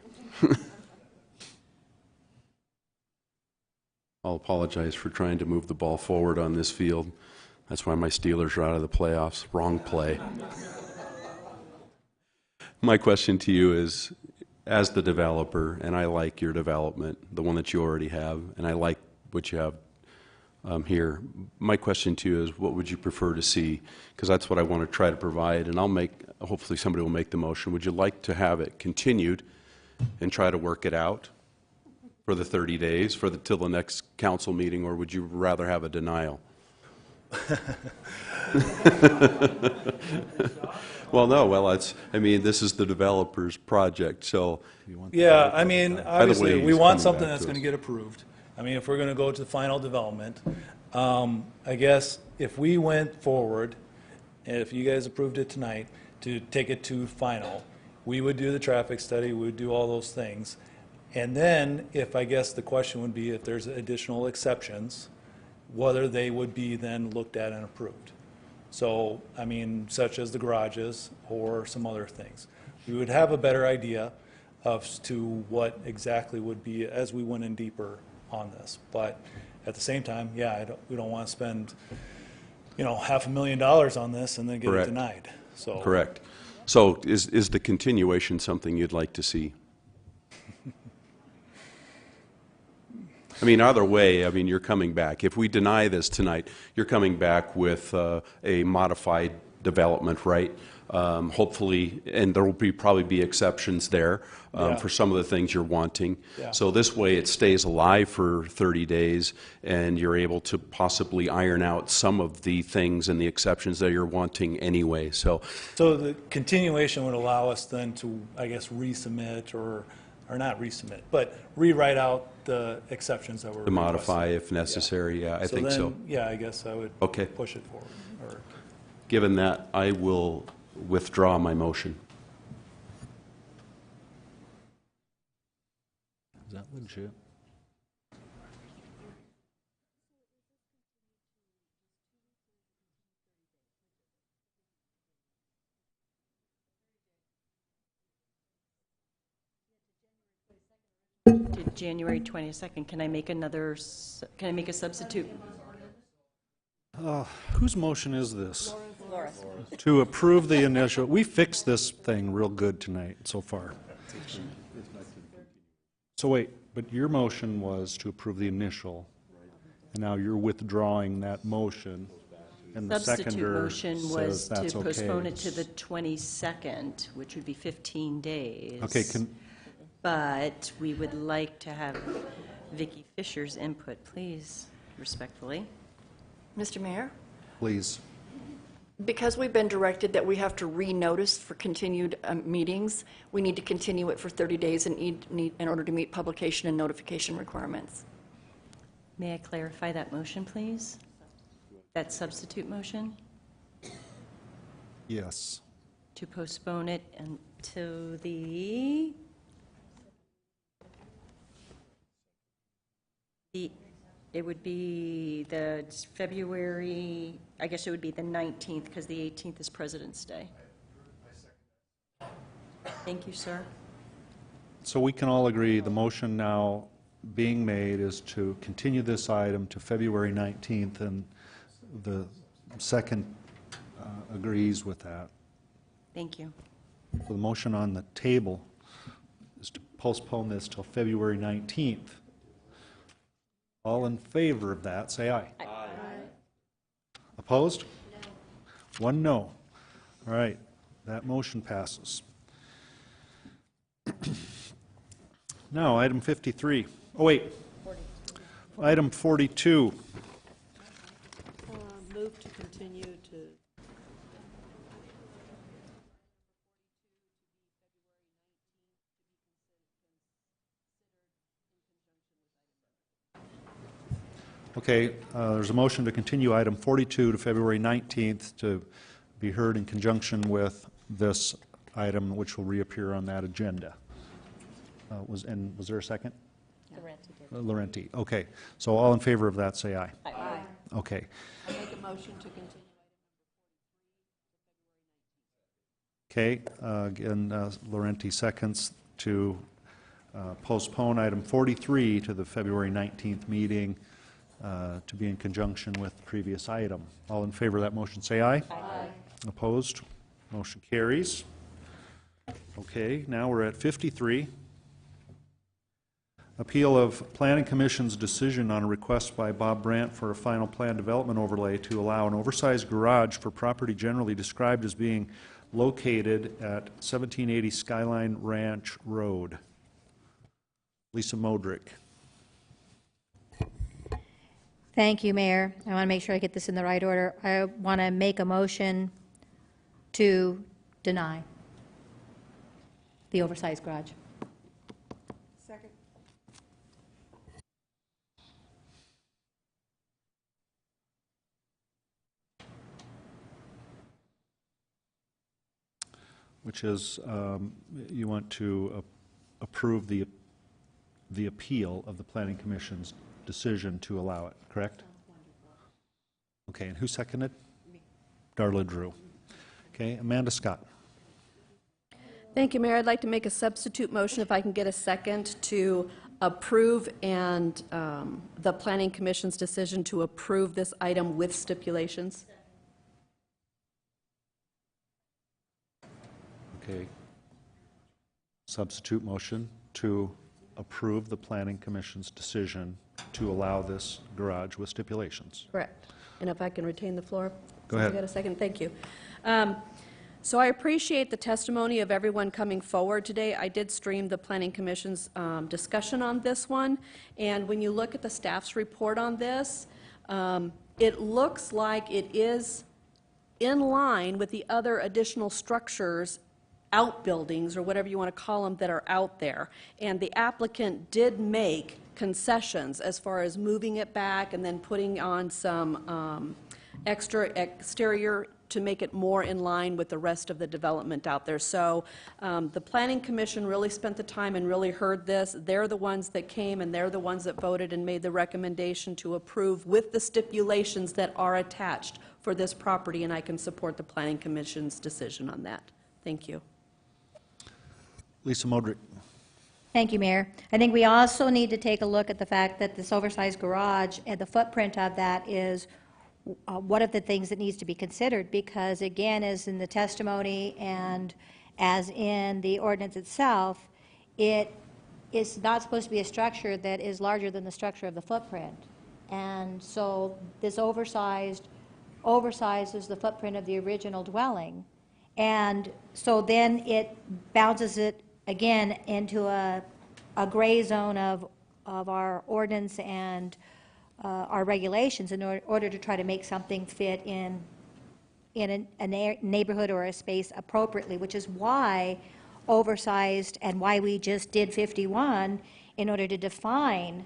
I'll apologize for trying to move the ball forward on this field. That's why my Steelers are out of the playoffs. Wrong play. My question to you is, as the developer, and I like your development, the one that you already have, and I like what you have here. My question to you is, what would you prefer to see? Because that's what I want to try to provide, and hopefully somebody will make the motion. Would you like to have it continued and try to work it out for the 30 days, till the next council meeting, or would you rather have a denial? Well, no, this is the developer's project, so. Yeah, I mean, obviously, we want something that's going to get approved. I mean, if we're going to go to final development, I guess if we went forward, and if you guys approved it tonight, to take it to final, we would do the traffic study, we would do all those things. And then, I guess the question would be if there's additional exceptions, whether they would be then looked at and approved. So, I mean, such as the garages or some other things. We would have a better idea as to what exactly would be as we went in deeper on this. But at the same time, yeah, we don't want to spend, $500,000 on this and then get it denied. So. Correct. So is the continuation something you'd like to see? I mean, either way, you're coming back. If we deny this tonight, you're coming back with a modified development, right? Hopefully, and there will probably be exceptions there for some of the things you're wanting. Yeah. So this way it stays alive for 30 days and you're able to possibly iron out some of the things and the exceptions that you're wanting anyway. So the continuation would allow us then to, I guess, resubmit or not resubmit, but rewrite out the exceptions that were to modify if necessary, yeah, I think so. Yeah, I guess I would push it forward. Given that, I will withdraw my motion. Is that legit? To January 22nd. Can I make a substitute? Whose motion is this? Laura's. To approve the initial. We fixed this thing real good tonight so far. So wait, but your motion was to approve the initial, and now you're withdrawing that motion, and the Substitute seconder motion says was that's to okay. postpone it to the 22nd, which would be 15 days. Okay, But we would like to have Vicki Fisher's input, please, respectfully. Mr. Mayor? Please. Because we've been directed that we have to renotice for continued meetings, we need to continue it for 30 days in order to meet publication and notification requirements. May I clarify that motion, please? That substitute motion? Yes. To postpone it until the... It would be the February, I guess it would be the 19th, because the 18th is President's Day. Thank you, sir. So we can all agree the motion now being made is to continue this item to February 19th, and the second agrees with that. Thank you. So the motion on the table is to postpone this till February 19th. All in favor of that, say aye. Aye. Opposed? No. 1 no. All right, that motion passes. Now, item 53. Oh, wait. 40. Item 42. Move to continue to... Okay, there's a motion to continue item 42 to February 19th to be heard in conjunction with this item, which will reappear on that agenda. Was there a second? Laurenti. Okay, so all in favor of that, say aye. Aye. Okay. I make a motion to continue. Okay, again, Laurenti seconds to postpone item 43 to the February 19th meeting to be in conjunction with the previous item. All in favor of that motion, say aye. Aye. Opposed? Motion carries. Okay, now we're at 53. Appeal of Planning Commission's decision on a request by Bob Brandt for a final plan development overlay to allow an oversized garage for property generally described as being located at 1780 Skyline Ranch Road. Lisa Modrick. Thank you, Mayor. I want to make sure I get this in the right order. I want to make a motion to deny the oversized garage. Second. Which is, you want to approve the appeal of the Planning Commission's decision to allow it, correct? Okay, and who seconded? Me. Darla Drew. Okay, Amanda Scott. Thank you, Mayor. I'd like to make a substitute motion, if I can get a second, to approve and the Planning Commission's decision to approve this item with stipulations. Okay. Substitute motion to approve the Planning Commission's decision to allow this garage with stipulations. Correct. And if I can retain the floor? Go ahead. I got a second. Thank you. So I appreciate the testimony of everyone coming forward today. I did stream the Planning Commission's discussion on this one, and when you look at the staff's report on this, it looks like it is in line with the other additional structures, outbuildings, or whatever you want to call them, that are out there. And the applicant did make concessions as far as moving it back and then putting on some extra exterior to make it more in line with the rest of the development out there. So the Planning Commission really spent the time and really heard this. They're the ones that came, and they're the ones that voted and made the recommendation to approve with the stipulations that are attached for this property, and I can support the Planning Commission's decision on that. Thank you. Lisa Modrick. Thank you, Mayor. I think we also need to take a look at the fact that this oversized garage and the footprint of that is one of the things that needs to be considered, because again, as in the testimony and as in the ordinance itself, it is not supposed to be a structure that is larger than the structure of the footprint. And so this oversizes the footprint of the original dwelling. And so then it bounces it again into a gray zone of our ordinance and our regulations in order to try to make something fit in a neighborhood or a space appropriately, which is why oversized and why we just did 51 in order to define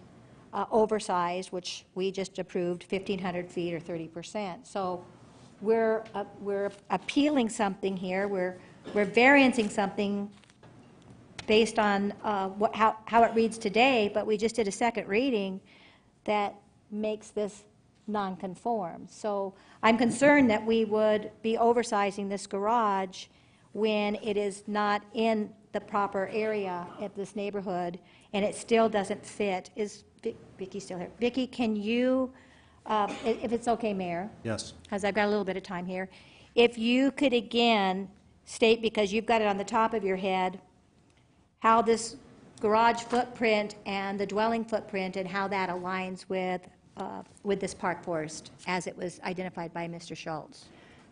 oversized, which we just approved 1,500 feet or 30%. So we're appealing something here. We're variancing something based on how it reads today, but we just did a second reading that makes this non-conform. So I'm concerned that we would be oversizing this garage when it is not in the proper area of this neighborhood, and it still doesn't fit. Is Vicki still here? Vicki, can you, if it's okay, Mayor? Yes. Because I've got a little bit of time here. If you could again state, because you've got it on the top of your head, how this garage footprint and the dwelling footprint and how that aligns with this park forest as it was identified by Mr. Schultz.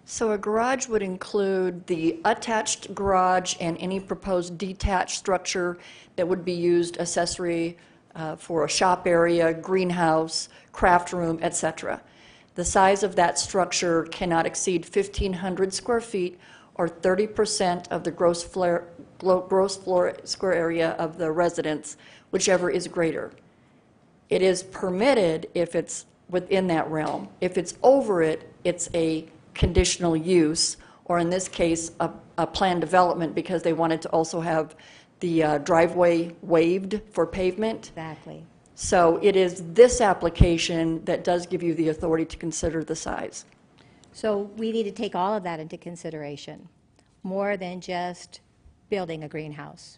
So a garage would include the attached garage and any proposed detached structure that would be used accessory for a shop area, greenhouse, craft room, etc. The size of that structure cannot exceed 1,500 square feet or 30% of the gross floor square area of the residence, whichever is greater. It is permitted if it's within that realm. If it's over it, it's a conditional use, or in this case, a planned development because they wanted to also have the driveway waived for pavement. Exactly. So it is this application that does give you the authority to consider the size. So we need to take all of that into consideration, more than just building a greenhouse.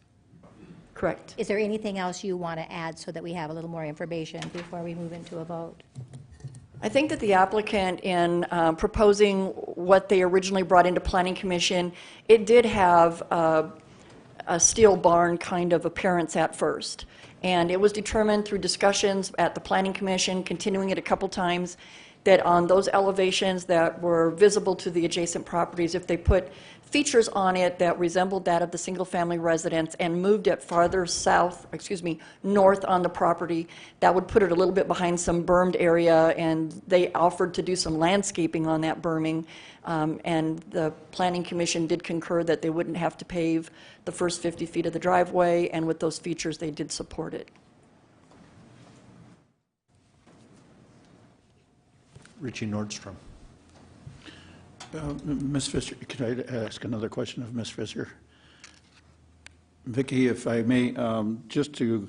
Correct. Is there anything else you want to add so that we have a little more information before we move into a vote? I think that the applicant, in proposing what they originally brought into Planning Commission, it did have a steel barn kind of appearance at first. And it was determined through discussions at the Planning Commission, continuing it a couple times, that on those elevations that were visible to the adjacent properties, if they put features on it that resembled that of the single-family residence and moved it farther north on the property, that would put it a little bit behind some bermed area, and they offered to do some landscaping on that berming, and the Planning Commission did concur that they wouldn't have to pave the first 50 feet of the driveway, and with those features, they did support it. Richie Nordstrom. Ms. Fisher, can I ask another question of Ms. Fisher? Vicki, if I may, just to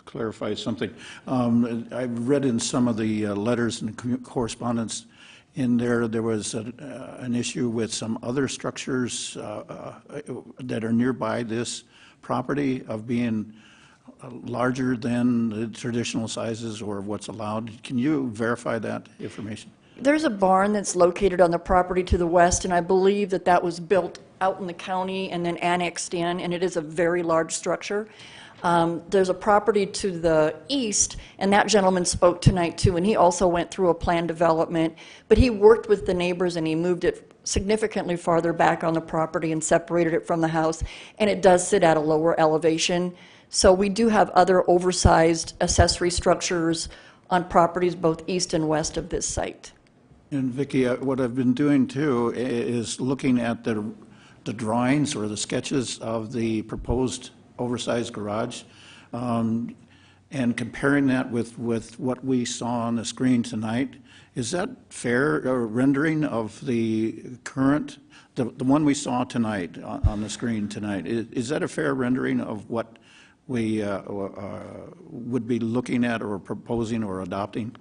clarify something. I've read in some of the letters and correspondence in there, there was an issue with some other structures that are nearby this property of being larger than the traditional sizes or what's allowed. Can you verify that information? There's a barn that's located on the property to the west, and I believe that that was built out in the county and then annexed in, and it is a very large structure. There's a property to the east, and that gentleman spoke tonight too, and he also went through a planned development, but he worked with the neighbors and he moved it significantly farther back on the property and separated it from the house, and it does sit at a lower elevation. So we do have other oversized accessory structures on properties both east and west of this site. And Vicki, what I've been doing too is looking at the drawings or the sketches of the proposed oversized garage, and comparing that with what we saw on the screen tonight. Is that fair rendering of the current, the one we saw tonight on the screen tonight? Is that a fair rendering of what we would be looking at or proposing or adopting?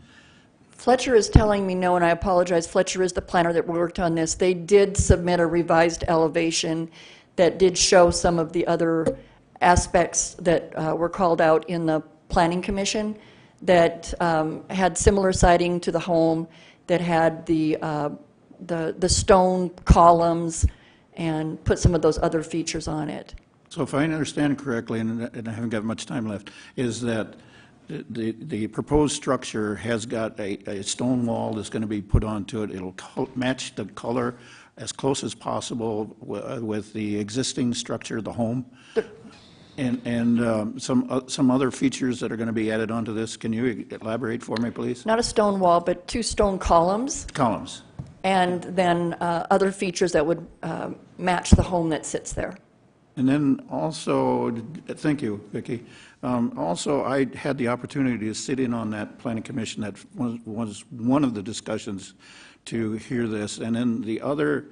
Fletcher is telling me no, and I apologize. Fletcher is the planner that worked on this. They did submit a revised elevation that did show some of the other aspects that were called out in the Planning Commission that had similar siding to the home, that had the stone columns, and put some of those other features on it. So if I understand correctly, and I haven't got much time left, is that the proposed structure has got a stone wall that's going to be put onto it. It'll match the color as close as possible with the existing structure of the home. And some other features that are going to be added onto this. Can you elaborate for me, please? Not a stone wall, but 2 stone columns. Columns. And then other features that would match the home that sits there. And then also, thank you, Vicki. Also, I had the opportunity to sit in on that planning commission. That was one of the discussions to hear this. And then the other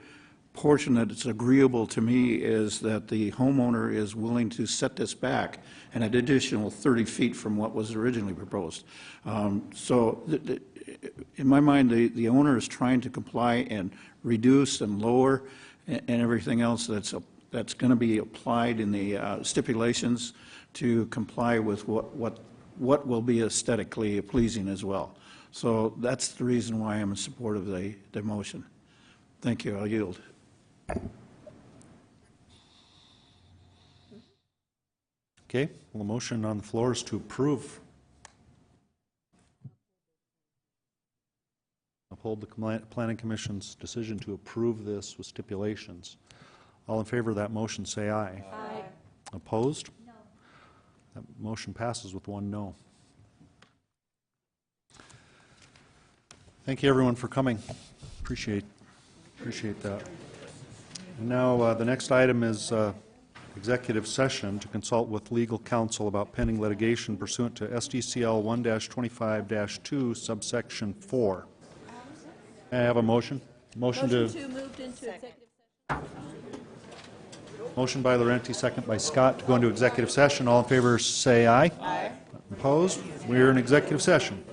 portion that is agreeable to me is that the homeowner is willing to set this back an additional 30 feet from what was originally proposed. So in my mind, the owner is trying to comply and reduce and lower and everything else that's going to be applied in the stipulations to comply with what will be aesthetically pleasing as well. So that's the reason why I'm in support of the motion. Thank you. I'll yield. Okay, well, the motion on the floor is to approve. Uphold the Planning Commission's decision to approve this with stipulations. All in favor of that motion say aye. Aye. Opposed? No. That motion passes with 1 no. Thank you everyone for coming. Appreciate that. And now the next item is executive session to consult with legal counsel about pending litigation pursuant to SDCL 1-25-2 subsection 4. May I have a motion? Motion to moved into executive session. Motion by Laurenti, second by Scott to go into executive session. All in favor say aye. Aye. Opposed? We're in executive session.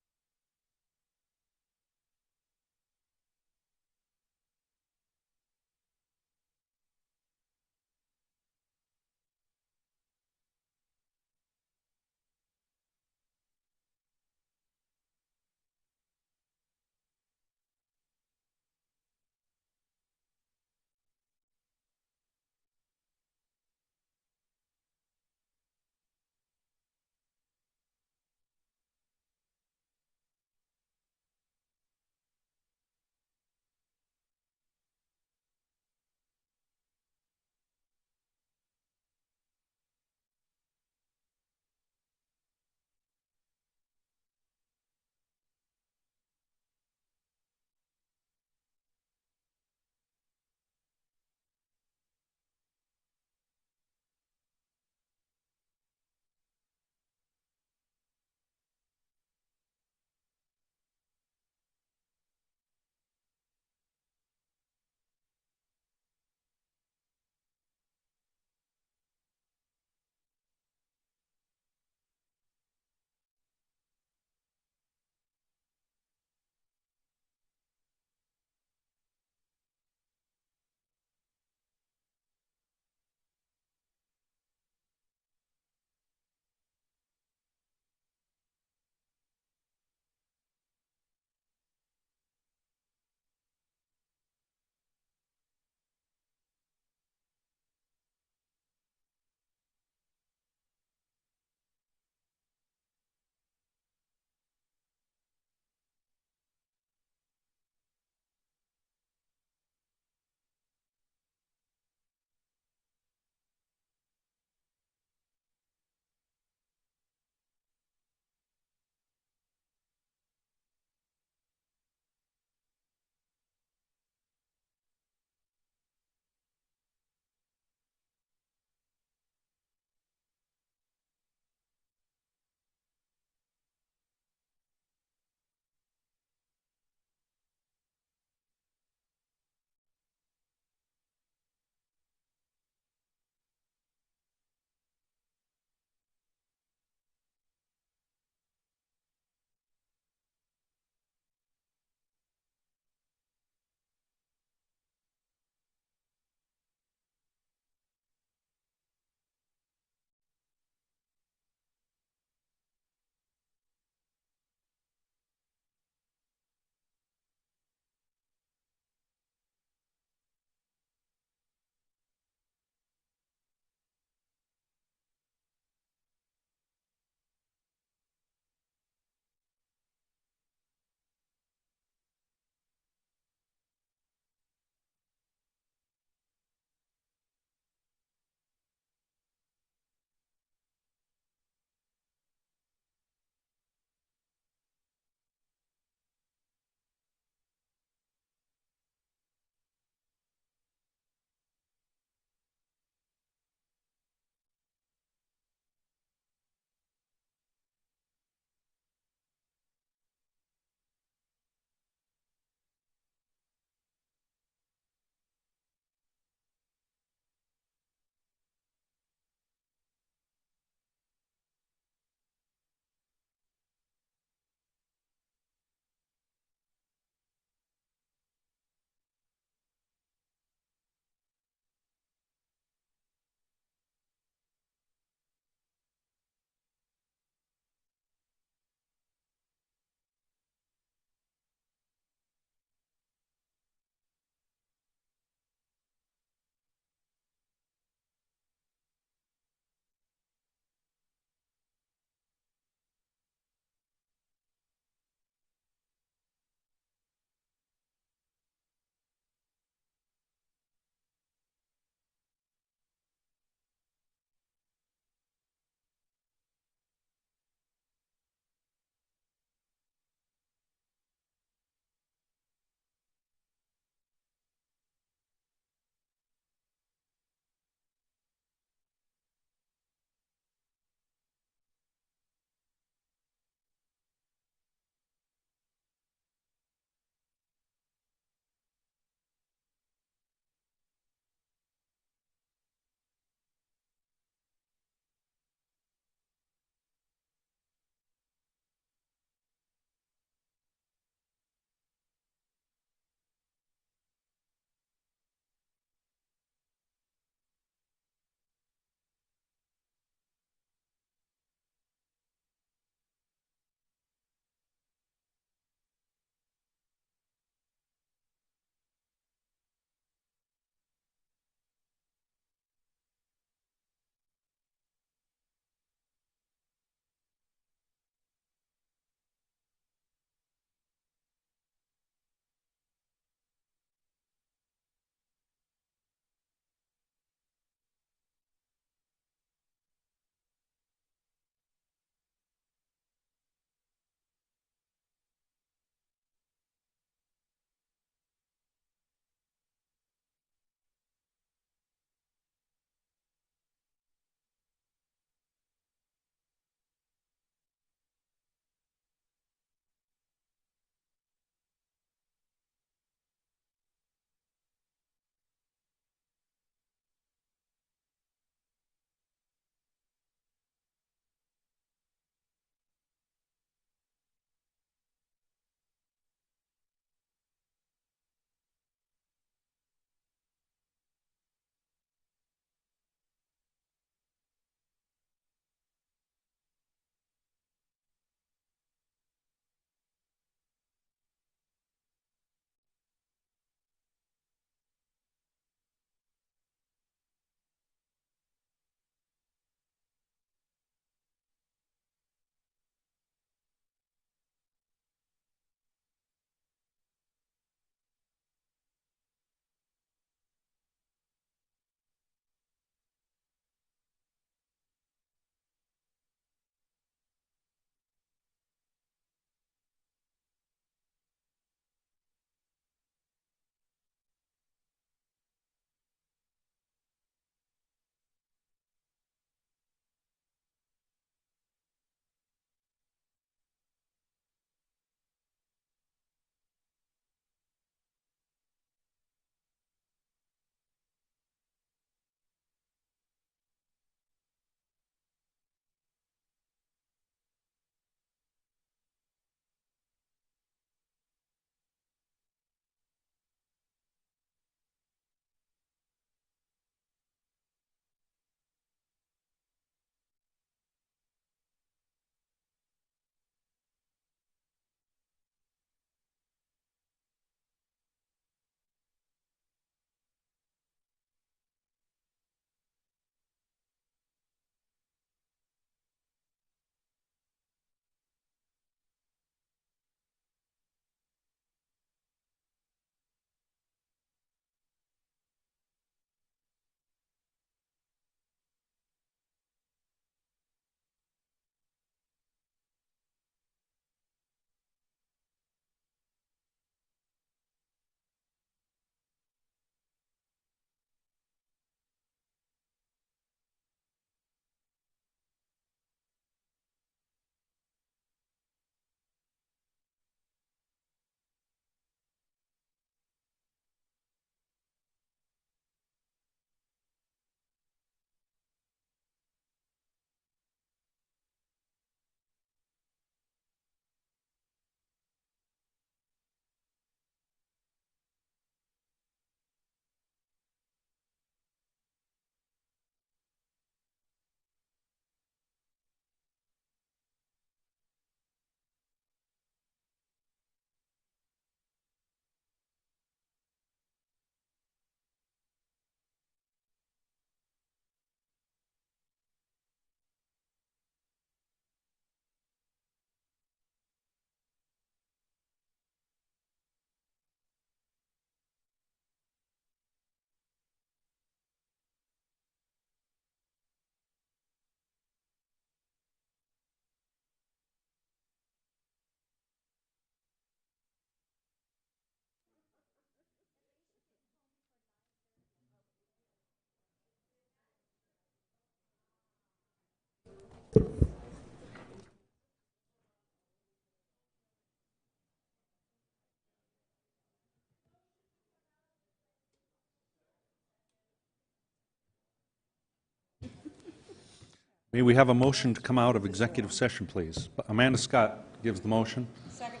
May we have a motion to come out of executive session, please? Amanda Scott gives the motion. Second.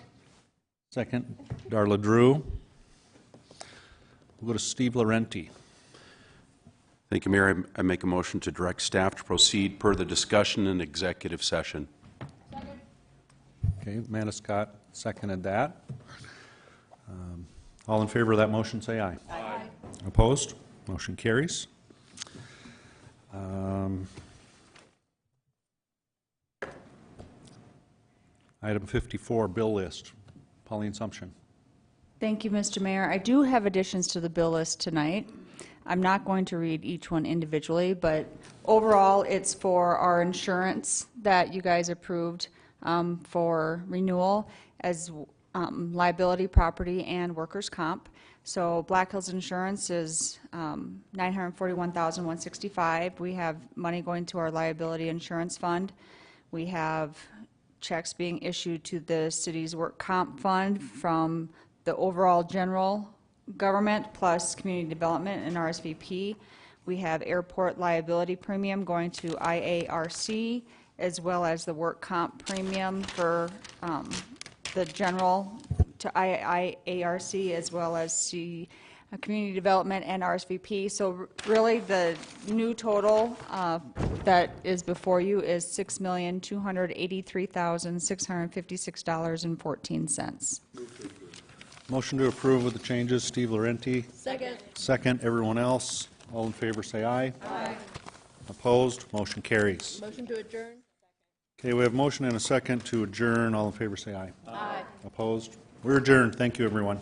Second, Darla Drew. We'll go to Steve Laurenti. Thank you, Mayor. I make a motion to direct staff to proceed per the discussion in executive session. Okay, Amanda Scott seconded that. All in favor of that motion, say aye. Aye. Opposed? Motion carries. Item 54, bill list. Pauline Sumption. Thank you, Mr. Mayor. I do have additions to the bill list tonight. I'm not going to read each one individually, but overall, it's for our insurance that you guys approved for renewal as liability, property, and workers' comp. So Black Hills Insurance is $941,165. We have money going to our liability insurance fund. We have checks being issued to the city's work comp fund from the overall general government plus community development and RSVP. We have airport liability premium going to IARC, as well as the work comp premium for the general to IARC, as well as the community development and RSVP. So really the new total that is before you is $6,283,656.14. Motion to approve with the changes, Steve Laurenti. Second. Second, everyone else. All in favor, say aye. Aye. Opposed? Motion carries. Motion to adjourn. Okay, we have motion and a second to adjourn. All in favor, say aye. Aye. Opposed? We're adjourned. Thank you, everyone.